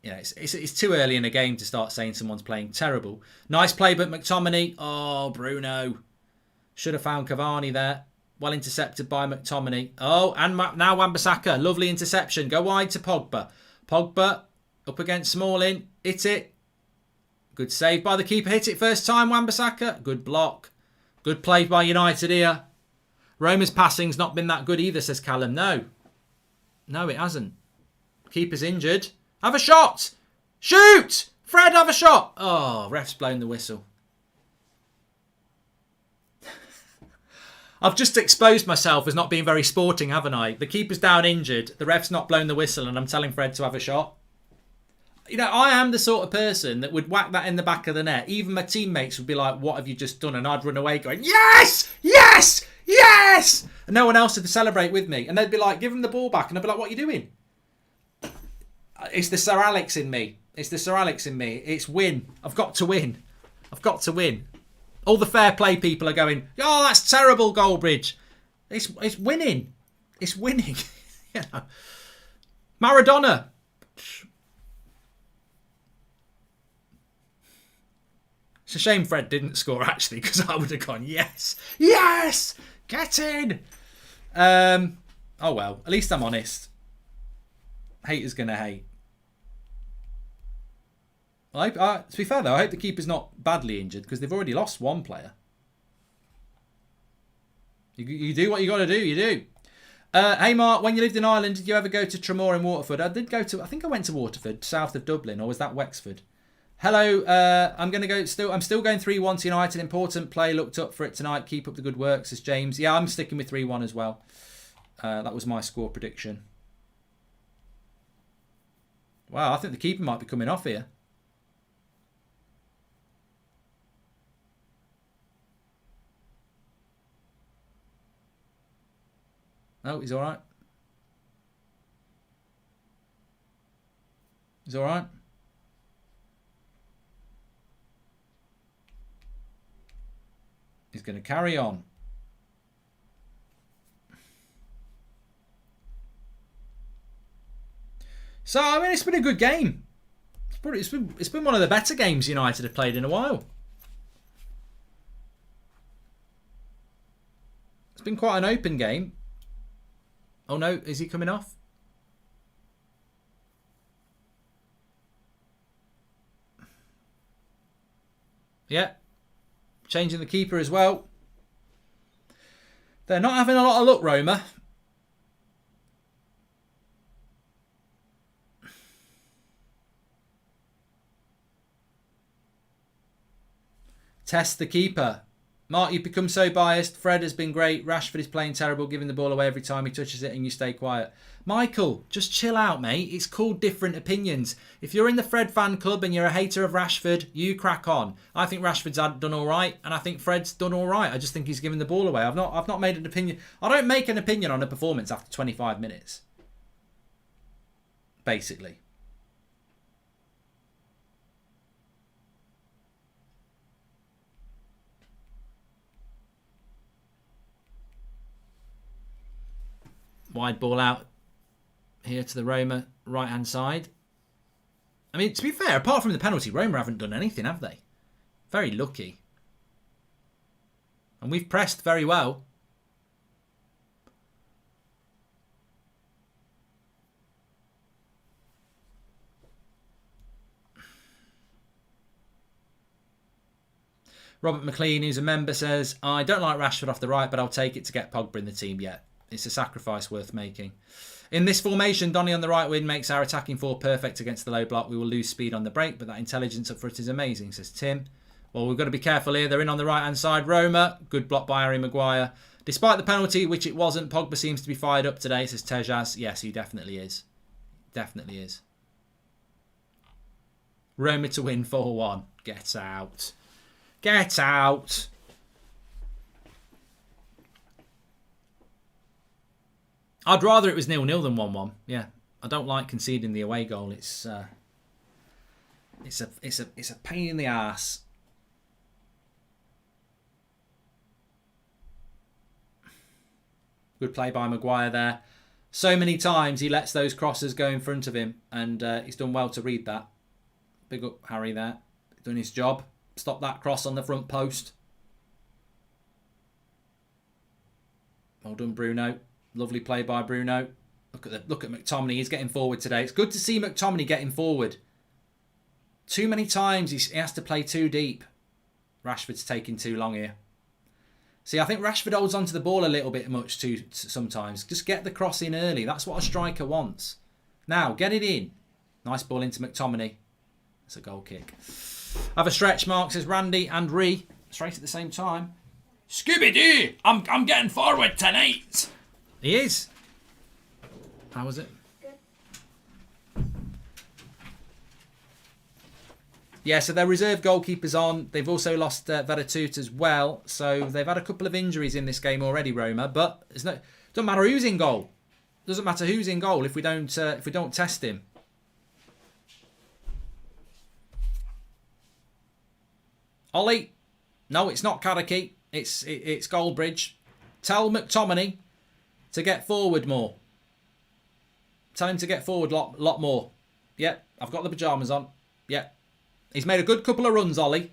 it's too early in a game to start saying someone's playing terrible. Nice play, but McTominay. Oh, Bruno. Should have found Cavani there. Well intercepted by McTominay. Oh, and now Wan-Bissaka. Lovely interception. Go wide to Pogba. Pogba up against Smalling. Hit it. Good save by the keeper. Hit it first time, Wan-Bissaka. Good block. Good play by United here. Roma's passing's not been that good either, says Callum. No, it hasn't. Keeper's injured. Have a shot. Shoot. Fred, have a shot. Oh, ref's blown the whistle. I've just exposed myself as not being very sporting, haven't I? The keeper's down injured. The ref's not blown the whistle and I'm telling Fred to have a shot. I am the sort of person that would whack that in the back of the net. Even my teammates would be like, what have you just done? And I'd run away going, yes, yes, yes. And no one else would celebrate with me. And they'd be like, give him the ball back. And I'd be like, what are you doing? It's the Sir Alex in me. It's win. I've got to win. All the fair play people are going, oh, that's terrible, Goldbridge. It's winning. It's winning. Maradona. It's a shame Fred didn't score, actually, because I would have gone, yes, yes, get in. Oh, well, at least I'm honest. Haters going to hate. To be fair, though, I hope the keeper's not badly injured because they've already lost one player. You do what you got to do, you do. Hey, Mark, when you lived in Ireland, did you ever go to Tramore in Waterford? I think I went to Waterford, south of Dublin, or was that Wexford? Hello, I'm still going 3-1 to United. Important play, looked up for it tonight. Keep up the good work, says James. Yeah, I'm sticking with 3-1 as well. That was my score prediction. Wow, I think the keeper might be coming off here. Oh, he's all right. He's all right. He's going to carry on. So, I mean, it's been a good game. It's been one of the better games United have played in a while. It's been quite an open game. Oh no, is he coming off? Yeah. Changing the keeper as well. They're not having a lot of luck, Roma. Test the keeper. Mark, you've become so biased. Fred has been great. Rashford is playing terrible, giving the ball away every time he touches it, and you stay quiet. Michael, just chill out, mate. It's called different opinions. If you're in the Fred fan club and you're a hater of Rashford, you crack on. I think Rashford's done all right, and I think Fred's done all right. I just think he's given the ball away. I've not made an opinion. I don't make an opinion on a performance after 25 minutes. Basically. Wide ball out here to the Roma right-hand side. I mean, to be fair, apart from the penalty, Roma haven't done anything, have they? Very lucky. And we've pressed very well. Robert McLean, who's a member, says, I don't like Rashford off the right, but I'll take it to get Pogba in the team yet. It's a sacrifice worth making. In this formation, Donny on the right wing makes our attacking four perfect against the low block. We will lose speed on the break, but that intelligence up front is amazing, says Tim. Well, we've got to be careful here. They're in on the right-hand side. Roma, good block by Harry Maguire. Despite the penalty, which it wasn't, Pogba seems to be fired up today, says Tejas. Yes, he definitely is. Definitely is. Roma to win 4-1. Get out. Get out. I'd rather it was 0-0 than 1-1. Yeah, I don't like conceding the away goal. It's a pain in the arse. Good play by Maguire there. So many times he lets those crosses go in front of him, and he's done well to read that. Big up Harry there, doing his job. Stop that cross on the front post. Well done, Bruno. Lovely play by Bruno. Look at McTominay. He's getting forward today. It's good to see McTominay getting forward. Too many times he has to play too deep. Rashford's taking too long here. See, I think Rashford holds onto the ball a little bit much too sometimes. Just get the cross in early. That's what a striker wants. Now, get it in. Nice ball into McTominay. That's a goal kick. Have a stretch, Mark, says Randy and Ree. Straight at the same time. Scooby-Doo! I'm getting forward tonight. He is. How was it? Good. Yeah, so their reserve goalkeeper's on. They've also lost Vedatut as well. So they've had a couple of injuries in this game already, Roma. But doesn't matter who's in goal. Doesn't matter who's in goal if we don't test him. Ollie. No, it's not Karaki. It's Goldbridge. Tell McTominay to get forward more. Tell him to get forward lot more. Yep, I've got the pyjamas on. Yep. He's made a good couple of runs, Ollie.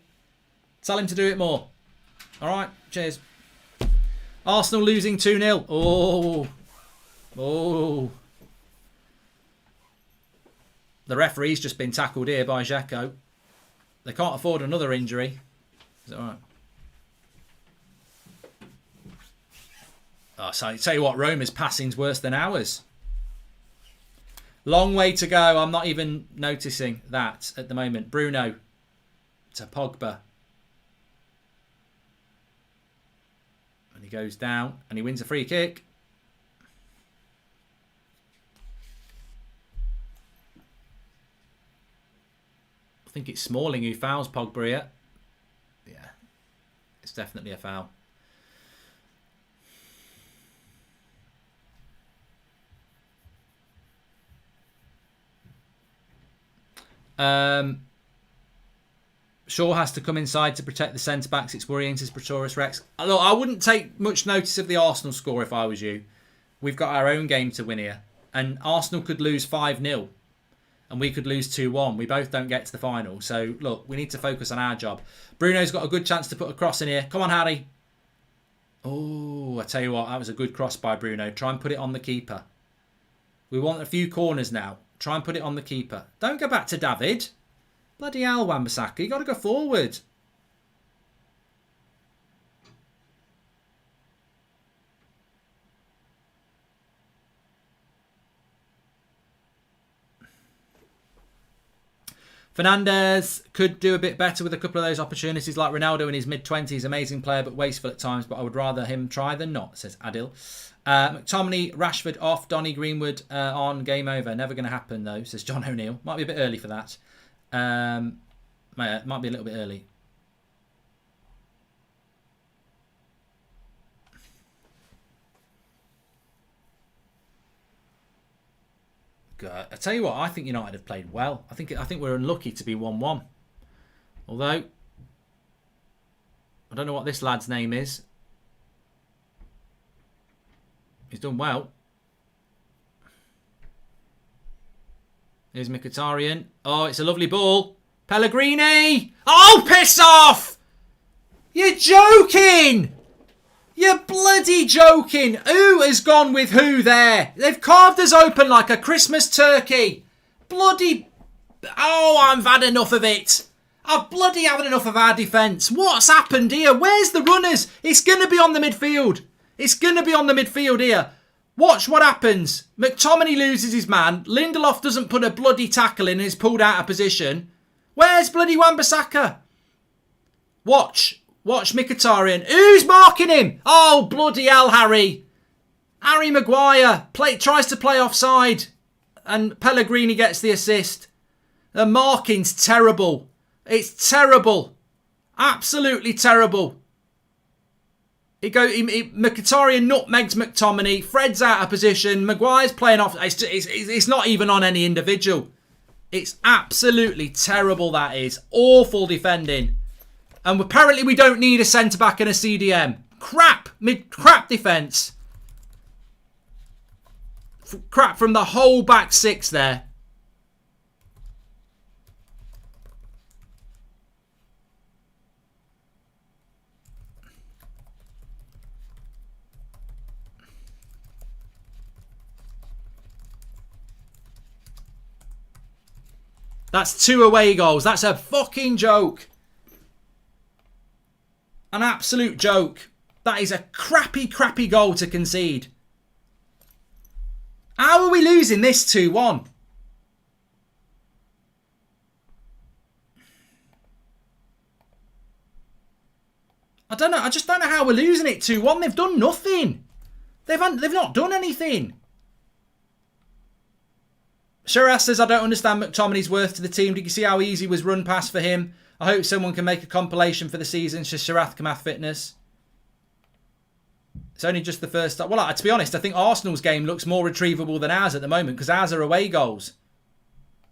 Tell him to do it more. All right, cheers. Arsenal losing 2-0. Oh. The referee's just been tackled here by Dzeko. They can't afford another injury. Is that all right? Oh, so I tell you what, Roma's passing's worse than ours. Long way to go. I'm not even noticing that at the moment. Bruno to Pogba. And he goes down and he wins a free kick. I think it's Smalling who fouls Pogba here. Yeah, it's definitely a foul. Shaw has to come inside to protect the centre-backs. It's worrying, says Pretorius Rex. Look, I wouldn't take much notice of the Arsenal score if I was you. We've got our own game to win here. And Arsenal could lose 5-0. And we could lose 2-1. We both don't get to the final. So, look, we need to focus on our job. Bruno's got a good chance to put a cross in here. Come on, Harry. Oh, I tell you what, that was a good cross by Bruno. Try and put it on the keeper. We want a few corners now. Try and put it on the keeper. Don't go back to David. Bloody hell, Wan-Bissaka. You got to go forward. Fernandes could do a bit better with a couple of those opportunities, like Ronaldo in his mid-20s. Amazing player, but wasteful at times. But I would rather him try than not, says Adil. McTominay, Rashford off, Donny Greenwood on, game over. Never going to happen, though, says John O'Neill. Might be a bit early for that. Might be a little bit early. God, I tell you what, I think United have played well. I think we're unlucky to be 1-1. Although, I don't know what this lad's name is. He's done well. Here's Mkhitaryan. Oh, it's a lovely ball. Pellegrini! Oh, piss off! You're joking! You're bloody joking. Who has gone with who there? They've carved us open like a Christmas turkey. Bloody... Oh, I've had enough of it. I've bloody had enough of our defence. What's happened here? Where's the runners? It's going to be on the midfield. It's going to be on the midfield here. Watch what happens. McTominay loses his man. Lindelof doesn't put a bloody tackle in and is pulled out of position. Where's bloody Wan-Bissaka? Watch Mkhitaryan. Who's marking him? Oh, bloody hell, Harry. Harry Maguire tries to play offside. And Pellegrini gets the assist. The marking's terrible. It's terrible. Absolutely terrible. Mkhitaryan nutmegs McTominay. Fred's out of position. Maguire's playing off. It's not even on any individual. It's absolutely terrible, that is. Awful defending. And apparently we don't need a centre-back and a CDM. Crap defence. Crap from the whole back six there. That's 2 away goals. That's a fucking joke. An absolute joke. That is a crappy goal to concede. How are we losing this 2-1? I don't know. I just don't know how we're losing it 2-1. They've done nothing. They've not done anything. Shiraz says, I don't understand McTominay's worth to the team. Did you see how easy was run past for him? I hope someone can make a compilation for the season. Says Sharath Kamath Fitness. It's only just the first... Well, to be honest, I think Arsenal's game looks more retrievable than ours at the moment because ours are away goals.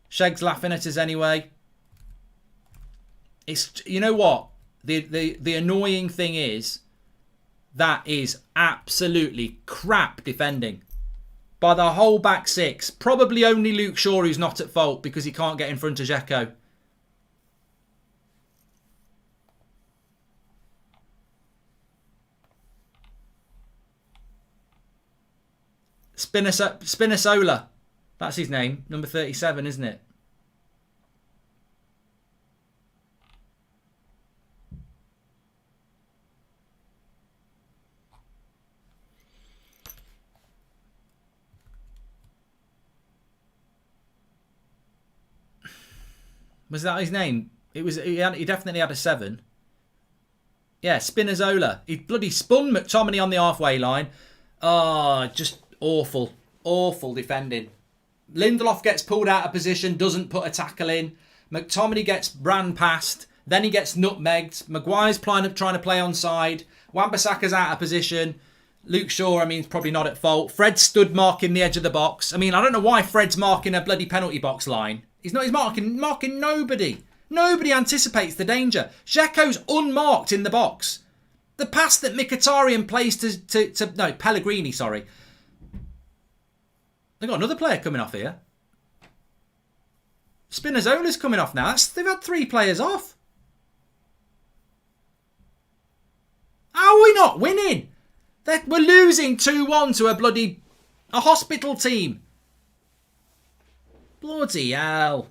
Sheg's laughing at us anyway. It's... You know what? The annoying thing is that is absolutely crap defending by the whole back six. Probably only Luke Shaw who's not at fault because he can't get in front of Dzeko. Spinazzola. That's his name. Number 37, isn't it? Was that his name? It was. He definitely had a 7. Yeah, Spinazzola. He bloody spun McTominay on the halfway line. Oh, just awful. Awful defending. Lindelof gets pulled out of position, doesn't put a tackle in. McTominay gets ran past. Then he gets nutmegged. Maguire's trying to play onside. Wan-Bissaka's out of position. Luke Shaw, is probably not at fault. Fred stood marking the edge of the box. I don't know why Fred's marking a bloody penalty box line. He's marking nobody. Nobody anticipates the danger. Dzeko's unmarked in the box. The pass that Mkhitaryan plays to Pellegrini, sorry. They've got another player coming off here. Spinazzola's coming off now. They've had 3 players off. How are we not winning? We're losing 2-1 to a hospital team. Bloody hell.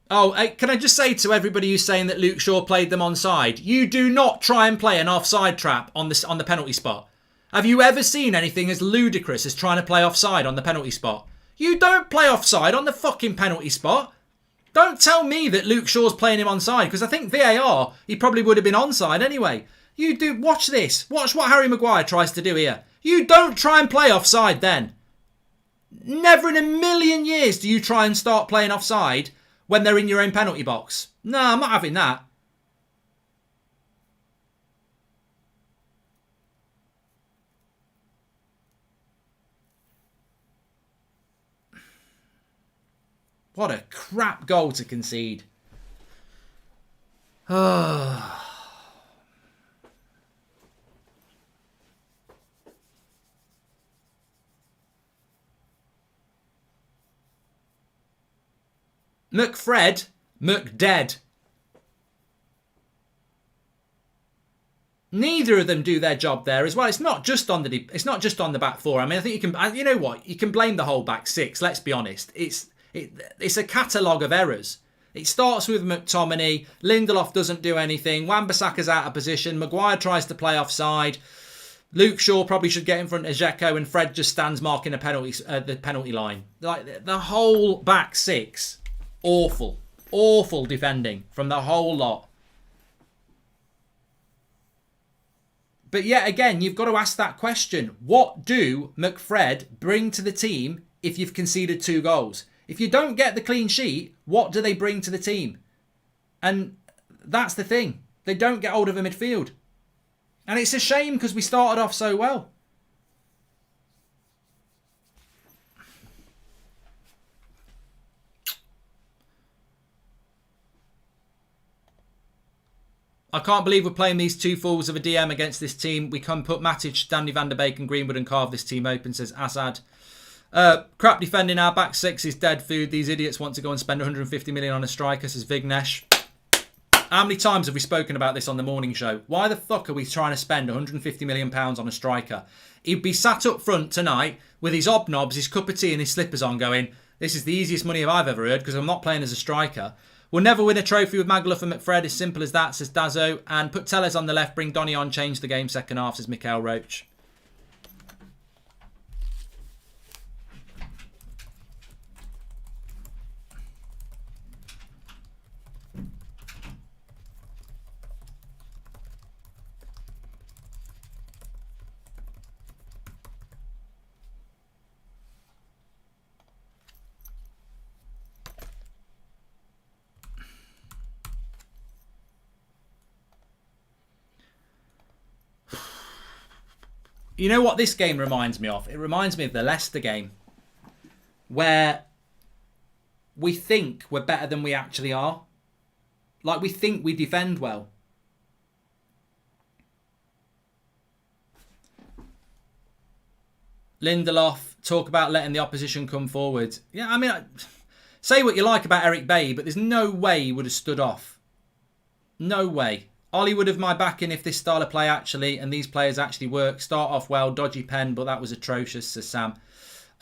Oh, can I just say to everybody who's saying that Luke Shaw played them onside, you do not try and play an offside trap on the penalty spot. Have you ever seen anything as ludicrous as trying to play offside on the penalty spot? You don't play offside on the fucking penalty spot. Don't tell me that Luke Shaw's playing him onside, because I think VAR, he probably would have been onside anyway. You do, watch this. Watch what Harry Maguire tries to do here. You don't try and play offside then. Never in a million years do you try and start playing offside when they're in your own penalty box. No, I'm not having that. What a crap goal to concede. McFred, McDead. Neither of them do their job there as well. It's not just on the back four. I mean, I think you can. You know what? You can blame the whole back six. Let's be honest. It's a catalogue of errors. It starts with McTominay. Lindelof doesn't do anything. Wan-Bissaka's out of position. Maguire tries to play offside. Luke Shaw probably should get in front of Dzeko, and Fred just stands marking the penalty line. Like the whole back six, awful defending from the whole lot. But yet again, you've got to ask that question: what do McFred bring to the team if you've conceded 2 goals? If you don't get the clean sheet, what do they bring to the team? And that's the thing. They don't get hold of a midfield. And it's a shame because we started off so well. I can't believe we're playing these 2 fools of a DM against this team. We can put Matic, Stanley van der Beek and Greenwood and carve this team open, says Assad. Crap defending, our back 6 is dead food. These idiots want to go and spend 150 million on a striker, says Vignesh. How many times have we spoken about this on the morning show? Why the fuck are we trying to spend 150 million pounds on a striker? He'd be sat up front tonight with his obnobs, his cup of tea and his slippers on going, this is the easiest money I've ever heard because I'm not playing as a striker. We'll never win a trophy with Magaluf and McFred. As simple as that, says Dazzo. And put Tellez on the left, bring Donny on, change the game second half, says Mikael Roach. You know what this game reminds me of? It reminds me of the Leicester game, where we think we're better than we actually are. Like, we think we defend well. Lindelof, talk about letting the opposition come forward. Yeah, I mean, say what you like about Eric Bailly, but there's no way he would have stood off. No way. Ollie would have my backing if this style of play actually and these players actually work. Start off well, dodgy pen, but that was atrocious, says Sam.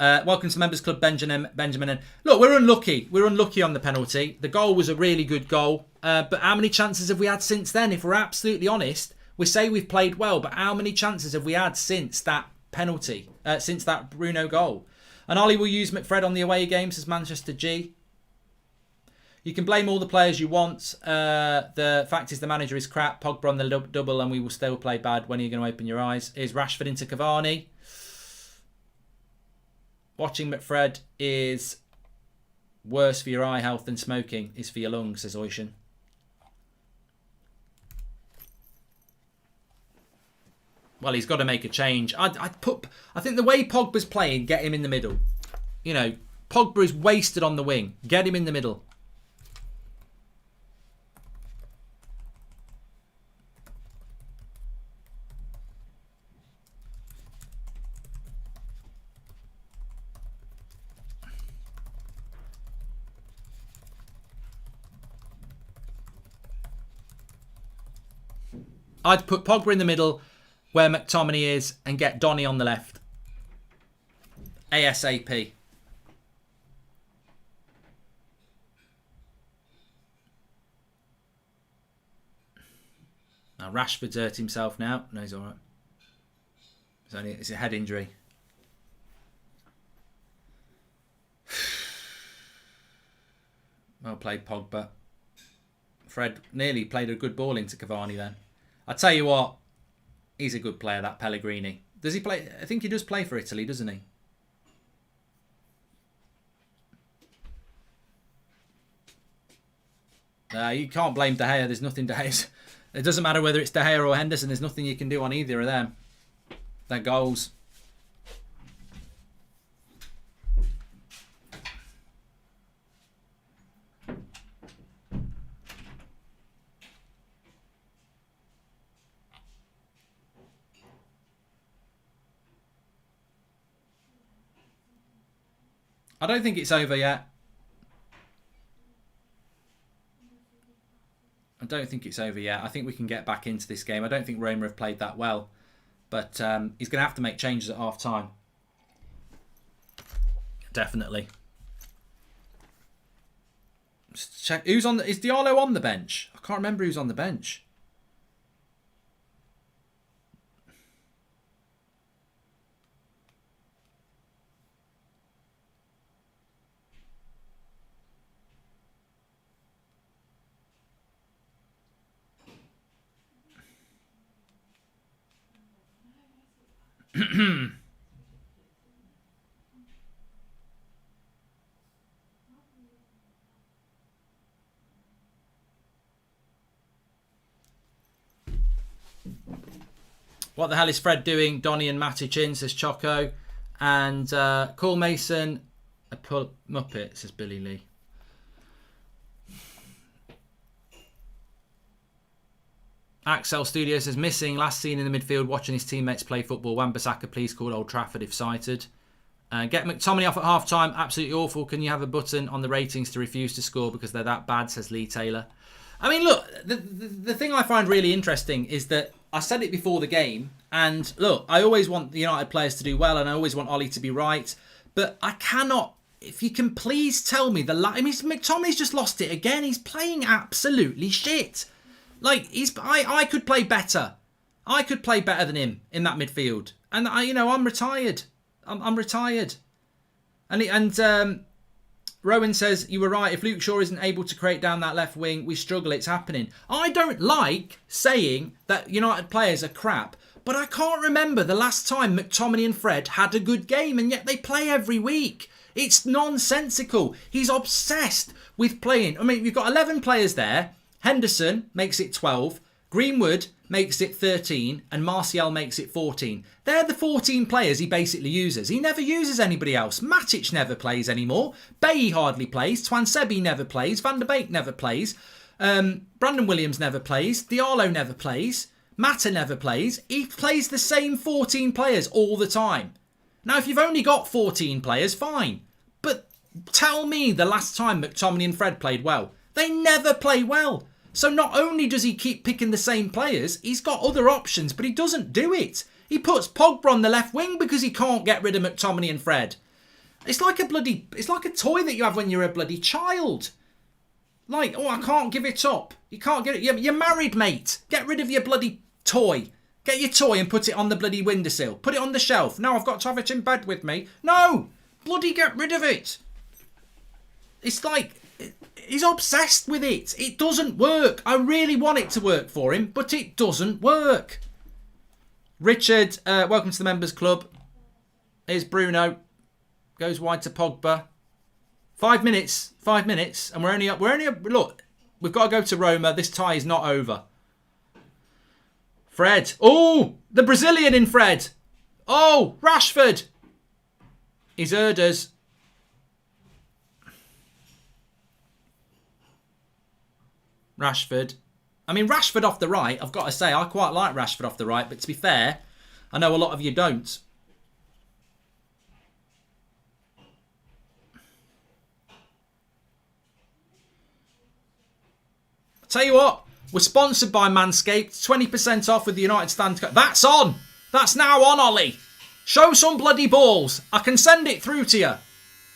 Welcome to Members Club, Benjamin. And look, we're unlucky. We're unlucky on the penalty. The goal was a really good goal. But how many chances have we had since then? If we're absolutely honest, we say we've played well, but how many chances have we had since that penalty? Since that Bruno goal? And Ollie will use McFred on the away game, says Manchester G. You can blame all the players you want. The fact is the manager is crap. Pogba on the double and we will still play bad. When are you going to open your eyes? Is Rashford into Cavani? Watching McFred is worse for your eye health than smoking is for your lungs, says Oishan. Well, he's got to make a change. I think the way Pogba's playing, get him in the middle. You know, Pogba is wasted on the wing. Get him in the middle. I'd put Pogba in the middle where McTominay is and get Donny on the left. ASAP. Now Rashford's hurt himself now. No, he's alright. It's a head injury. Well played, Pogba. Fred nearly played a good ball into Cavani then. I tell you what, he's a good player, that Pellegrini. Does he play? I think he does play for Italy, doesn't he? You can't blame De Gea. There's nothing De Gea's. It doesn't matter whether it's De Gea or Henderson. There's nothing you can do on either of them. They're goals. I don't think it's over yet. I don't think it's over yet. I think we can get back into this game. I don't think Roma have played that well. But he's going to have to make changes at half time. Definitely. Just check. Who's on is Diallo on the bench? I can't remember who's on the bench. What the hell is Fred doing? Donny and Matic in, says Choco. And call Mason a Muppet, says Billy Lee. Axel Studio says, missing last seen in the midfield watching his teammates play football. Wan-Bissaka, please call Old Trafford if cited. Get McTominay off at half time. Absolutely awful. Can you have a button on the ratings to refuse to score because they're that bad, says Lee Taylor. I mean, look, the thing I find really interesting is that I said it before the game, and look, I always want the United players to do well, and I always want Ollie to be right, but I cannot, if you can please tell me, I mean, McTominay's just lost it again. He's playing absolutely shit. Like, I could play better. I could play better than him in that midfield. And, I'm retired. I'm retired. And Rowan says, you were right. If Luke Shaw isn't able to create down that left wing, we struggle. It's happening. I don't like saying that United players are crap, but I can't remember the last time McTominay and Fred had a good game, and yet they play every week. It's nonsensical. He's obsessed with playing. I mean, you've got 11 players there. Henderson makes it 12. Greenwood makes it 13. And Martial makes it 14. They're the 14 players he basically uses. He never uses anybody else. Matic never plays anymore. Bailly hardly plays. Twansebi never plays. Van der Beek never plays. Brandon Williams never plays. Diallo never plays. Mata never plays. He plays the same 14 players all the time. Now, if you've only got 14 players, fine. But tell me the last time McTominay and Fred played well. They never play well. So not only does he keep picking the same players, he's got other options, but he doesn't do it. He puts Pogba on the left wing because he can't get rid of McTominay and Fred. It's like a toy that you have when you're a bloody child. Like, I can't give it up. You can't get it. You're married, mate. Get rid of your bloody toy. Get your toy and put it on the bloody windowsill. Put it on the shelf. No, I've got to have it in bed with me. No! Bloody get rid of it. It's like... He's obsessed with it. It doesn't work. I really want it to work for him, but it doesn't work. Richard, welcome to the Members Club. Here's Bruno. Goes wide to Pogba. 5 minutes. 5 minutes. And we're only up. Look, we've got to go to Roma. This tie is not over. Fred. Oh, the Brazilian in Fred. Oh, Rashford. He's heard us. Rashford. I mean, Rashford off the right, I've got to say, I quite like Rashford off the right. But to be fair, I know a lot of you don't. Tell you what, we're sponsored by Manscaped. 20% off with the United Stand. That's on. That's now on, Ollie. Show some bloody balls. I can send it through to you.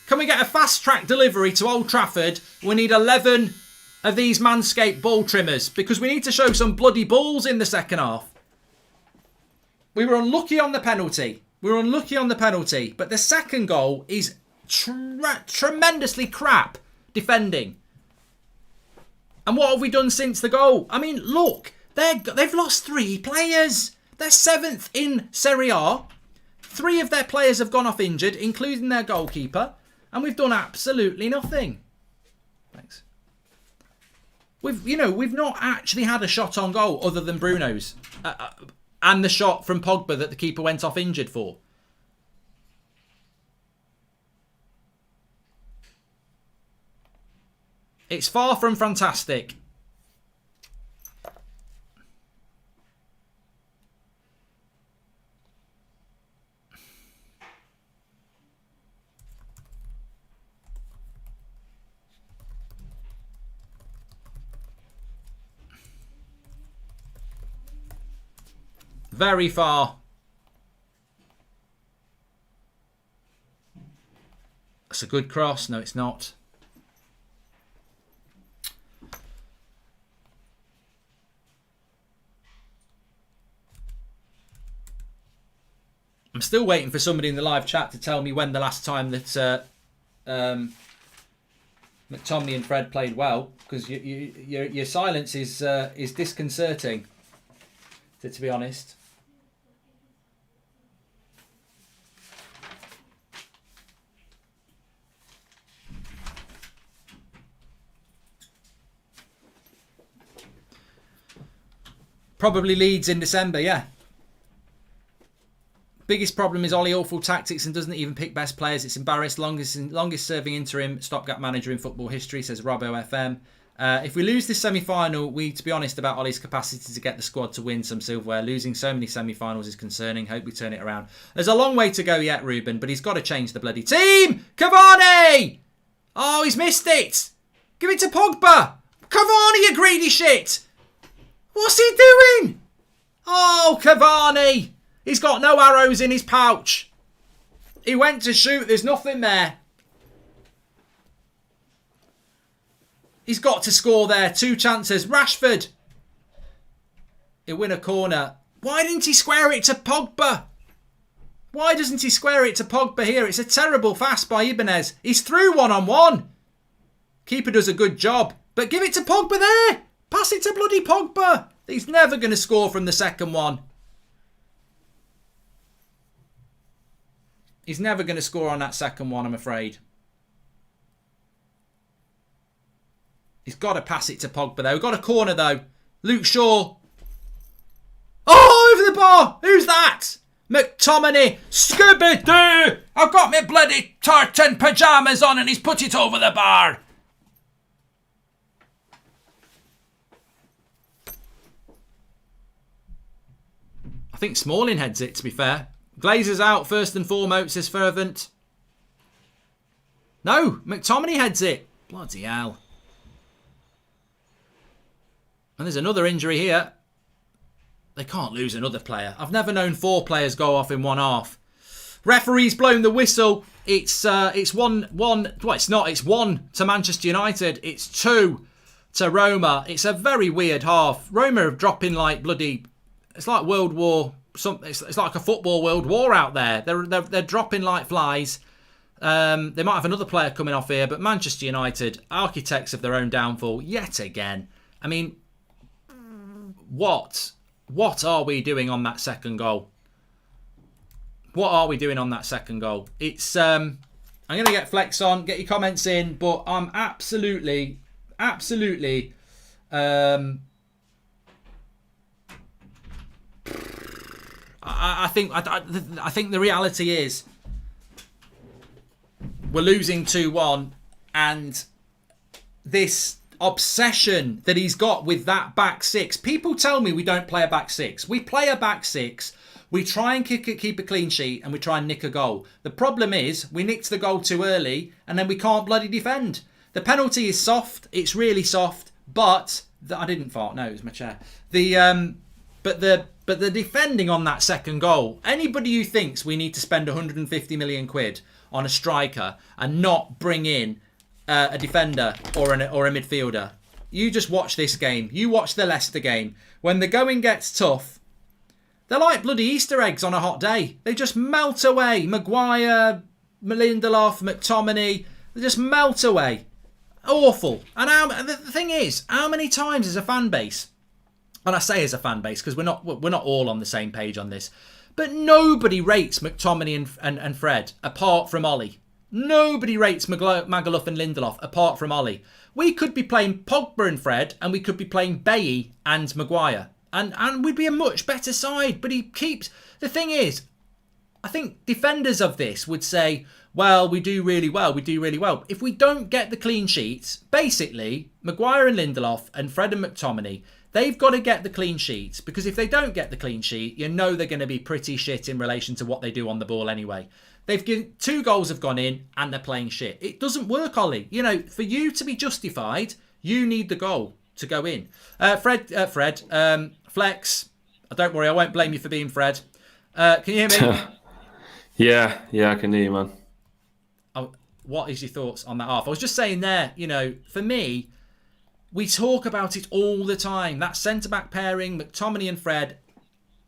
Can we get a fast track delivery to Old Trafford? We need 11 of these Manscaped ball trimmers because we need to show some bloody balls in the second half. We were unlucky on the penalty. But the second goal is tremendously crap defending. And what have we done since the goal? I mean, look, they've lost 3 players. They're 7th in Serie A. 3 of their players have gone off injured, including their goalkeeper. And we've done absolutely nothing. Thanks. We've not actually had a shot on goal other than Bruno's. And the shot from Pogba that the keeper went off injured for. It's far from fantastic. Very far. That's a good cross. No, it's not. I'm still waiting for somebody in the live chat to tell me when the last time that McTominay and Fred played well, because your silence is disconcerting, to be honest. Probably Leeds in December, yeah. Biggest problem is Ollie awful tactics and doesn't even pick best players. It's embarrassed. Longest serving interim stopgap manager in football history, says Robbo FM. If we lose this semi-final, to be honest about Ollie's capacity to get the squad to win some silverware. Losing so many semi-finals is concerning. Hope we turn it around. There's a long way to go yet, Ruben, but he's got to change the bloody team. Cavani! Oh, he's missed it. Give it to Pogba. Cavani, you greedy shit. What's he doing? Oh, Cavani. He's got no arrows in his pouch. He went to shoot. There's nothing there. He's got to score there. 2 chances. Rashford. He'll win a corner. Why didn't he square it to Pogba? Why doesn't he square it to Pogba here? It's a terrible pass by Ibanez. He's through 1-on-1. Keeper does a good job. But give it to Pogba there. Pass it to bloody Pogba. He's never going to score from the second one. He's never going to score on that second one, I'm afraid. He's got to pass it to Pogba, though. We've got a corner, though. Luke Shaw. Oh, over the bar. Who's that? McTominay. Scooby-Doo. I've got my bloody tartan pyjamas on and he's put it over the bar. I think Smalling heads it, to be fair. Glazer's out first and foremost, says Fervent. No, McTominay heads it. Bloody hell. And there's another injury here. They can't lose another player. I've never known 4 players go off in one half. Referee's blown the whistle. It's one. Well, it's not. It's 1 to Manchester United. It's 2 to Roma. It's a very weird half. Roma are dropping like bloody. It's like World War. It's like a football world war out there. They're dropping like flies. They might have another player coming off here, but Manchester United, architects of their own downfall yet again. I mean, what are we doing on that second goal? What are we doing on that second goal? It's I'm going to get Flex on, get your comments in, but I'm absolutely I think the reality is we're losing 2-1, and this obsession that he's got with that back six. People tell me we don't play a back six. We play a back six. We try and keep a clean sheet, and we try and nick a goal. The problem is we nicked the goal too early, and then we can't bloody defend. The penalty is soft. It's really soft, but I didn't fart. No, it was my chair. But the defending on that second goal. Anybody who thinks we need to spend 150 million quid on a striker and not bring in a defender or a midfielder, you just watch this game. You watch the Leicester game. When the going gets tough, they're like bloody Easter eggs on a hot day. They just melt away. Maguire, Lindelof, McTominay, they just melt away. Awful. And the thing is, how many times as a fan base, and I say as a fan base because we're not all on the same page on this, but nobody rates McTominay and Fred apart from Ollie. Nobody rates Magaluf and Lindelof apart from Ollie. We could be playing Pogba and Fred, and we could be playing Bailly and Maguire. And we'd be a much better side. But he keeps... The thing is, I think defenders of this would say, well, we do really well. If we don't get the clean sheets, basically, Maguire and Lindelof and Fred and McTominay, they've got to get the clean sheets. Because if they don't get the clean sheet, you know they're going to be pretty shit in relation to what they do on the ball anyway. They've given 2 goals have gone in and they're playing shit. It doesn't work, Ollie. You know, for you to be justified, you need the goal to go in. Fred, Flex. Don't worry, I won't blame you for being Fred. Can you hear me? Yeah, I can hear you, man. What is your thoughts on that half? I was just saying there, you know, for me, we talk about it all the time. That centre-back pairing, McTominay and Fred,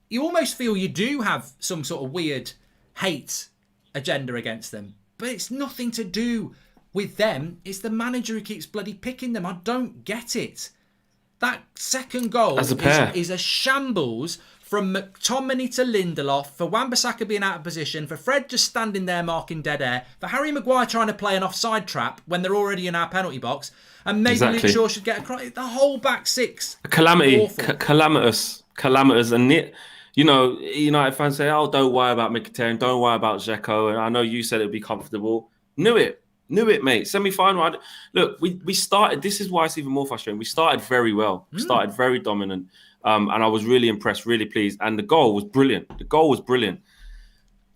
you almost feel you do have some sort of weird hate agenda against them. But it's nothing to do with them. It's the manager who keeps bloody picking them. I don't get it. That second goal is a shambles from McTominay to Lindelof, for Wan-Bissaka being out of position, for Fred just standing there marking dead air, for Harry Maguire trying to play an offside trap when they're already in our penalty box, and maybe Luke Shaw should get across. The whole back six. A calamity. Calamitous. And it, you know, United fans say, oh, don't worry about Mkhitaryan, don't worry about Dzeko. And I know you said it would be comfortable. Knew it, mate. Semi-final. Look, we started. This is why it's even more frustrating. We started very well. We started very dominant. And I was really impressed, really pleased. And the goal was brilliant. The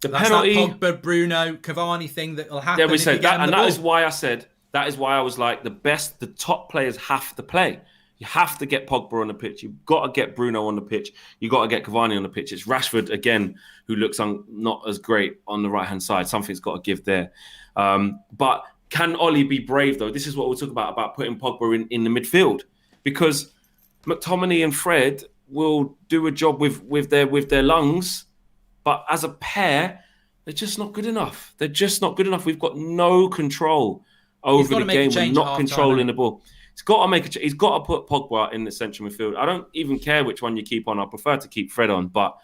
penalty. That Pogba, Bruno, Cavani thing that will happen. Yeah, we said that. And that is why I said, that is why I was like, the top players have to play. You have to get Pogba on the pitch. You've got to get Bruno on the pitch. You've got to get Cavani on the pitch. It's Rashford, again, who looks not as great on the right-hand side. Something's got to give there. But can Ollie be brave, though? This is what we'll talk about putting Pogba in the midfield. Because McTominay and Fred will do a job with their lungs. But as a pair, they're just not good enough. We've got no control over the game. We're not controlling the ball. He's got to put Pogba in the central midfield. I don't even care which one you keep on. I prefer to keep Fred on, but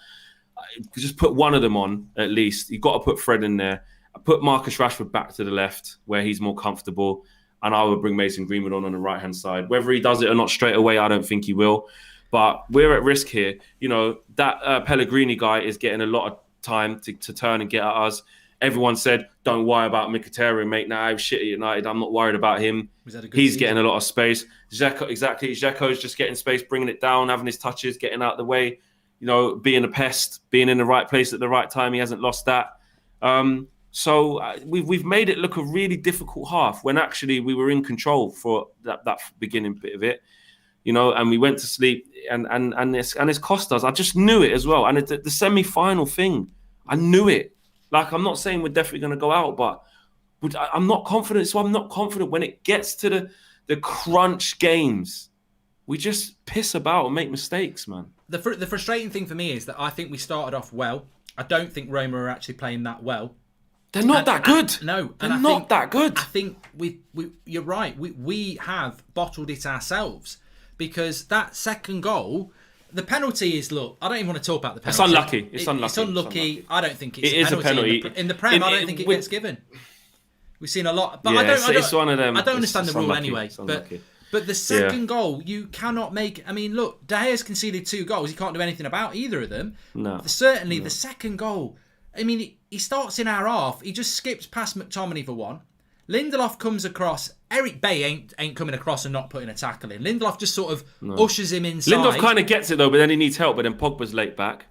just put one of them on at least. You've got to put Fred in there. I put Marcus Rashford back to the left where he's more comfortable, and I would bring Mason Greenwood on the right-hand side. Whether he does it or not straight away, I don't think he will. But we're at risk here. You know, that Pellegrini guy is getting a lot of time to turn and get at us. Everyone said, don't worry about Mkhitaryan, mate. Now, shit at United. I'm not worried about him. He's getting a lot of space. Dzeko's just getting space, bringing it down, having his touches, getting out of the way, you know, being a pest, being in the right place at the right time. He hasn't lost that. So we've made it look a really difficult half when actually we were in control for that beginning bit of it, you know, and we went to sleep and it's cost us. I just knew it as well. And the semi-final thing, I knew it. Like, I'm not saying we're definitely going to go out, but I'm not confident. So I'm not confident when it gets to the crunch games. We just piss about and make mistakes, man. The frustrating thing for me is that I think we started off well. I don't think Roma are actually playing that well. They're not that good. No. They're not that good. I think you're right. We have bottled it ourselves because that second goal... The penalty is, look, I don't even want to talk about the penalty. It's unlucky. I don't think it's a penalty. In the Prem, I don't think it gets given. We've seen a lot. But it's one of them. I don't understand the rule anyway. But But the second goal, you cannot make. I mean, look, De Gea's conceded 2 goals. He can't do anything about either of them. No. Certainly, the second goal. I mean, he starts in our half. He just skips past McTominay for one. Lindelof comes across. Eric Bailly ain't coming across and not putting a tackle in. Lindelof just sort of ushers him inside. Lindelof kind of gets it though, but then he needs help. But then Pogba's late back.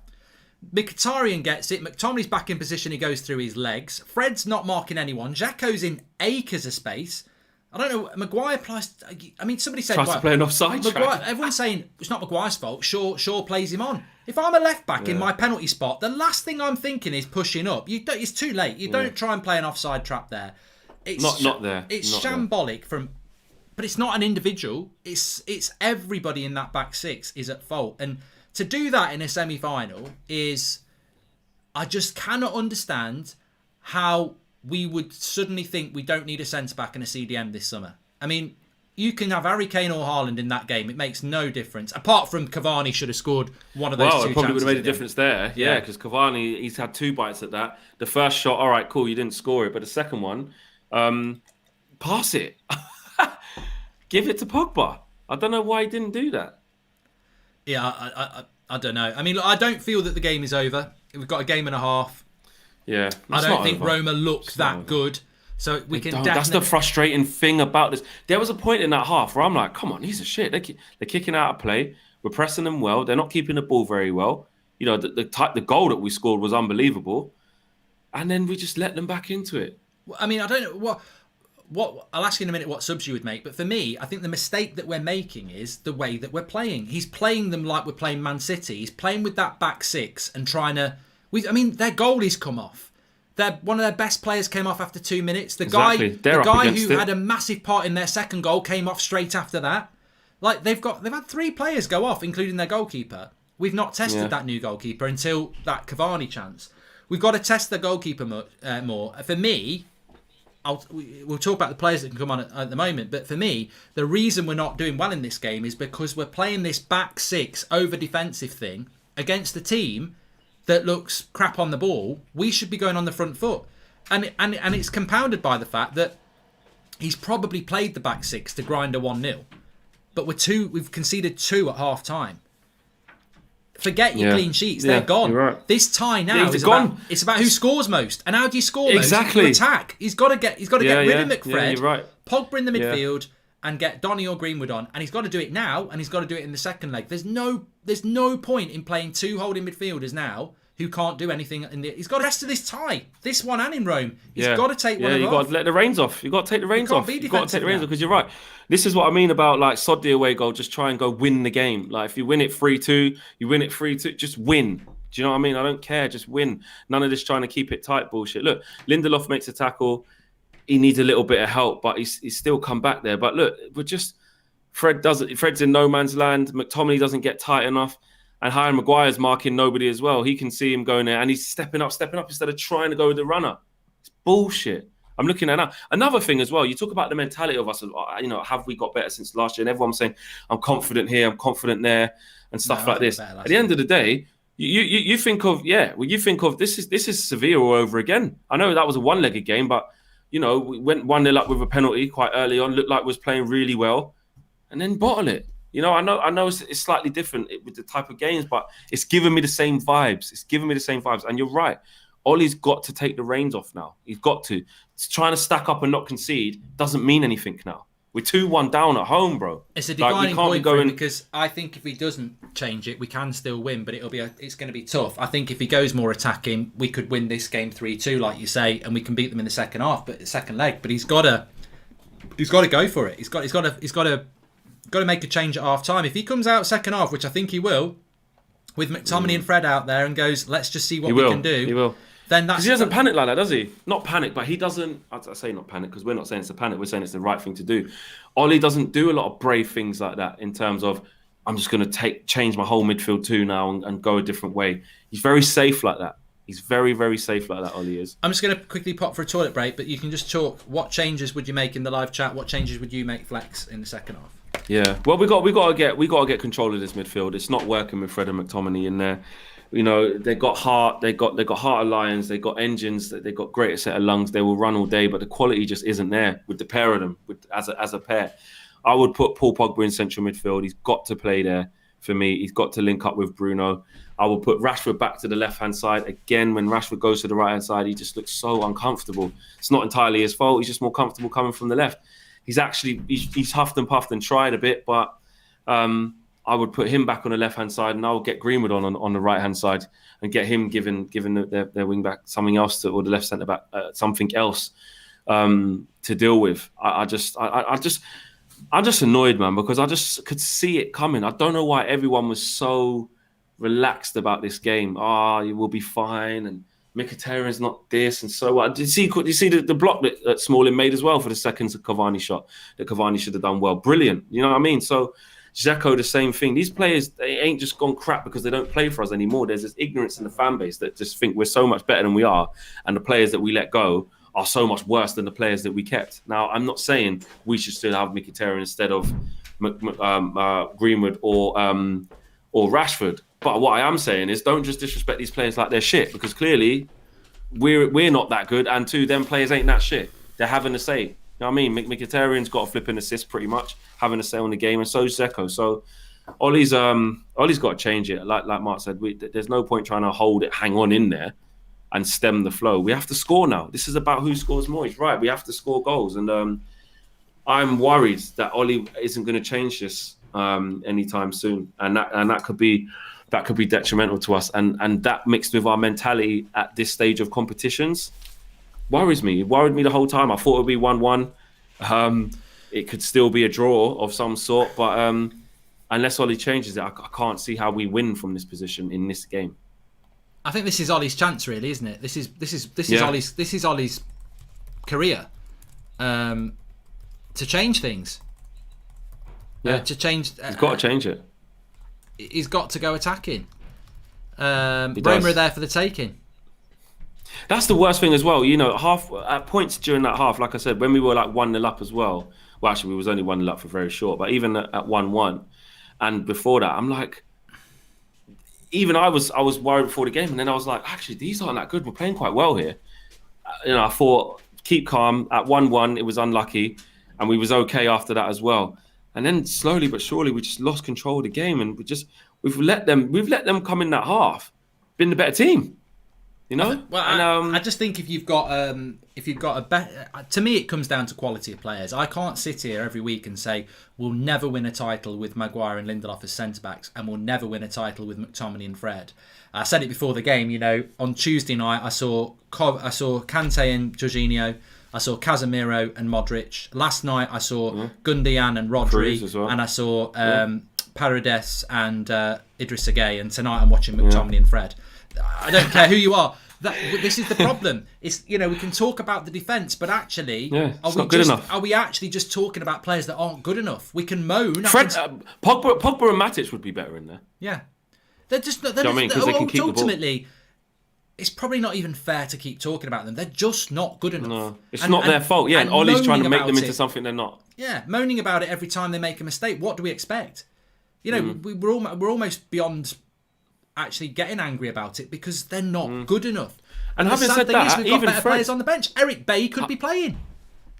Mkhitaryan gets it. McTominay's back in position. He goes through his legs. Fred's not marking anyone. Xhako's in acres of space. I don't know. Maguire plays. I mean, somebody said tries to play an offside track. Everyone's saying it's not Maguire's fault. Shaw plays him on. If I'm a left back in my penalty spot, the last thing I'm thinking is pushing up. It's too late. You don't try and play an offside trap there. It's not there. It's not shambolic but it's not an individual. It's everybody in that back six is at fault. And to do that in a semi-final is, I just cannot understand how we would suddenly think we don't need a centre-back and a CDM this summer. I mean, you can have Harry Kane or Haaland in that game. It makes no difference. Apart from Cavani should have scored one of those two chances. Well, it probably would have made a difference there. Yeah, because Cavani, he's had 2 bites at that. The first shot, all right, cool, you didn't score it. But the second one, pass it. Give it to Pogba. I don't know why he didn't do that. Yeah, I don't know. I mean, look, I don't feel that the game is over. We've got a game and a half. Yeah, I don't think Roma look that good. So we can definitely... That's the frustrating thing about this. There was a point in that half where I'm like, come on, these are shit. They're kicking out of play. We're pressing them well. They're not keeping the ball very well. You know, the goal that we scored was unbelievable. And then we just let them back into it. I mean, I don't know what I'll ask you in a minute what subs you would make. But for me, I think the mistake that we're making is the way that we're playing. He's playing them like we're playing Man City. He's playing with that back six and trying to... I mean, their goalie's come off. One of their best players came off after 2 minutes. The guy who had a massive part in their second goal came off straight after that. Like they've had 3 players go off, including their goalkeeper. We've not tested that new goalkeeper until that Cavani chance. We've got to test the goalkeeper more. For me, we'll talk about the players that can come on at the moment. But for me, the reason we're not doing well in this game is because we're playing this back six over defensive thing against a team that looks crap on the ball. We should be going on the front foot. And it's compounded by the fact that he's probably played the back six to grind a 1-0. But we've conceded 2 at half time. Forget your clean sheets, they're gone. Right. This tie now is about who scores most. And how do you score most? Exactly. You attack. He's got to get rid of McFred, yeah, you're right. Pogba in the midfield, and get Donny or Greenwood on. And he's got to do it now, and he's got to do it in the second leg. There's no point in playing 2 holding midfielders now who can't do anything. He's got the rest of this tie, this one and in Rome. He's got to take one of them off. You've got to let the reins off. You've got to take the reins off. You've got to take the reins off because you're right. This is what I mean about like sod the away goal. Just try and go win the game. Like if you win it 3-2, you win it 3-2. Just win. Do you know what I mean? I don't care. Just win. None of this trying to keep it tight bullshit. Look, Lindelof makes a tackle. He needs a little bit of help, but he's still come back there. But look, Fred's in no man's land. McTominay doesn't get tight enough. And Harry Maguire's marking nobody as well. He can see him going there and he's stepping up instead of trying to go with the runner. It's bullshit. I'm looking at that. Another thing as well, you talk about the mentality of us, have we got better since last year? And everyone's saying, I'm confident here, I'm confident there, and stuff like this. At the end of the day, you think of this is Sevilla all over again. I know that was a 1-legged game, but we went 1-0 up with a penalty quite early on, looked like we was playing really well, and then bottle it. I know it's slightly different with the type of games, but it's giving me the same vibes. And you're right. Ollie's got to take the reins off now. He's got to. Trying to stack up and not concede doesn't mean anything now. We're 2-1 down at home, bro. It's a defining point for him because I think if he doesn't change it, we can still win, but it's going to be tough. I think if he goes more attacking, we could win this game 3-2, like you say, and we can beat them in the second half, but second leg. But he's got to go for it. He's got to make a change at half time. If he comes out second half, which I think he will, with McTominay and Fred out there and goes, let's just see what we can do. He will. Then that's because he doesn't panic like that, does he? Not panic, but he doesn't. I say not panic because we're not saying it's a panic. We're saying it's the right thing to do. Ollie doesn't do a lot of brave things like that in terms of I'm just going to change my whole midfield too now and go a different way. He's very safe like that. He's very, very safe like that, Ollie is. I'm just going to quickly pop for a toilet break, but you can just talk. What changes would you make in the live chat? What changes would you make, Flex, in the second half? Yeah, well, we got to get control of this midfield. It's not working with Fred and McTominay in there. They got heart. They got heart of lions. They got engines. They got greater set of lungs. They will run all day, but the quality just isn't there with the pair of them as a pair. I would put Paul Pogba in central midfield. He's got to play there for me. He's got to link up with Bruno. I will put Rashford back to the left-hand side. Again, when Rashford goes to the right-hand side, he just looks so uncomfortable. It's not entirely his fault. He's just more comfortable coming from the left. He's huffed and puffed and tried a bit, but I would put him back on the left-hand side, and I would get Greenwood on the right-hand side and get him giving their wing-back something else or the left centre-back something else to deal with. I'm just annoyed, man, because I just could see it coming. I don't know why everyone was so relaxed about this game. You will be fine, and Mkhitaryan's not this, and so what. Did you see the block that Smalling made as well for the second Cavani shot that Cavani should have done well? Brilliant. You know what I mean? So Dzeko, the same thing. These players, they ain't just gone crap because they don't play for us anymore. There's this ignorance in the fan base that just think we're so much better than we are, and the players that we let go are so much worse than the players that we kept. Now, I'm not saying we should still have Mkhitaryan instead of Greenwood or Rashford. But what I am saying is, don't just disrespect these players like they're shit, because clearly we're not that good, and two, them players ain't that shit. They're having a say. You know what I mean? Mkhitaryan's got a flipping assist pretty much, having a say on the game, and so's Dzeko. So Ollie's got to change it. Like Mark said, there's no point trying to hang on in there and stem the flow. We have to score now. This is about who scores more. He's right. We have to score goals, and I'm worried that Ollie isn't going to change this anytime soon, and that could be detrimental to us. And that mixed with our mentality at this stage of competitions worries me. It worried me the whole time. I thought it would be 1-1. It could still be a draw of some sort, but unless Ollie changes it, I can't see how we win from this position in this game. I think this is Ollie's chance, really, isn't it? This is Yeah. Ollie's career to change things. Yeah, to change. He's got to change it. He's got to go attacking. Roma does. are there for the taking. That's the worst thing as well. You know, at points during that half, like I said, when we were like 1-0 up as well. Well, actually, we was only 1-0 up for very short, but even at 1-1, and before that, I'm like, even I was worried before the game, and then I was like, actually, these aren't that good. We're playing quite well here. You know, I thought keep calm. At 1-1, it was unlucky, and we was okay after that as well. And then slowly but surely, we just lost control of the game, and we've let them come in that half. Been the better team, you know. I just think if you've got a better, to me, it comes down to quality of players. I can't sit here every week and say we'll never win a title with Maguire and Lindelof as centre backs, and we'll never win a title with McTominay and Fred. I said it before the game. You know, on Tuesday night, I saw Kante and Jorginho. I saw Casemiro and Modric. Last night I saw Gundogan and Rodri, as well. and I saw Paredes and Idrissa Gueye. And tonight I'm watching McTominay and Fred. I don't care who you are. This is the problem. It's, you know, we can talk about the defence, but actually, are we actually just talking about players that aren't good enough? We can moan. Pogba and Matic would be better in there. Yeah, they're just. They're, you know what I mean? 'Cause they can keep ultimately, it's probably not even fair to keep talking about them. They're just not good enough. No, it's not their fault. Yeah, and Ollie's trying to make them into something they're not. Yeah, moaning about it every time they make a mistake. What do we expect? You know, we're almost beyond actually getting angry about it because they're not good enough. And having said that, we've got better players on the bench. Eric Bailly could be playing.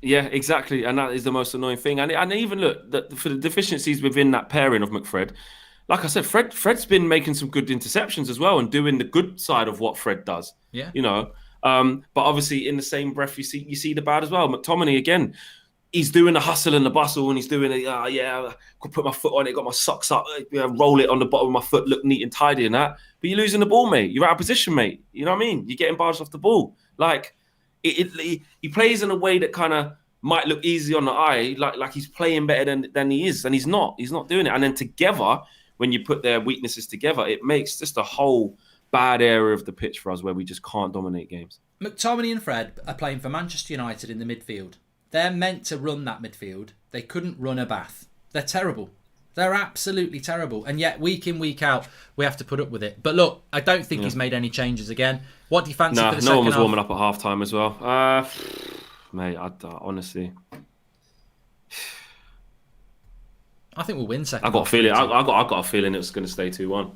Yeah, exactly, and that is the most annoying thing. And even look, for the deficiencies within that pairing of McFred, like I said, Fred's been making some good interceptions as well and doing the good side of what Fred does. Yeah, you know. But obviously, in the same breath, you see the bad as well. McTominay again, he's doing the hustle and the bustle, and he's doing it. I could put my foot on it, got my socks up, roll it on the bottom of my foot, look neat and tidy and that. But you're losing the ball, mate. You're out of position, mate. You know what I mean? You're getting barged off the ball. Like he plays in a way that kind of might look easy on the eye, like he's playing better than he is, and he's not. He's not doing it. And then together, when you put their weaknesses together, it makes just a whole bad area of the pitch for us where we just can't dominate games. McTominay and Fred are playing for Manchester United in the midfield. They're meant to run that midfield. They couldn't run a bath. They're terrible. They're absolutely terrible. And yet, week in, week out, we have to put up with it. But look, I don't think he's made any changes again. What do you fancy for the second half? No one was warming up at half-time as well. Mate, honestly... I think we'll win second. I got a feeling. I got a feeling it was going to stay 2-1.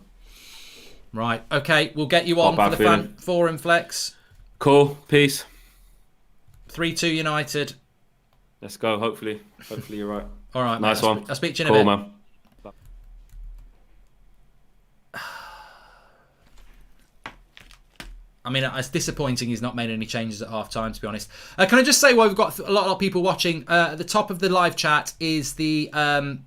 Right. Okay. We'll get you on for the fan forum flex. Cool. Peace. 3-2 United. Let's go. Hopefully you're right. All right, nice mate. one. I'll speak to you in cool, a bit. Man. I mean, it's disappointing he's not made any changes at half-time, to be honest. Can I just say, while we've got a lot of people watching, at the top of the live chat is the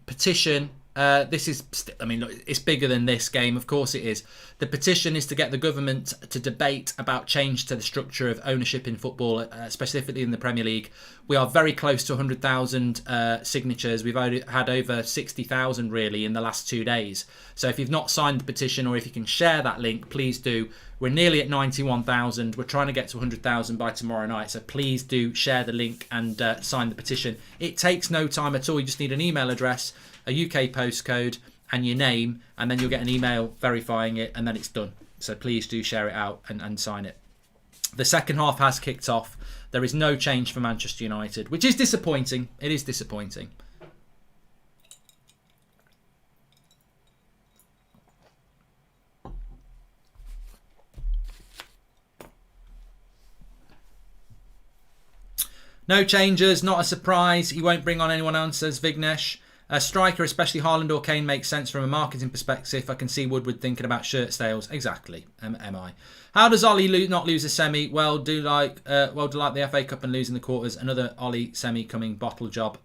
petition. This is, I mean, look, it's bigger than this game. Of course it is. The petition is to get the government to debate about change to the structure of ownership in football, specifically in the Premier League. We are very close to 100,000 signatures. We've had over 60,000 really in the last 2 days. So if you've not signed the petition, or if you can share that link, please do. We're nearly at 91,000. We're trying to get to 100,000 by tomorrow night. So please do share the link and sign the petition. It takes no time at all. You just need an email address, a UK postcode, and your name, and then you'll get an email verifying it, and then it's done. So please do share it out and sign it. The second half has kicked off. There is no change for Manchester United, which is disappointing. It is disappointing. No changes, not a surprise. He won't bring on anyone else, says Vignesh. A striker, especially Haaland or Kane, makes sense from a marketing perspective. I can see Woodward thinking about shirt sales. Exactly. Am I? How does Ollie not lose a semi? Well, do like the FA Cup and losing the quarters. Another Ollie semi coming bottle job.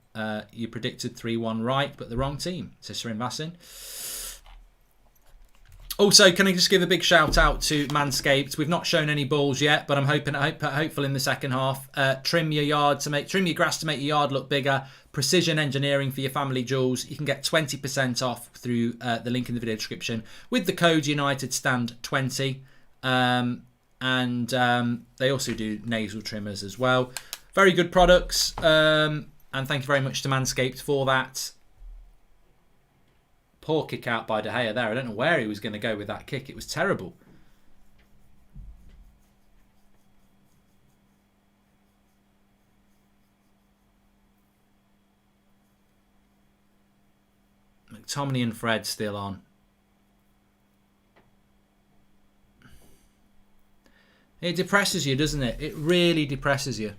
You predicted 3-1 right, but the wrong team, says Srin Vassin. Also, can I just give a big shout out to Manscaped? We've not shown any balls yet, but I'm hopeful in the second half. Trim your grass to make your yard look bigger. Precision engineering for your family jewels. You can get 20% off through the link in the video description with the code UnitedStand20. And they also do nasal trimmers as well. Very good products. And thank you very much to Manscaped for that. Poor kick out by De Gea there. I don't know where he was going to go with that kick. It was terrible. McTominay and Fred still on. It depresses you, doesn't it? It really depresses you.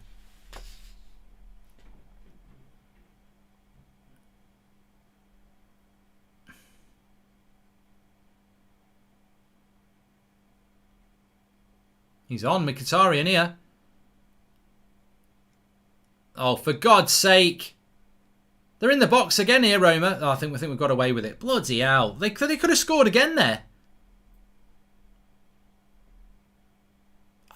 He's on, Mkhitaryan here. Oh, for God's sake. They're in the box again here, Roma. Oh, I think we've got away with it. Bloody hell. They could have scored again there.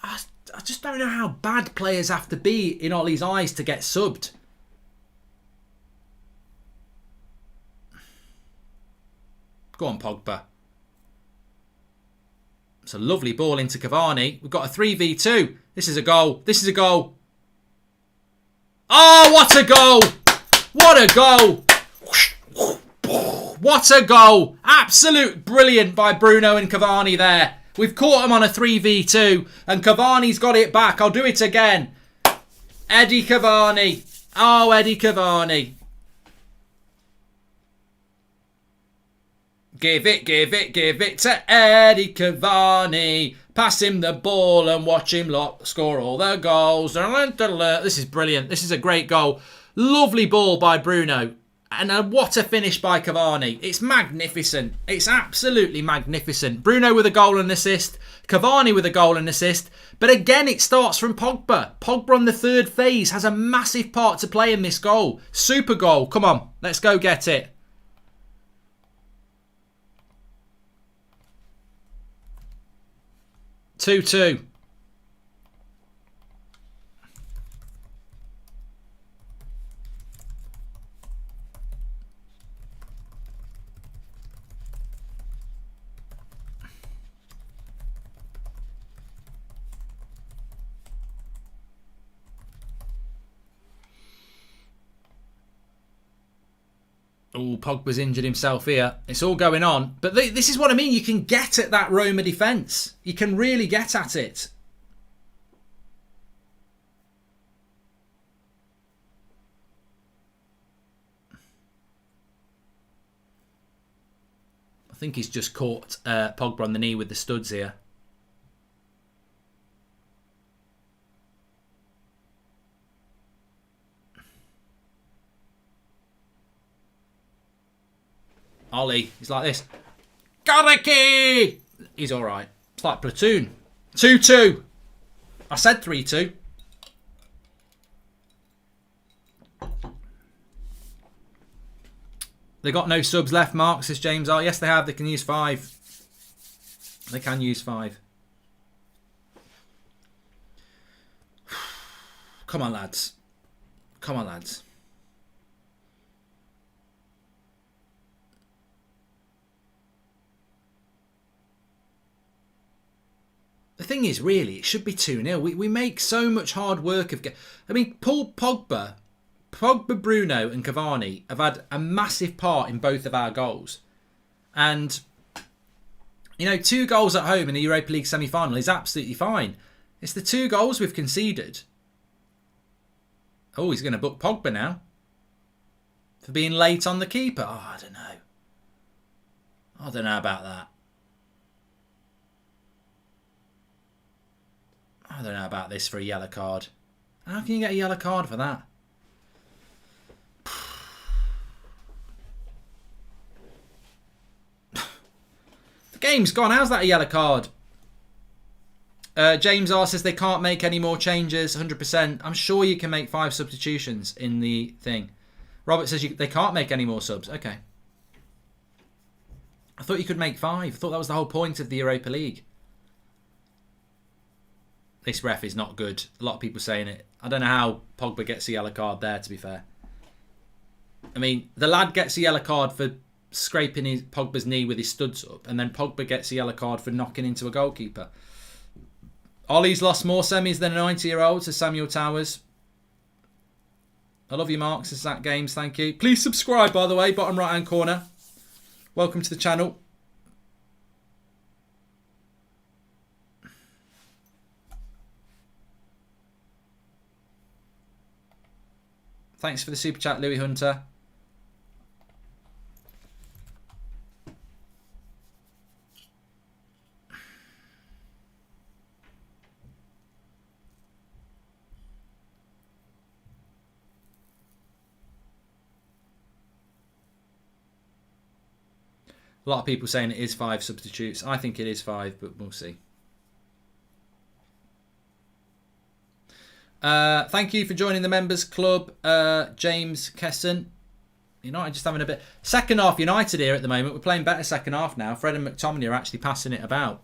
I just don't know how bad players have to be in Ollie's eyes to get subbed. Go on, Pogba. It's a lovely ball into Cavani. We've got a 3v2. This is a goal. This is a goal. Oh, what a goal! What a goal! What a goal! Absolute brilliant by Bruno and Cavani there. We've caught him on a 3v2 and Cavani's got it back. I'll do it again. Eddie Cavani. Oh, Eddie Cavani. Give it to Eddie Cavani. Pass him the ball and watch him score all the goals. This is brilliant. This is a great goal. Lovely ball by Bruno. And what a finish by Cavani. It's magnificent. It's absolutely magnificent. Bruno with a goal and assist. Cavani with a goal and assist. But again, it starts from Pogba. Pogba on the third phase has a massive part to play in this goal. Super goal. Come on. Let's go get it. Two. Oh, Pogba's injured himself here. It's all going on. But this is what I mean. You can get at that Roma defence. You can really get at it. I think he's just caught Pogba on the knee with the studs here. Ollie, he's like this. Garricky! He's all right. It's like Platoon. 2-2. I said 3-2. They got no subs left, Mark, says James R. Yes, they have. They can use 5. They can use 5. Come on, lads. Come on, lads. The thing is, really, it should be 2-0. We make so much hard work of... I mean, Pogba, Bruno and Cavani have had a massive part in both of our goals. And, you know, 2 goals at home in the Europa League semi-final is absolutely fine. It's the 2 goals we've conceded. Oh, he's going to book Pogba now. For being late on the keeper. Oh, I don't know. I don't know about that. I don't know about this for a yellow card. How can you get a yellow card for that? The game's gone. How's that a yellow card? James R says they can't make any more changes. 100%. I'm sure you can make 5 substitutions in the thing. Robert says they can't make any more subs. Okay. I thought you could make 5. I thought that was the whole point of the Europa League. This ref is not good. A lot of people saying it. I don't know how Pogba gets a yellow card there, to be fair. I mean, the lad gets a yellow card for scraping Pogba's knee with his studs up, and then Pogba gets a yellow card for knocking into a goalkeeper. Ollie's lost more semis than a 90-year-old, says Samuel Towers. I love you, Mark, says Zach Games. Thank you. Please subscribe, by the way, bottom right-hand corner. Welcome to the channel. Thanks for the super chat, Louis Hunter. A lot of people saying it is 5 substitutes. I think it is 5, but we'll see. Thank you for joining the members club, James Kesson. United just having a bit... Second half United here at the moment. We're playing better second half now. Fred and McTominay are actually passing it about.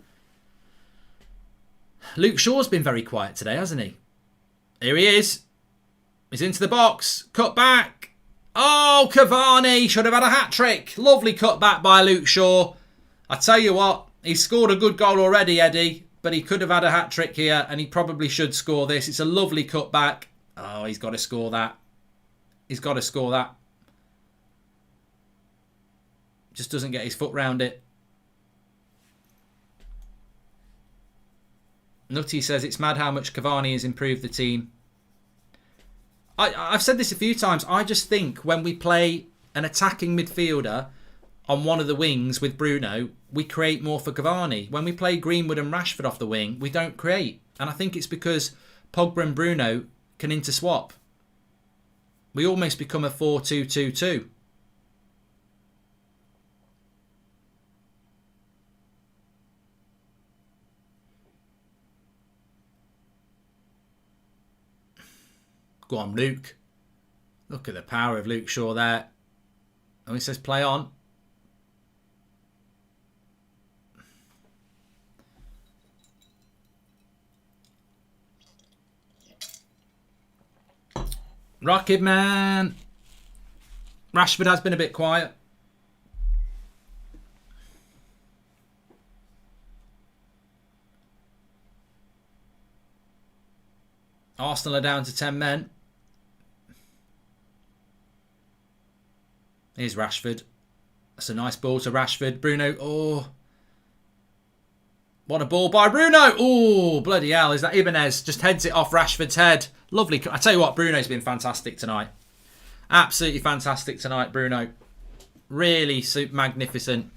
Luke Shaw's been very quiet today, hasn't he? Here he is. He's into the box. Cut back. Oh, Cavani should have had a hat-trick. Lovely cut back by Luke Shaw. I tell you what, he's scored a good goal already, Eddie. But he could have had a hat-trick here, and he probably should score this. It's a lovely cutback. Oh, he's got to score that. He's got to score that. Just doesn't get his foot round it. Nutty says, it's mad how much Cavani has improved the team. I've said this a few times. I just think when we play an attacking midfielder on one of the wings with Bruno, we create more for Cavani. When we play Greenwood and Rashford off the wing, we don't create. And I think it's because Pogba and Bruno can interswap. We almost become a 4-2-2-2. Go on, Luke. Look at the power of Luke Shaw there. And he says play on. Rocket man. Rashford has been a bit quiet. Arsenal are down to 10 men. Here's Rashford. That's a nice ball to Rashford. Bruno. Oh. What a ball by Bruno. Oh, bloody hell. Is that Ibanez? Just heads it off Rashford's head. Lovely. I tell you what, Bruno's been fantastic tonight. Absolutely fantastic tonight, Bruno. Really magnificent.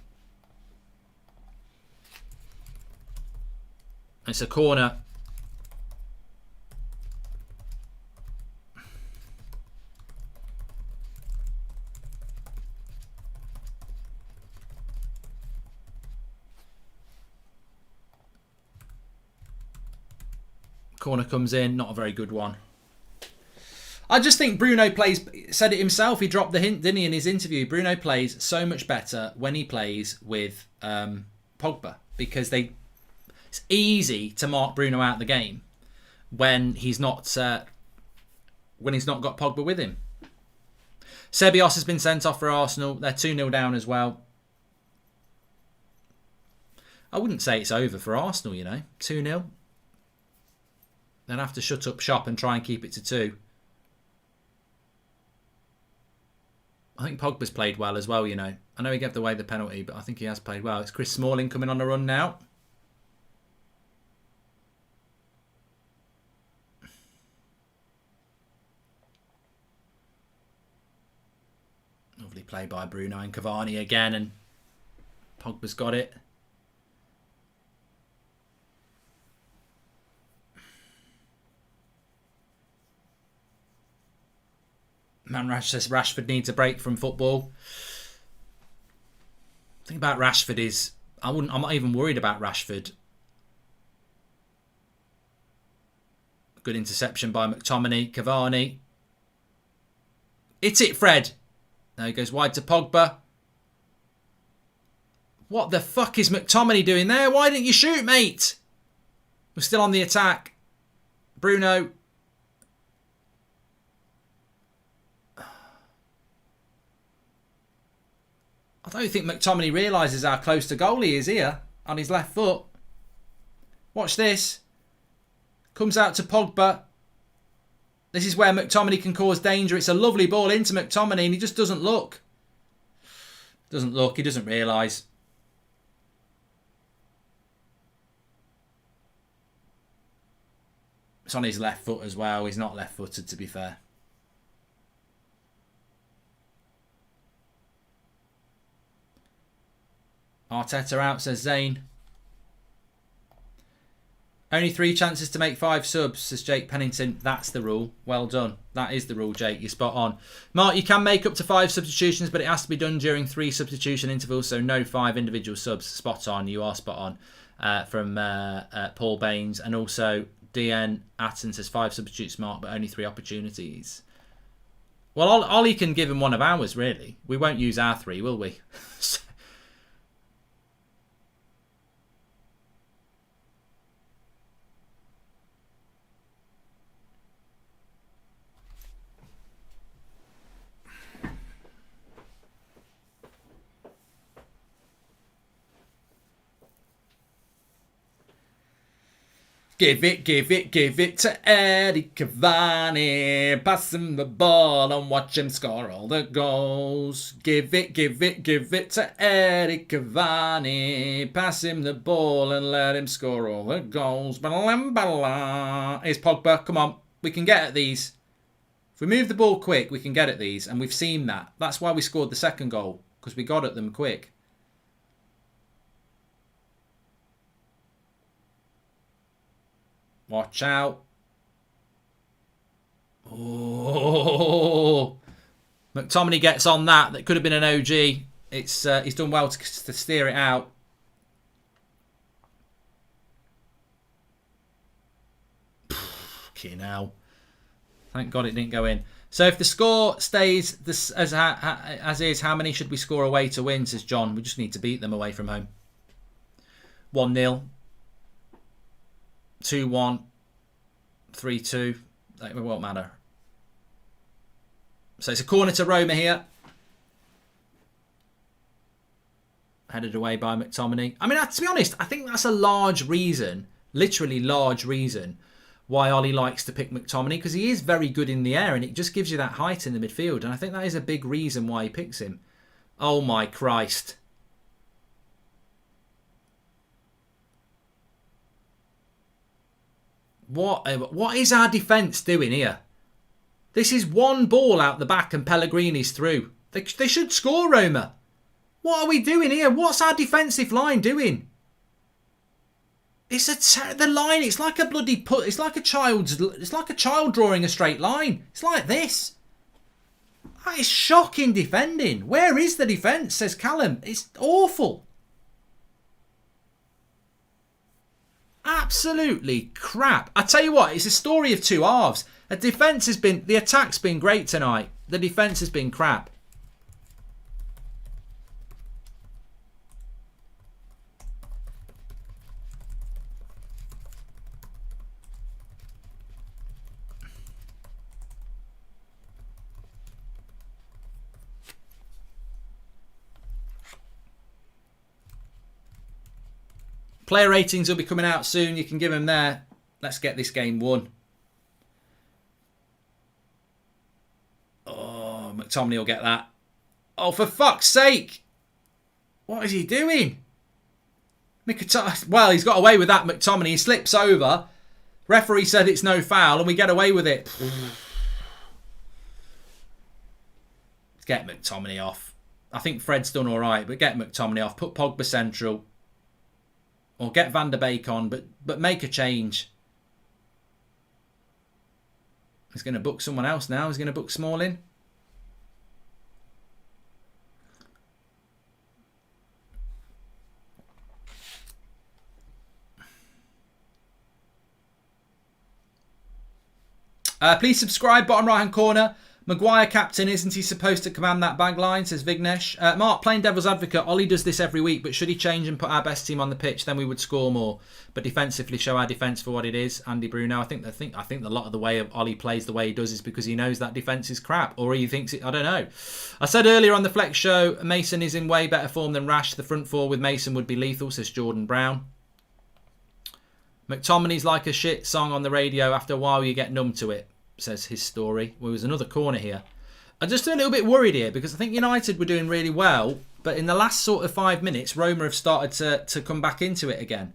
It's a corner. Corner comes in, not a very good one. I just think Bruno said it himself, he dropped the hint, didn't he, in his interview. Bruno plays so much better when he plays with Pogba, because it's easy to mark Bruno out of the game when he's not got Pogba with him. Ceballos has been sent off for Arsenal. They're 2-0 down as well. I wouldn't say it's over for Arsenal, 2-0. They'll have to shut up shop and try and keep it to 2. I think Pogba's played well as well, I know he gave away the penalty, but I think he has played well. It's Chris Smalling coming on the run now. Lovely play by Bruno and Cavani again, and Pogba's got it. Manrash says Rashford needs a break from football. The thing about Rashford is, I'm not even worried about Rashford. Good interception by McTominay. Cavani. It's it, Fred. Now he goes wide to Pogba. What the fuck is McTominay doing there? Why didn't you shoot, mate? We're still on the attack. Bruno. I don't think McTominay realises how close to goal he is here on his left foot. Watch this. Comes out to Pogba. This is where McTominay can cause danger. It's a lovely ball into McTominay and he just doesn't look. He doesn't realise. It's on his left foot as well. He's not left-footed, to be fair. Arteta out, says Zane. Only 3 chances to make 5 subs, says Jake Pennington. That's the rule. Well done. That is the rule, Jake. You're spot on. Mark, you can make up to 5 substitutions, but it has to be done during 3 substitution intervals, so no 5 individual subs. Spot on. You are spot on. From Paul Baines. And also, DN Atten says 5 substitutes, Mark, but only 3 opportunities. Well, Ollie can give him one of ours, really. We won't use our 3, will we? Give it to Eddie Cavani. Pass him the ball and watch him score all the goals. Give it to Eddie Cavani. Pass him the ball and let him score all the goals. Here's Pogba. Come on, we can get at these. If we move the ball quick, we can get at these, and we've seen that. That's why we scored the second goal, because we got at them quick. Watch out. Oh. McTominay gets on that. That could have been an OG. He's done well to steer it out. Fucking hell. Thank God it didn't go in. So if the score stays this as is, how many should we score away to win, says John. We just need to beat them away from home. 1-0. 2-1, 3-2, it won't matter. So it's a corner to Roma here. Headed away by McTominay. I mean, to be honest, I think that's a large reason, literally large reason, why Ollie likes to pick McTominay, because he is very good in the air and it just gives you that height in the midfield. And I think that is a big reason why he picks him. Oh my Christ. What is our defence doing here? This is one ball out the back and Pellegrini's through. They should score, Roma. What are we doing here? What's our defensive line doing? It's the line. It's like a bloody It's like a child drawing a straight line. It's like this. That is shocking defending. Where is the defence? Says Callum. It's awful. absolutely crap. I tell you what, it's a story of two halves. The attack's been great tonight. The defence has been crap. Player ratings will be coming out soon. You can give them there. Let's get this game won. Oh, McTominay will get that. Oh, for fuck's sake. What is he doing? Well, he's got away with that, McTominay. He slips over. Referee said it's no foul and we get away with it. Let's get McTominay off. I think Fred's done all right, but get McTominay off. Put Pogba central. Or get Van der Beek on, but make a change. He's going to book someone else now. He's going to book Smalling. Please subscribe, bottom right hand corner. Maguire captain, isn't he supposed to command that back line, says Vignesh. Mark, playing devil's advocate, Ollie does this every week, but should he change and put our best team on the pitch, then we would score more. But defensively, show our defence for what it is. Andy Bruno, I think a lot of the way Ollie plays the way he does is because he knows that defence is crap, or he thinks it. I don't know. I said earlier on the Flex show, Mason is in way better form than Rash. The front four with Mason would be lethal, says Jordan Brown. McTominay's like a shit song on the radio. After a while, you get numb to it, says his story. Well, there's another corner here. I'm just a little bit worried here because I think United were doing really well, but in the last sort of 5 minutes, Roma have started to come back into it again.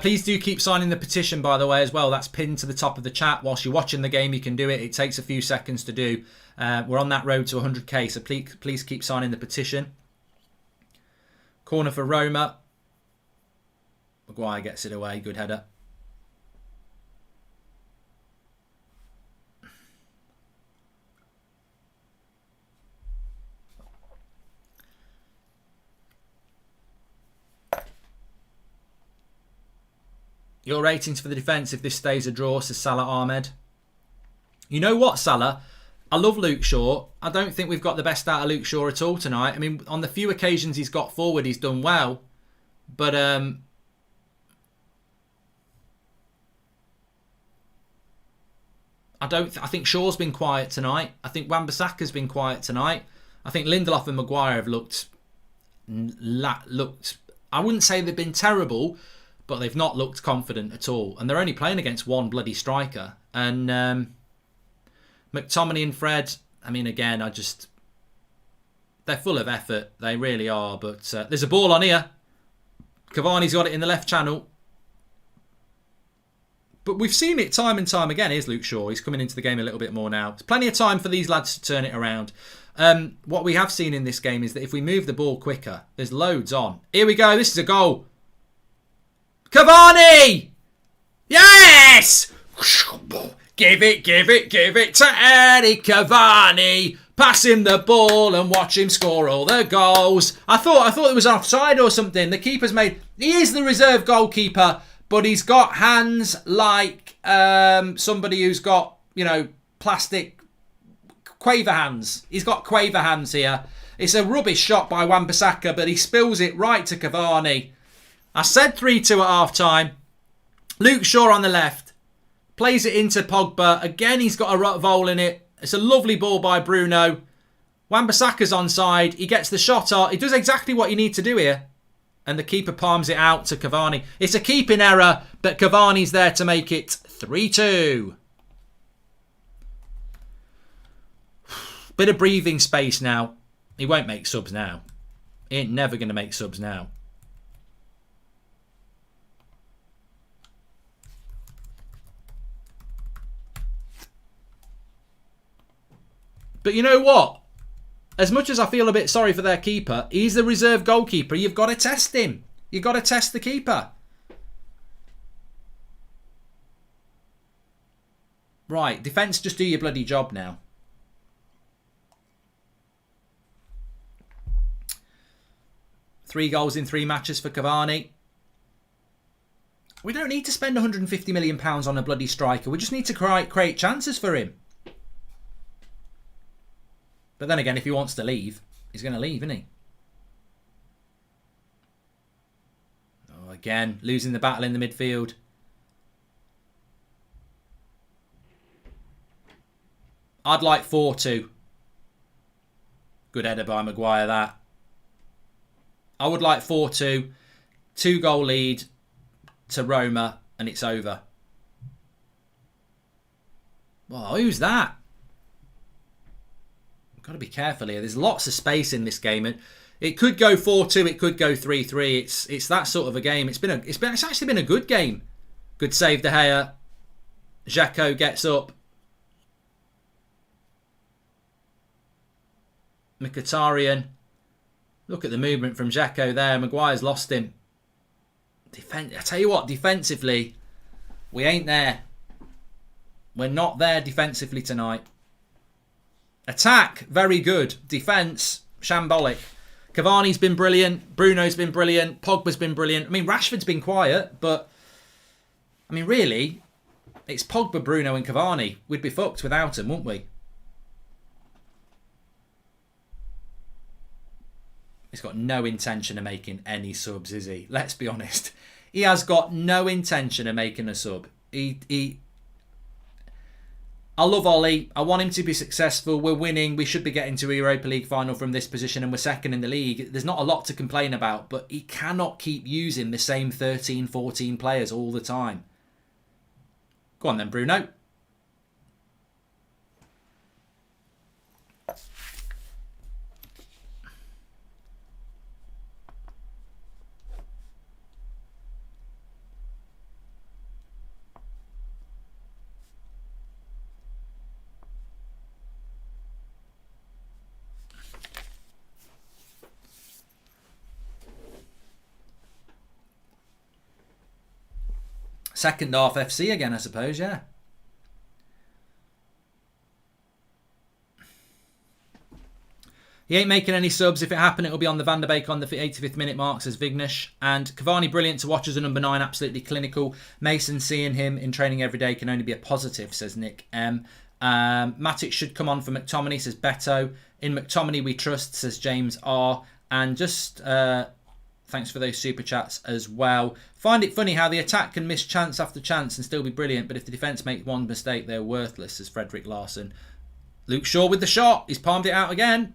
Please do keep signing the petition, by the way, as well. That's pinned to the top of the chat. Whilst you're watching the game, you can do it. It takes a few seconds to do. We're on that road to 100k, so please keep signing the petition. Corner for Roma. Maguire gets it away. Good header. Your ratings for the defence if this stays a draw, says Salah Ahmed. You know what, Salah? I love Luke Shaw. I don't think we've got the best out of Luke Shaw at all tonight. I mean, on the few occasions he's got forward, he's done well. But I think Shaw's been quiet tonight. I think Wan-Bissaka's been quiet tonight. I think Lindelof and Maguire have looked. I wouldn't say they've been terrible, but they've not looked confident at all. And they're only playing against one bloody striker. And McTominay and Fred, I mean, again, they're full of effort. They really are. But there's a ball on here. Cavani's got it in the left channel. But we've seen it time and time again. Here's Luke Shaw. He's coming into the game a little bit more now. There's plenty of time for these lads to turn it around. What we have seen in this game is that if we move the ball quicker, there's loads on. Here we go. This is a goal. Cavani! Yes! Give it to Eddie Cavani. Pass him the ball and watch him score all the goals. I thought it was offside or something. The keeper's made... He is the reserve goalkeeper, but he's got hands like somebody who's got, plastic quaver hands. He's got quaver hands here. It's a rubbish shot by Wan-Bissaka, but he spills it right to Cavani. I said 3-2 at half-time. Luke Shaw on the left. Plays it into Pogba. Again, he's got a Rottweil in it. It's a lovely ball by Bruno. Wan-Bissaka's onside. He gets the shot off. He does exactly what you need to do here. And the keeper palms it out to Cavani. It's a keeping error, but Cavani's there to make it 3-2. Bit of breathing space now. He won't make subs now. He ain't never going to make subs now. But you know what? As much as I feel a bit sorry for their keeper, he's the reserve goalkeeper. You've got to test him. You've got to test the keeper. Right, defence, just do your bloody job now. 3 goals in 3 matches for Cavani. We don't need to spend £150 million on a bloody striker. We just need to create chances for him. But then again, if he wants to leave, he's going to leave, isn't he? Oh, again, losing the battle in the midfield. I'd like 4-2. Good header by Maguire, that. I would like 4-2. 2-goal lead to Roma, and it's over. Well, who's that? I've got to be careful here. There's lots of space in this game. It could go 4-2. It could go 3-3. It's that sort of a game. It's actually been a good game. Good save, De Gea. Xhaka gets up. Mkhitaryan. Look at the movement from Xhaka there. Maguire's lost him. I tell you what, defensively, we ain't there. We're not there defensively tonight. Attack, very good. Defence, shambolic. Cavani's been brilliant. Bruno's been brilliant. Pogba's been brilliant. I mean, Rashford's been quiet, but I mean, really, it's Pogba, Bruno and Cavani. We'd be fucked without him, wouldn't we? He's got no intention of making any subs, is he? Let's be honest. He has got no intention of making a sub. I love Ollie. I want him to be successful. We're winning. We should be getting to a Europa League final from this position, and we're second in the league. There's not a lot to complain about, but he cannot keep using the same 13, 14 players all the time. Go on then, Bruno. Second half FC again, I suppose, yeah. He ain't making any subs. If it happened, it'll be on the Van der Beek on the 85th minute mark, says Vignesh. And Cavani, brilliant to watch as a number 9, absolutely clinical. Mason, seeing him in training every day can only be a positive, says Nick M. Matic should come on for McTominay, says Beto. In McTominay we trust, says James R. And just thanks for those super chats as well. Find it funny how the attack can miss chance after chance and still be brilliant, but if the defence makes one mistake, they're worthless, says Frederick Larson. Luke Shaw with the shot. He's palmed it out again.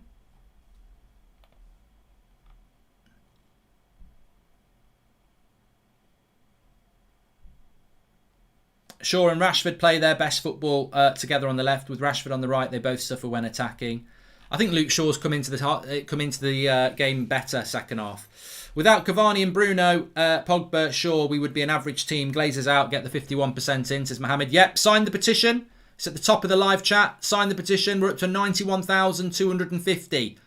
Shaw and Rashford play their best football together on the left. With Rashford on the right, they both suffer when attacking. I think Luke Shaw's come into the game better second half. Without Cavani and Bruno, Pogba, Shaw, we would be an average team. Glazers out, get the 51% in, says Mohammed. Yep, sign the petition. It's at the top of the live chat. Sign the petition. We're up to 91,250.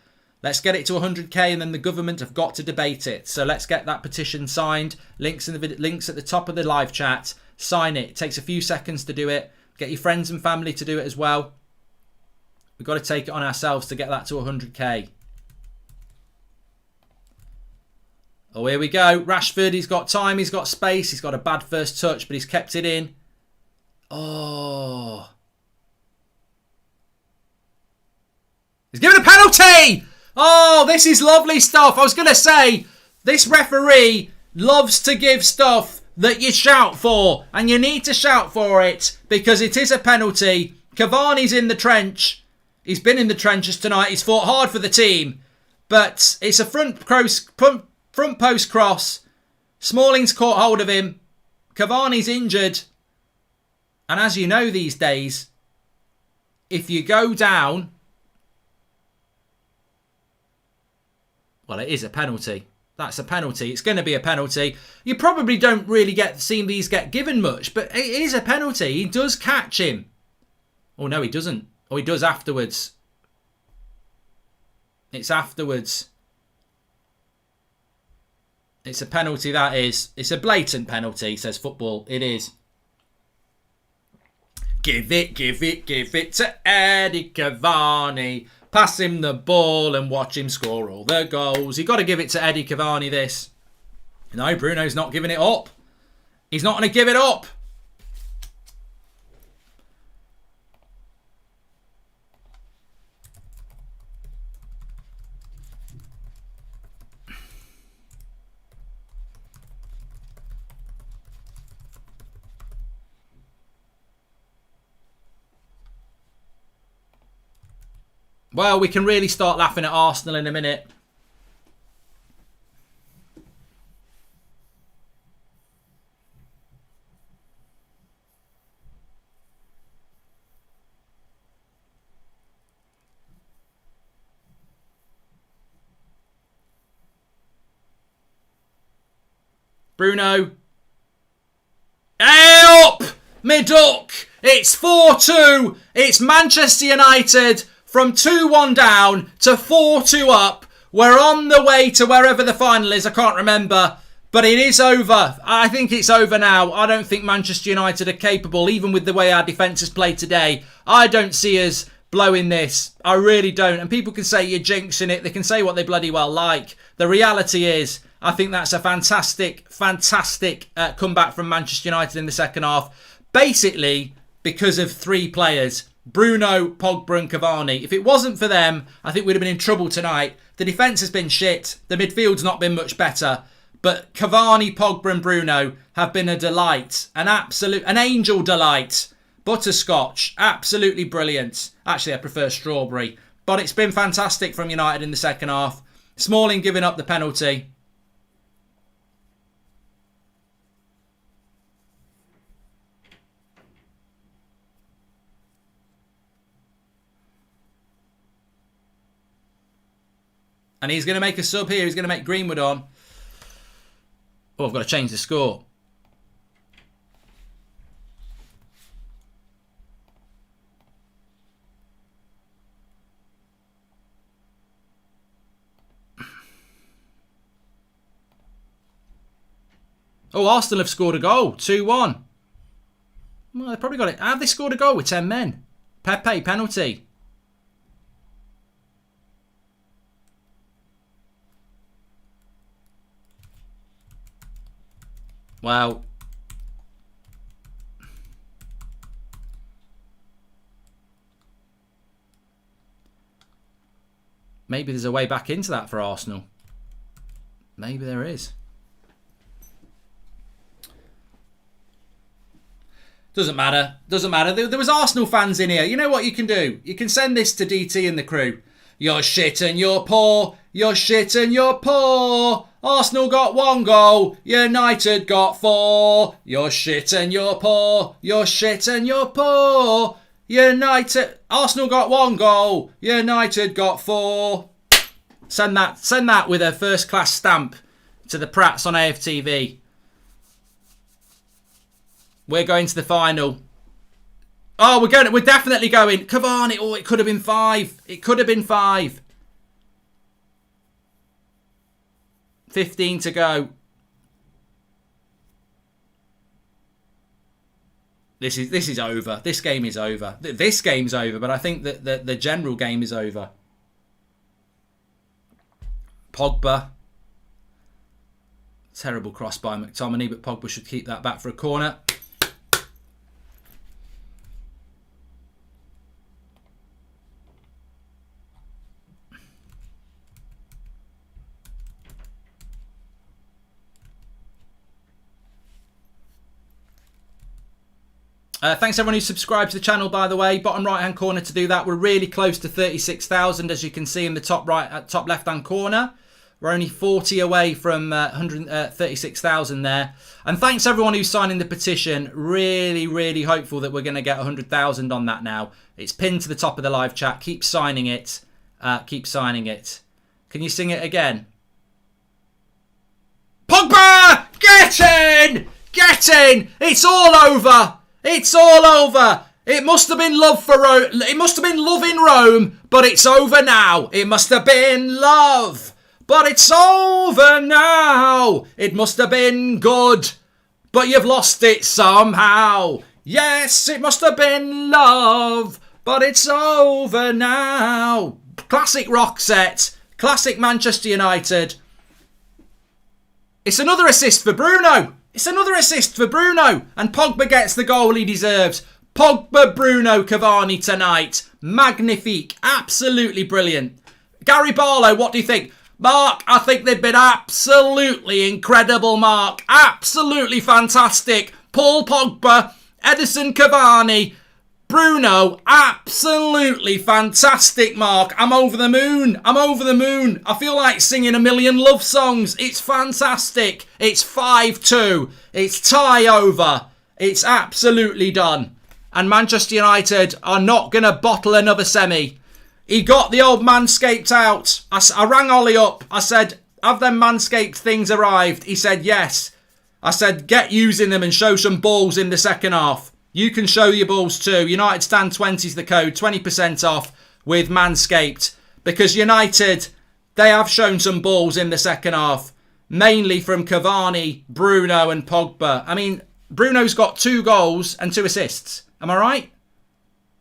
Let's get it to 100k, and then the government have got to debate it. So let's get that petition signed. Links at the top of the live chat. Sign it. It takes a few seconds to do it. Get your friends and family to do it as well. We've got to take it on ourselves to get that to 100k. Oh, here we go. Rashford, he's got time, he's got space. He's got a bad first touch, but he's kept it in. Oh. He's given a penalty! Oh, this is lovely stuff. I was going to say, this referee loves to give stuff that you shout for. And you need to shout for it because it is a penalty. Cavani's in the trench. He's been in the trenches tonight. He's fought hard for the team. But it's a front post cross. Smalling's caught hold of him. Cavani's injured. And as you know these days, if you go down, well, it is a penalty. That's a penalty. It's going to be a penalty. You probably don't really see these get given much, but it is a penalty. He does catch him. Oh, no, he doesn't. Oh, he does afterwards. It's afterwards. It's a penalty, that is. It's a blatant penalty, says football. It is. Give it to Eddie Cavani. Pass him the ball and watch him score all the goals. You've got to give it to Eddie Cavani, this. No, Bruno's not giving it up. He's not going to give it up. Well, we can really start laughing at Arsenal in a minute. Bruno. Hey up! Mid-duck! It's 4-2. It's Manchester United from 2-1 down to 4-2 up. We're on the way to wherever the final is. I can't remember. But it is over. I think it's over now. I don't think Manchester United are capable, even with the way our defence has played today. I don't see us blowing this. I really don't. And people can say you're jinxing it. They can say what they bloody well like. The reality is, I think that's a fantastic comeback from Manchester United in the second half. Basically, because of three players. Bruno, Pogba and Cavani. If it wasn't for them, I think we'd have been in trouble tonight. The defence has been shit. The midfield's not been much better. But Cavani, Pogba and Bruno have been a delight. An angel delight. Butterscotch. Absolutely brilliant. Actually, I prefer strawberry. But it's been fantastic from United in the second half. Smalling giving up the penalty. And he's going to make a sub here. He's going to make Greenwood on. Oh, I've got to change the score. Oh, Arsenal have scored a goal. 2-1. Well, they probably got it. Have they scored a goal with 10 men? Pepe, penalty. Well, maybe there's a way back into that for Arsenal. Maybe there is. Doesn't matter. Doesn't matter. There was Arsenal fans in here. You know what you can do? You can send this to DT and the crew. You're shit and you're poor. You're shit and you're poor. Arsenal got 1 goal. United got 4. You're shit and you're poor. You're shit and you're poor. Arsenal got 1 goal. United got 4. Send that with a first class stamp to the Prats on AFTV. We're going to the final. Oh, we're definitely going. Cavani. Oh, it could have been 5. It could have been 5. 15 to go. This is over. This game is over. This game's over, but I think that the general game is over. Pogba. Terrible cross by McTominay, but Pogba should keep that back for a corner. Thanks everyone who subscribed to the channel, by the way. Bottom right hand corner to do that. We're really close to 36,000, as you can see in the top left hand corner. We're only 40 away from 136,000 there. And thanks everyone who's signing the petition. Really, really hopeful that we're going to get 100,000 on that now. It's pinned to the top of the live chat. Keep signing it. Keep signing it. Can you sing it again? Pogba! Get in! Get in! It's all over! It's all over. It must have been love for Rome. It must have been love in Rome, but it's over now. It must have been love, but it's over now. It must have been good, but you've lost it somehow. Yes, it must have been love, but it's over now. Classic rock set. Classic Manchester United. It's another assist for Bruno. It's another assist for Bruno. And Pogba gets the goal he deserves. Pogba, Bruno, Cavani tonight. Magnifique. Absolutely brilliant. Gary Barlow, what do you think? Mark, I think they've been absolutely incredible, Mark. Absolutely fantastic. Paul Pogba, Edison Cavani, Bruno, absolutely fantastic, Mark. I'm over the moon. I'm over the moon. I feel like singing a million love songs. It's fantastic. It's 5-2. It's tie over. It's absolutely done. And Manchester United are not going to bottle another semi. He got the old Manscaped out. I rang Ollie up. I said, have them Manscaped things arrived? He said, yes. I said, get using them and show some balls in the second half. You can show your balls too. United Stand 20 is the code. 20% off with Manscaped. Because United, they have shown some balls in the second half. Mainly from Cavani, Bruno and Pogba. I mean, Bruno's got 2 goals and 2 assists. Am I right?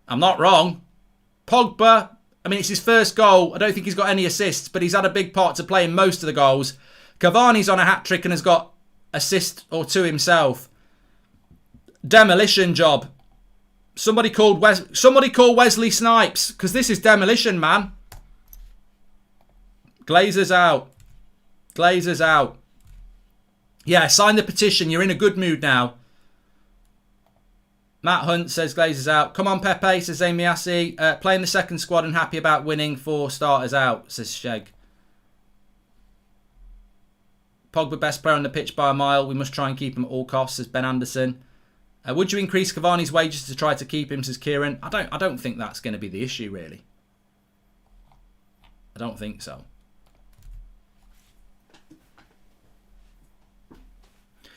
I'm not wrong. Pogba, I mean, it's his first goal. I don't think he's got any assists, but he's had a big part to play in most of the goals. Cavani's on a hat-trick and has got assist or 2 himself. Demolition job. Somebody call Wesley Snipes, because this is demolition, man. Glazers out. Glazers out. Yeah, sign the petition. You're in a good mood now. Matt Hunt says Glazers out. Come on, Pepe, says Amy Assey. Playing the second squad and happy about winning 4 starters out, says Sheg. Pogba best player on the pitch by a mile. We must try and keep him at all costs, says Ben Anderson. Would you increase Cavani's wages to try to keep him, says Kieran? I don't think that's going to be the issue, really. I don't think so.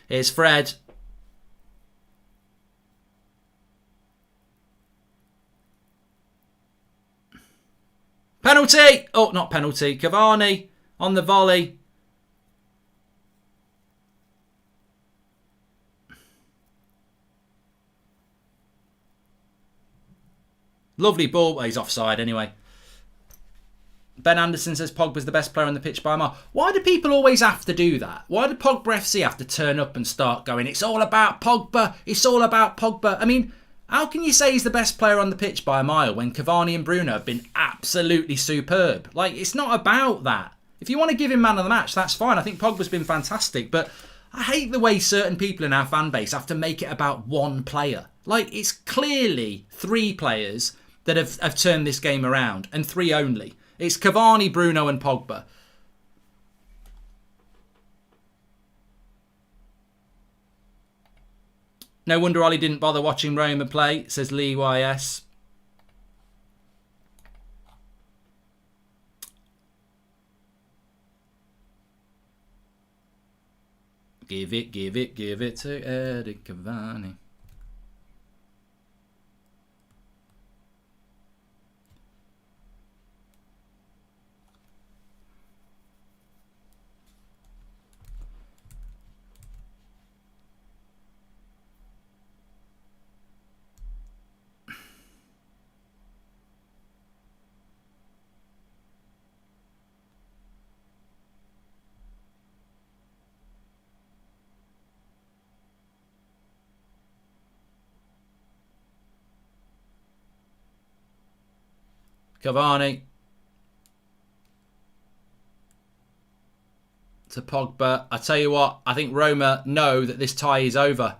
Here's Fred. Penalty! Oh, not penalty. Cavani on the volley. Lovely ball. Well, he's offside anyway. Ben Anderson says Pogba's the best player on the pitch by a mile. Why do people always have to do that? Why do Pogba FC have to turn up and start going, it's all about Pogba, it's all about Pogba? I mean, how can you say he's the best player on the pitch by a mile when Cavani and Bruno have been absolutely superb? Like, it's not about that. If you want to give him man of the match, that's fine. I think Pogba's been fantastic, but I hate the way certain people in our fan base have to make it about one player. Like, it's clearly 3 players that have turned this game around, and 3 only. It's Cavani, Bruno and Pogba. No wonder Ollie didn't bother watching Roma play, says Lee YS. Give it to Eddie Cavani. Cavani to Pogba. I tell you what, I think Roma know that this tie is over.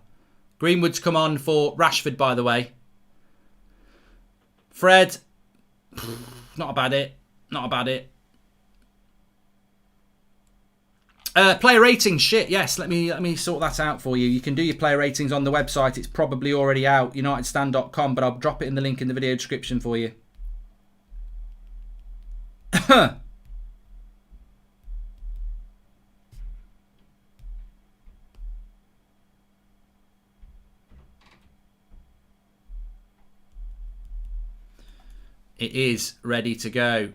Greenwood's come on for Rashford, by the way. Fred, not about it. Not about it. Player ratings, shit, yes. Let me sort that out for you. You can do your player ratings on the website. It's probably already out, unitedstand.com, but I'll drop it in the link in the video description for you. It is ready to go.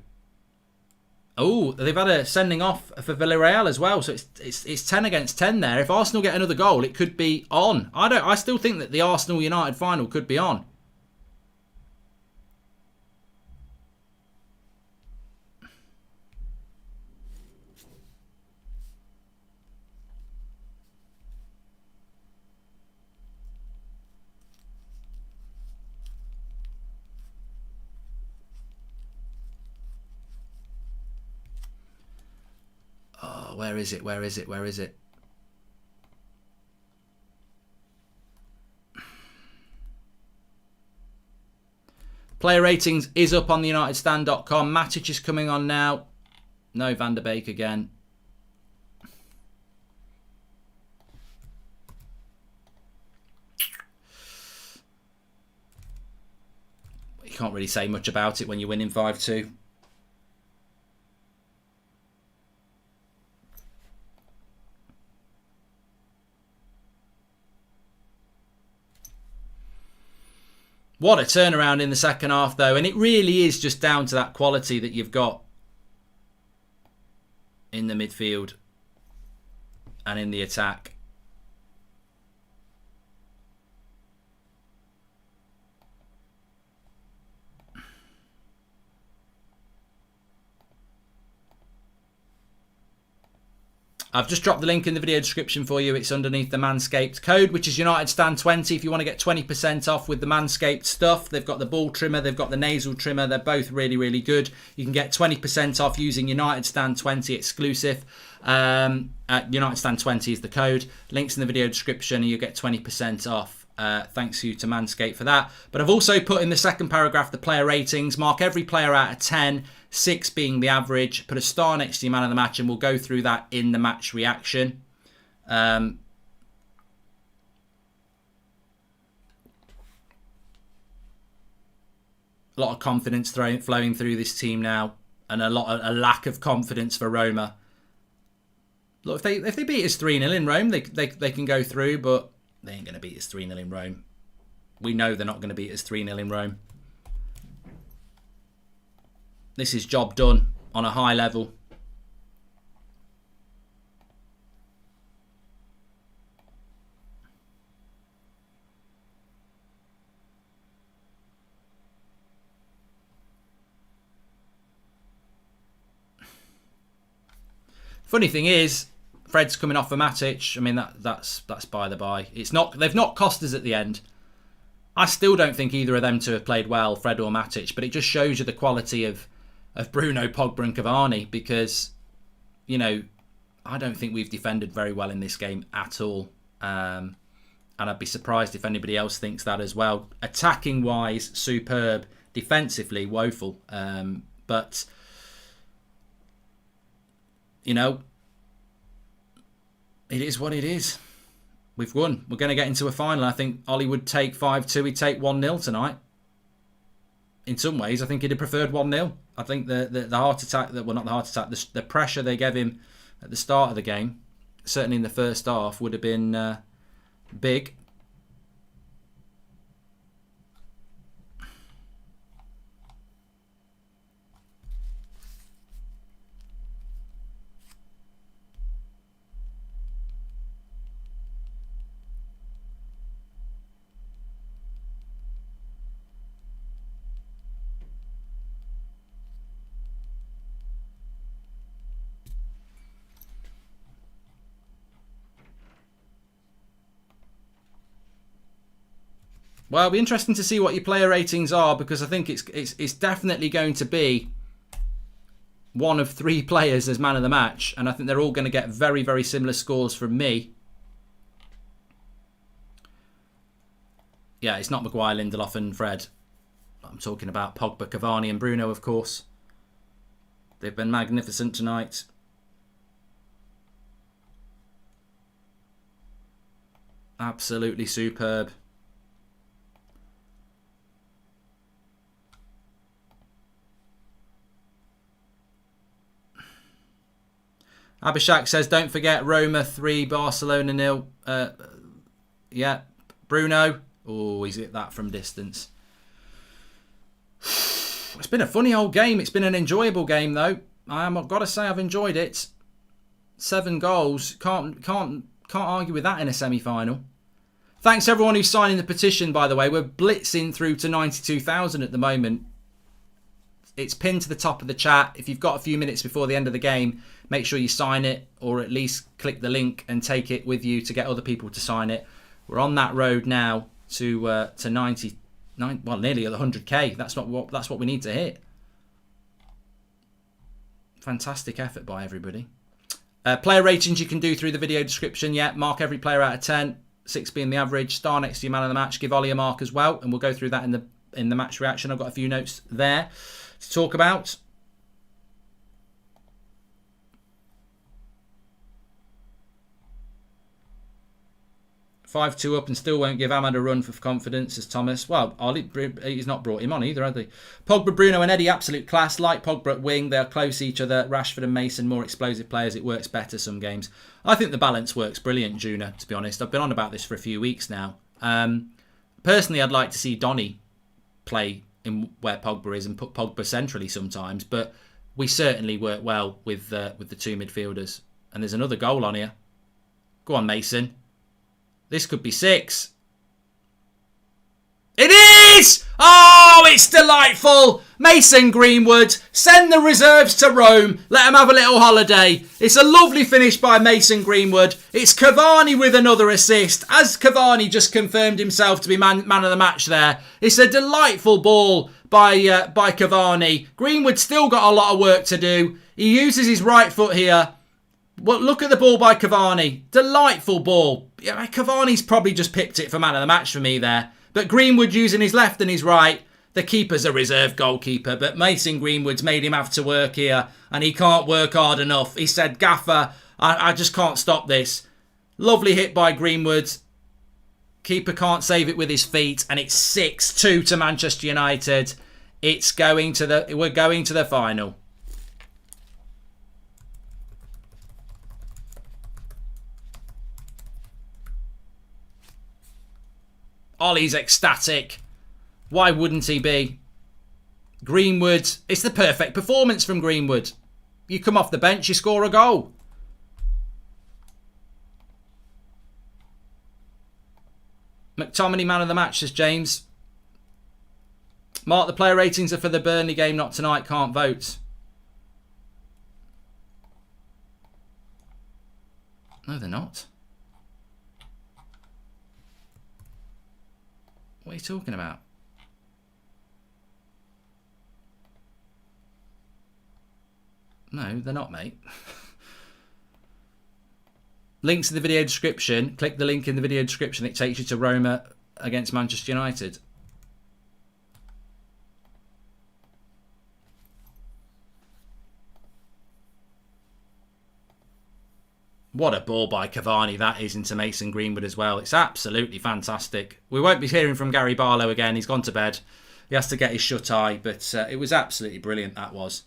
Oh, they've had a sending off for Villarreal as well, so it's 10 against 10 there. If Arsenal get another goal, it could be on. I still think that the Arsenal United final could be on. Oh, where is it? Where is it? Where is it? Player ratings is up on the UnitedStand.com. Matic is coming on now. No Van der Beek again. You can't really say much about it when you're winning 5-2. What a turnaround in the second half, though. And it really is just down to that quality that you've got in the midfield and in the attack. I've just dropped the link in the video description for you. It's underneath the Manscaped code, which is UnitedStand20. If you want to get 20% off with the Manscaped stuff, they've got the ball trimmer, they've got the nasal trimmer. They're both really, really good. You can get 20% off using UnitedStand20 exclusive. UnitedStand20 is the code. Links in the video description and you'll get 20% off. Thanks you to Manscaped for that. But I've also put in the second paragraph the player ratings. Mark every player out of 10. 6 being the average. Put a star next to your man of the match and we'll go through that in the match reaction. A lot of confidence flowing through this team now, and a lack of confidence for Roma. Look, if they beat us 3-0 in Rome, they can go through, but they ain't going to beat us 3-0 in Rome. We know they're not going to beat us 3-0 in Rome. This is job done on a high level. Funny thing is, Fred's coming off for Matic. I mean, that's by the by. It's not. They've not cost us at the end. I still don't think either of them two have played well, Fred or Matic. But it just shows you the quality of Bruno, Pogba and Cavani, because, you know, I don't think we've defended very well in this game at all. And I'd be surprised if anybody else thinks that as well. Attacking wise, superb. Defensively, woeful. But, you know, it is what it is. We've won. We're going to get into a final. I think Ollie would take 5-2. He'd take 1-0 tonight. In some ways, I think he'd have preferred 1-0. I think the heart attack, well, not the heart attack, the pressure they gave him at the start of the game, certainly in the first half, would have been big. Well, it'll be interesting to see what your player ratings are, because I think it's definitely going to be one of 3 players as man of the match, and I think they're all going to get very, very similar scores from me. Yeah, it's not Maguire, Lindelof and Fred. I'm talking about Pogba, Cavani and Bruno, of course. They've been magnificent tonight. Absolutely superb. Abhishek says, don't forget Roma 3, Barcelona 0. Yeah, Bruno. Oh, he's hit that from distance. It's been a funny old game. It's been an enjoyable game, though. I've got to say I've enjoyed it. 7 goals. Can't argue with that in a semi-final. Thanks everyone who's signing the petition, by the way. We're blitzing through to 92,000 at the moment. It's pinned to the top of the chat. If you've got a few minutes before the end of the game, make sure you sign it, or at least click the link and take it with you to get other people to sign it. We're on that road now to 99, well, nearly 100k. That's what we need to hit. Fantastic effort by everybody. Player ratings you can do through the video description. Yeah, mark every player out of 10, 6 being the average. Star next to your man of the match. Give Ollie a mark as well, and we'll go through that in the match reaction. I've got a few notes there to talk about. "5-2 up and still won't give Ahmad a run for confidence," as Thomas. Well, Ollie, he's not brought him on either, has he? Pogba, Bruno and Eddie, absolute class. Like Pogba at wing, they are close to each other. Rashford and Mason, more explosive players. It works better some games. I think the balance works brilliant, Juna, to be honest. I've been on about this for a few weeks now. Personally, I'd like to see Donny play in where Pogba is and put Pogba centrally sometimes, but we certainly work well with the two midfielders. And there's another goal on here. Go on, Mason. This could be 6. It is! Oh, it's delightful. Mason Greenwood, send the reserves to Rome. Let them have a little holiday. It's a lovely finish by Mason Greenwood. It's Cavani with another assist, as Cavani just confirmed himself to be man of the match there. It's a delightful ball by Cavani. Greenwood's still got a lot of work to do. He uses his right foot here. Well, look at the ball by Cavani. Delightful ball. Yeah, Cavani's probably just picked it for man of the match for me there. But Greenwood using his left and his right. The keeper's a reserve goalkeeper, but Mason Greenwood's made him have to work here, and he can't work hard enough. He said, "Gaffer, I just can't stop this." Lovely hit by Greenwood. Keeper can't save it with his feet, and it's 6-2 to Manchester United. We're going to the final. Ollie's ecstatic. Why wouldn't he be? Greenwood. It's the perfect performance from Greenwood. You come off the bench, you score a goal. McTominay man of the match, says James. Mark, the player ratings are for the Burnley game, not tonight. Can't vote. No, they're not. What are you talking about? No, they're not, mate. Links in the video description. Click the link in the video description. It takes you to Roma against Manchester United. What a ball by Cavani that is into Mason Greenwood as well. It's absolutely fantastic. We won't be hearing from Gary Barlow again. He's gone to bed. He has to get his shut-eye. But it was absolutely brilliant, that was.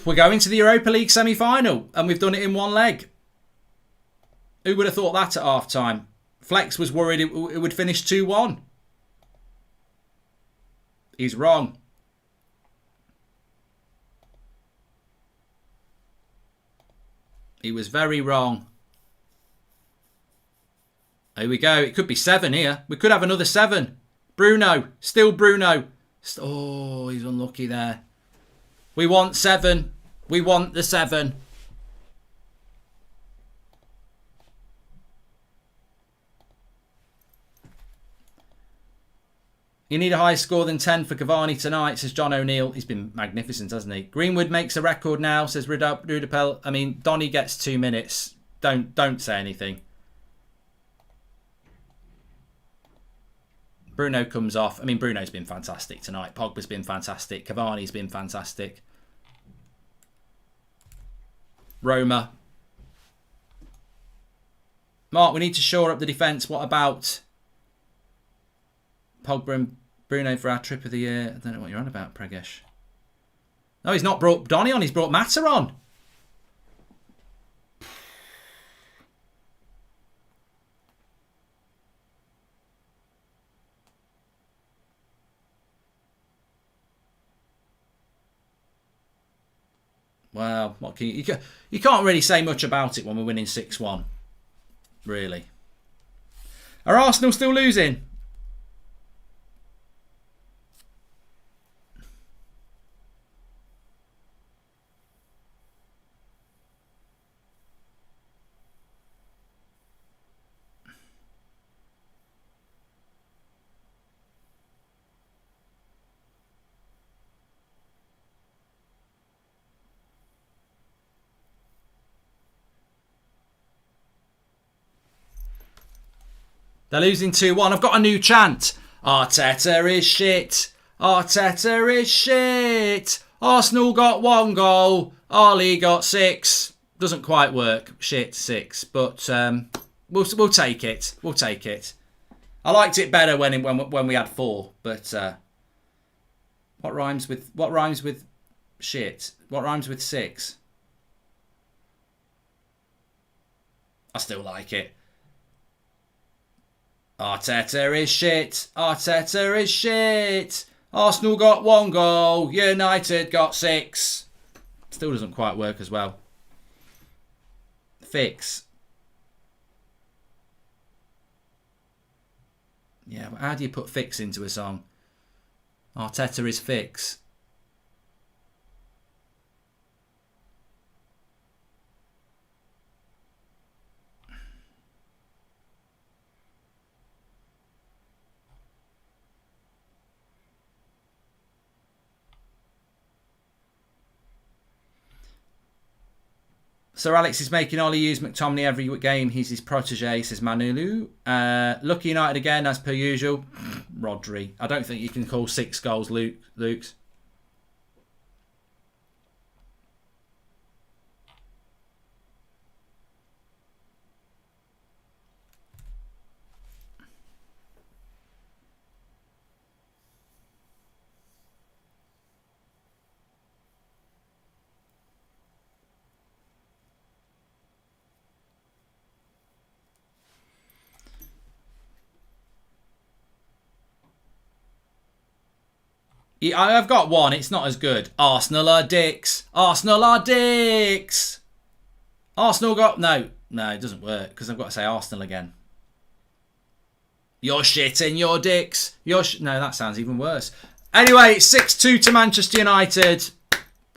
We're going to the Europa League semi-final. And we've done it in one leg. Who would have thought that at half-time? Flex was worried it would finish 2-1. He's wrong. He was very wrong. Here we go. It could be 7 here. We could have another 7. Bruno. Still Bruno. Oh, he's unlucky there. We want 7. We want the 7. You need a higher score than 10 for Cavani tonight, says John O'Neill. He's been magnificent, hasn't he? Greenwood makes a record now, says Rudapel. I mean, Donny gets 2 minutes. Don't say anything. Bruno comes off. I mean, Bruno's been fantastic tonight. Pogba's been fantastic. Cavani's been fantastic. Roma. Mark, we need to shore up the defence. What about Pogba and Bruno for our trip of the year? I don't know what you're on about, Pregesh. No, he's not brought Donny on. He's brought Mata on. Well, what can you can't really say much about it when we're winning 6-1. Really. Are Arsenal still losing? They're losing 2-1. I've got a new chant. Arteta is shit. Arteta is shit. Arsenal got 1 goal. Ollie got 6. Doesn't quite work. Shit, 6. But we'll take it. We'll take it. I liked it better when we had 4. But what rhymes with shit? What rhymes with 6? I still like it. Arteta is shit. Arteta is shit. Arsenal got 1 goal. United got 6. Still doesn't quite work as well. Fix. Yeah, but how do you put fix into a song? Arteta is fix. Sir Alex is making Ollie use McTominay every game. He's his protege, says Manulu. Lucky United again, as per usual. Rodri. I don't think you can call 6 goals Luke's. Yeah, I've got one. It's not as good. Arsenal are dicks. Arsenal are dicks. Arsenal got... No, it doesn't work because I've got to say Arsenal again. You're shitting your dicks. No, that sounds even worse. Anyway, 6-2 to Manchester United.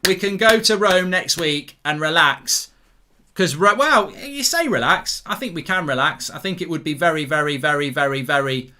We can go to Rome next week and relax. Because, well, you say relax. I think we can relax. I think it would be very, very, very, very, very...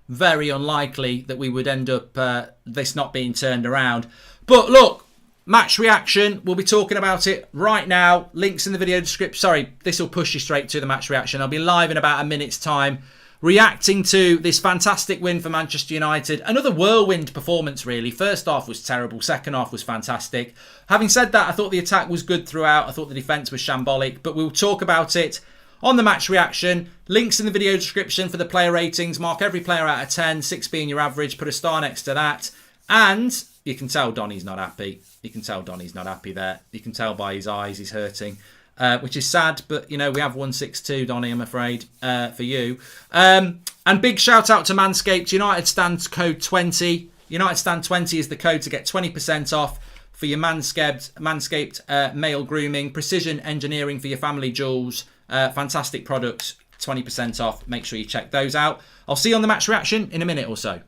very unlikely that we would end up this not being turned around. But look, match reaction. We'll be talking about it right now. Links in the video description. Sorry, this will push you straight to the match reaction. I'll be live in about a minute's time reacting to this fantastic win for Manchester United. Another whirlwind performance, really. First half was terrible. Second half was fantastic. Having said that, I thought the attack was good throughout. I thought the defence was shambolic. But we'll talk about it on the match reaction. Links in the video description for the player ratings. Mark every player out of 10, 6 being your average. Put a star next to that. And you can tell Donny's not happy. You can tell Donny's not happy there. You can tell by his eyes he's hurting, which is sad. But, you know, we have 162, Donny, I'm afraid, for you. And big shout out to Manscaped. United Stand code 20. United Stand 20 is the code to get 20% off for your Manscaped male grooming. Precision engineering for your family jewels. Fantastic products, 20% off. Make sure you check those out. I'll see you on the match reaction in a minute or so.